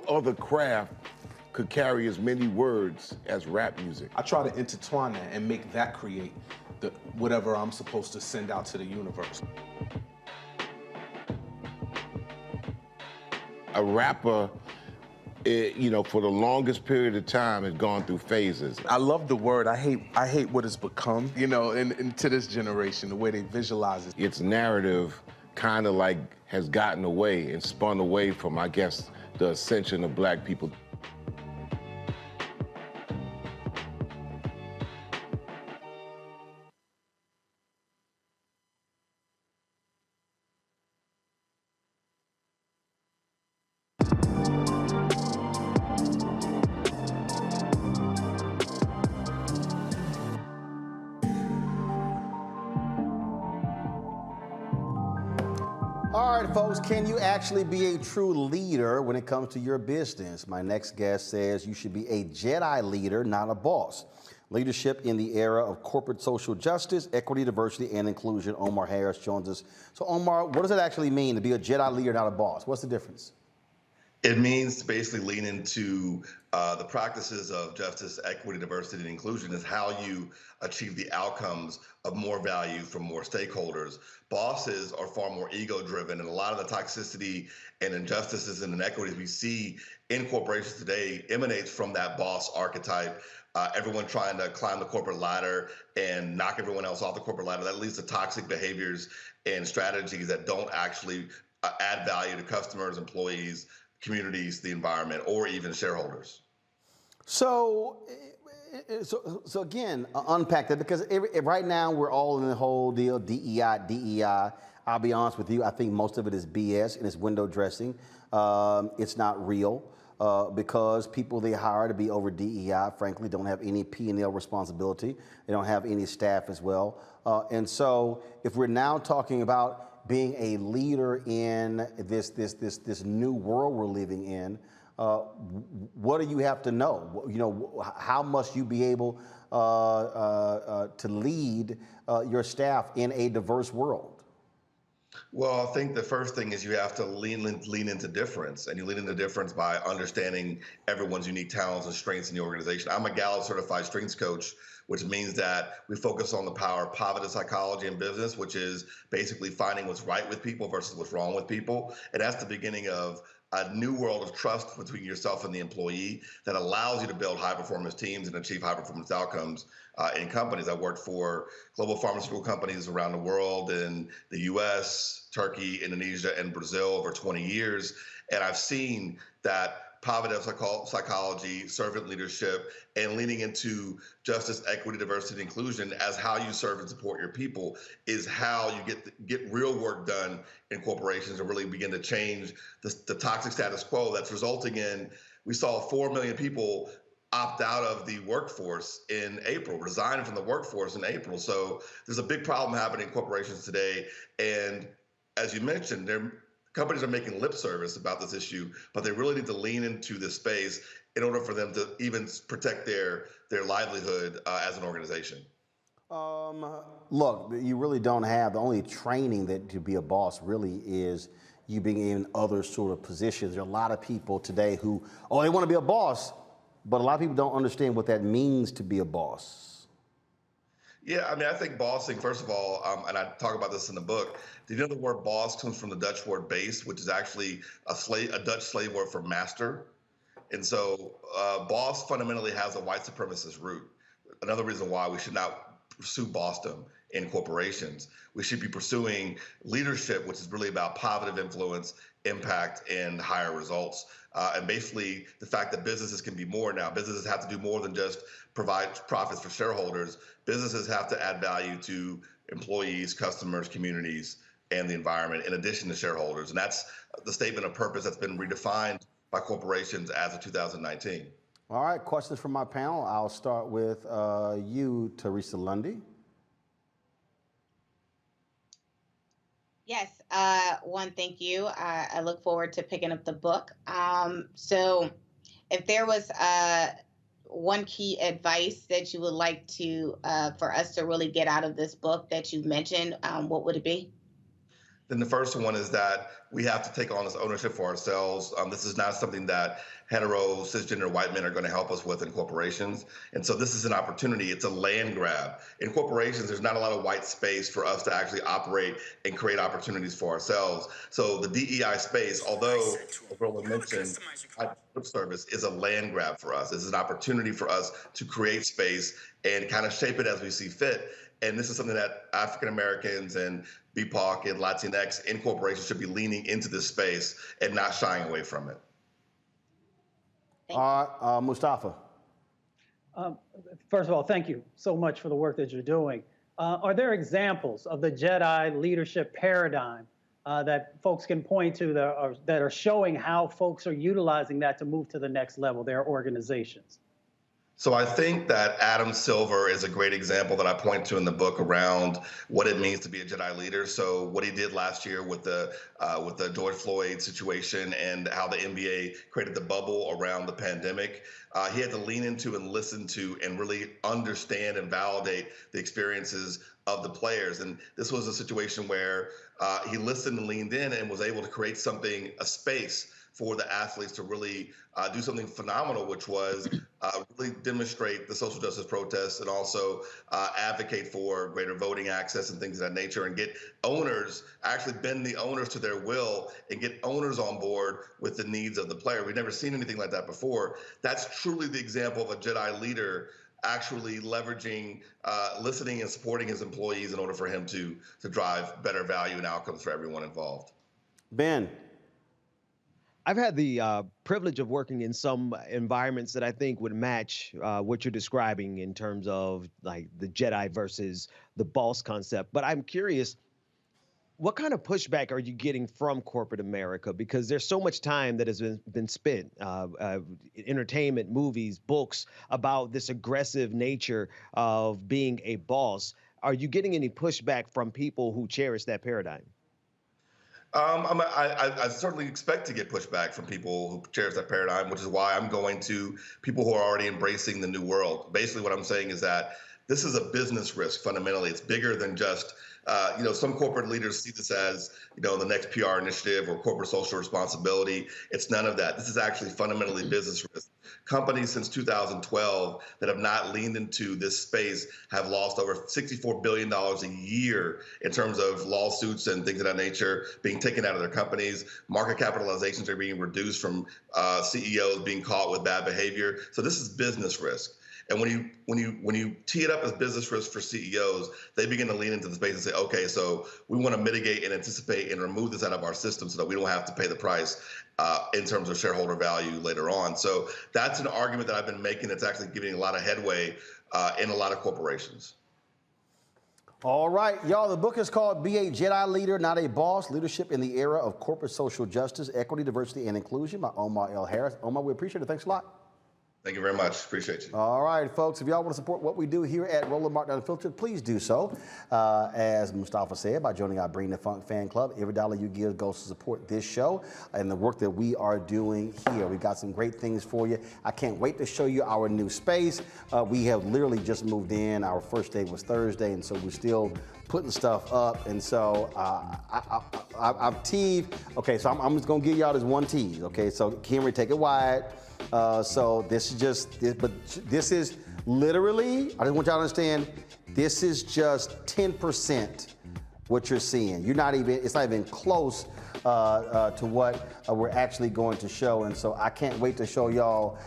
other craft could carry as many words as rap music. I try to intertwine that and make that create whatever I'm supposed to send out to the universe. A rapper, for the longest period of time has gone through phases. I love the word. I hate what it's become, and to this generation, the way they visualize it. Its narrative kind of like has gotten away and spun away from, I guess, the ascension of Black people. All right, folks, can you actually be a true leader when it comes to your business? My next guest says you should be a Jedi leader, not a boss. Leadership in the era of corporate social justice, equity, diversity, and inclusion. Omar Harris joins us. So, Omar, what does it actually mean to be a Jedi leader, not a boss? What's the difference? It means to basically lean into the practices of justice, equity, diversity, and inclusion is how you achieve the outcomes of more value from more stakeholders. Bosses are far more ego-driven, and a lot of the toxicity and injustices and inequities we see in corporations today emanates from that boss archetype. Everyone trying to climb the corporate ladder and knock everyone else off the corporate ladder. That leads to toxic behaviors and strategies that don't actually add value to customers, employees, communities, the environment, or even shareholders. So again, unpack that, because right now we're all in the whole deal, DEI. I'll be honest with you, I think most of it is BS and it's window dressing. It's not real because people they hire to be over DEI, frankly, don't have any P&L responsibility. They don't have any staff as well. And so if we're now talking about being a leader in this new world we're living in, what do you have to know? How must you be able to lead your staff in a diverse world? Well, I think the first thing is you have to lean into difference, and you lean into difference by understanding everyone's unique talents and strengths in the organization. I'm a Gallup certified strengths coach, which means that we focus on the power of positive psychology in business, which is basically finding what's right with people versus what's wrong with people. And that's the beginning of a new world of trust between yourself and the employee that allows you to build high-performance teams and achieve high-performance outcomes in companies. I worked for global pharmaceutical companies around the world in the U.S., Turkey, Indonesia, and Brazil over 20 years, and I've seen that positive psychology, servant leadership, and leaning into justice, equity, diversity, and inclusion as how you serve and support your people is how you get real work done in corporations and really begin to change the toxic status quo that's resulting in, we saw 4 million people opt out of the workforce in April, resign from the workforce in April. So there's a big problem happening in corporations today. And as you mentioned, companies are making lip service about this issue, but they really need to lean into this space in order for them to even protect their livelihood as an organization. Look, you really don't have, the only training that to be a boss really is you being in other sort of positions. There are a lot of people today who, they want to be a boss, but a lot of people don't understand what that means to be a boss. Yeah, I mean, I think bossing, first of all, and I talk about this in the book, do you know the word boss comes from the Dutch word base, which is actually a Dutch slave word for master? And so boss fundamentally has a white supremacist root. Another reason why we should not pursue bossdom in corporations. We should be pursuing leadership, which is really about positive influence, impact, and higher results. And basically, the fact that businesses can be more now. Businesses have to do more than just provide profits for shareholders. Businesses have to add value to employees, customers, communities, and the environment, in addition to shareholders. And that's the statement of purpose that's been redefined by corporations as of 2019. All right, questions from my panel. I'll start with you, Teresa Lundy. Yes, one, thank you. I look forward to picking up the book. So if there was one key advice that you would like to for us to really get out of this book that you've mentioned, what would it be? Then the first one is that we have to take on this ownership for ourselves. This is not something that hetero, cisgender white men are going to help us with in corporations. And so this is an opportunity. It's a land grab. In corporations, there's not a lot of white space for us to actually operate and create opportunities for ourselves. So the DEI space, although Roland mentioned, lip service is a land grab for us. It's an opportunity for us to create space and kind of shape it as we see fit. And this is something that African Americans and BIPOC and Latinx in corporations should be leaning into this space and not shying away from it. Mustafa. First of all, thank you so much for the work that you're doing. Are there examples of the Jedi leadership paradigm that folks can point to that are showing how folks are utilizing that to move to the next level, their organizations? So I think that Adam Silver is a great example that I point to in the book around what it means to be a Jedi leader. So what he did last year with the George Floyd situation and how the NBA created the bubble around the pandemic, he had to lean into and listen to and really understand and validate the experiences of the players. And this was a situation where he listened and leaned in and was able to create something, a space for the athletes to really do something phenomenal, which was really demonstrate the social justice protests and also advocate for greater voting access and things of that nature, and get owners, actually bend the owners to their will and get owners on board with the needs of the player. We've never seen anything like that before. That's truly the example of a Jedi leader actually leveraging, listening and supporting his employees in order for him to drive better value and outcomes for everyone involved. Ben. I've had the privilege of working in some environments that I think would match what you're describing in terms of like the Jedi versus the boss concept. But I'm curious, what kind of pushback are you getting from corporate America? Because there's so much time that has been spent, entertainment, movies, books, about this aggressive nature of being a boss. Are you getting any pushback from people who cherish that paradigm? I certainly expect to get pushback from people who cherish that paradigm, which is why I'm going to people who are already embracing the new world. Basically, what I'm saying is that this is a business risk. Fundamentally, it's bigger than just, some corporate leaders see this as, the next PR initiative or corporate social responsibility. It's none of that. This is actually fundamentally business risk. Companies since 2012 that have not leaned into this space have lost over $64 billion a year in terms of lawsuits and things of that nature being taken out of their companies. Market capitalizations are being reduced from CEOs being caught with bad behavior. So this is business risk. And when you tee it up as business risk for CEOs, they begin to lean into the space and say, okay, so we want to mitigate and anticipate and remove this out of our system so that we don't have to pay the price in terms of shareholder value later on. So that's an argument that I've been making that's actually giving a lot of headway in a lot of corporations. All right, y'all, the book is called Be a Jedi Leader, Not a Boss, Leadership in the Era of Corporate Social Justice, Equity, Diversity, and Inclusion by Omar L. Harris. Omar, we appreciate it. Thanks a lot. Thank you very much. Appreciate you. All right, folks, if y'all want to support what we do here at Roland Martin Unfiltered, please do so. As Mustafa said, by joining our Bring the Funk fan club. Every dollar you give goes to support this show and the work that we are doing here. We got some great things for you. I can't wait to show you our new space. We have literally just moved in. Our first day was Thursday, and so we're still putting stuff up. And so I've teased. Okay, so I'm just going to give y'all this one tease. Okay, so Henry, take it wide. So this is just, but this is Literally, I just want y'all to understand, this is just 10% what you're seeing. It's not even close to what we're actually going to show. And so I can't wait to show y'all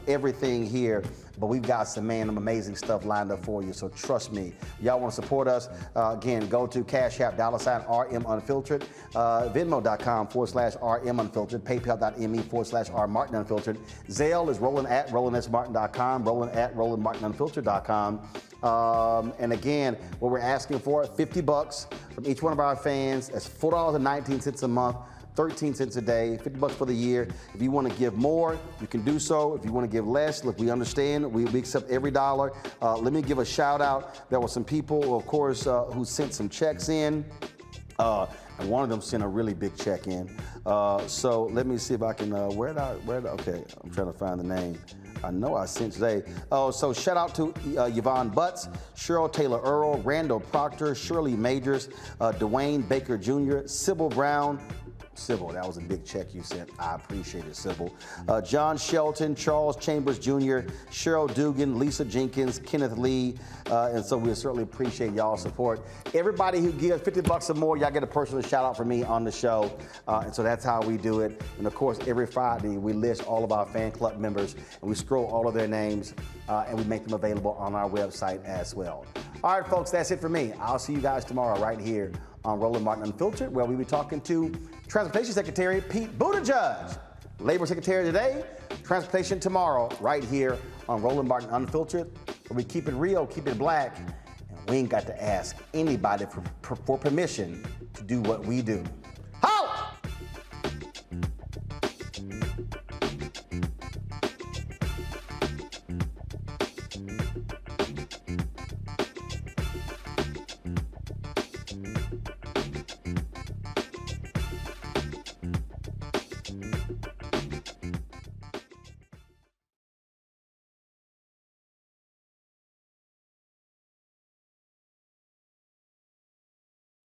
everything here. But we've got some amazing stuff lined up for you. So trust me, y'all want to support us. Again, go to Cash App, $RM Unfiltered, Venmo.com/RM Unfiltered, PayPal.me/R Martin Unfiltered. Zelle is Roland at RolandSMartin.com, Roland at RolandMartinUnfiltered.com. And again, what we're asking for, $50 from each one of our fans. That's $4.19 a month. 13 cents a day, $50 for the year. If you want to give more, you can do so. If you want to give less, look, we understand. We accept every dollar. Let me give a shout out. There were some people, of course, who sent some checks in. And one of them sent a really big check in. So let me see if I can, okay, I'm trying to find the name. I know I sent today. Oh, so shout out to Yvonne Butts, Cheryl Taylor Earl, Randall Proctor, Shirley Majors, Dwayne Baker Jr., Sybil Brown. Sybil, that was a big check you sent. I appreciate it, Sybil. John Shelton, Charles Chambers Jr., Cheryl Dugan, Lisa Jenkins, Kenneth Lee, and so we certainly appreciate y'all's support. Everybody who gives $50 or more, y'all get a personal shout out from me on the show, and so that's how we do it. And of course, every Friday we list all of our fan club members, and we scroll all of their names, and we make them available on our website as well. All right, folks, that's it for me. I'll see you guys tomorrow right here on Roland Martin Unfiltered, where we'll be talking to Transportation Secretary Pete Buttigieg. Labor Secretary today, Transportation tomorrow, right here on Roland Martin Unfiltered, where we keep it real, keep it black, and we ain't got to ask anybody for permission to do what we do.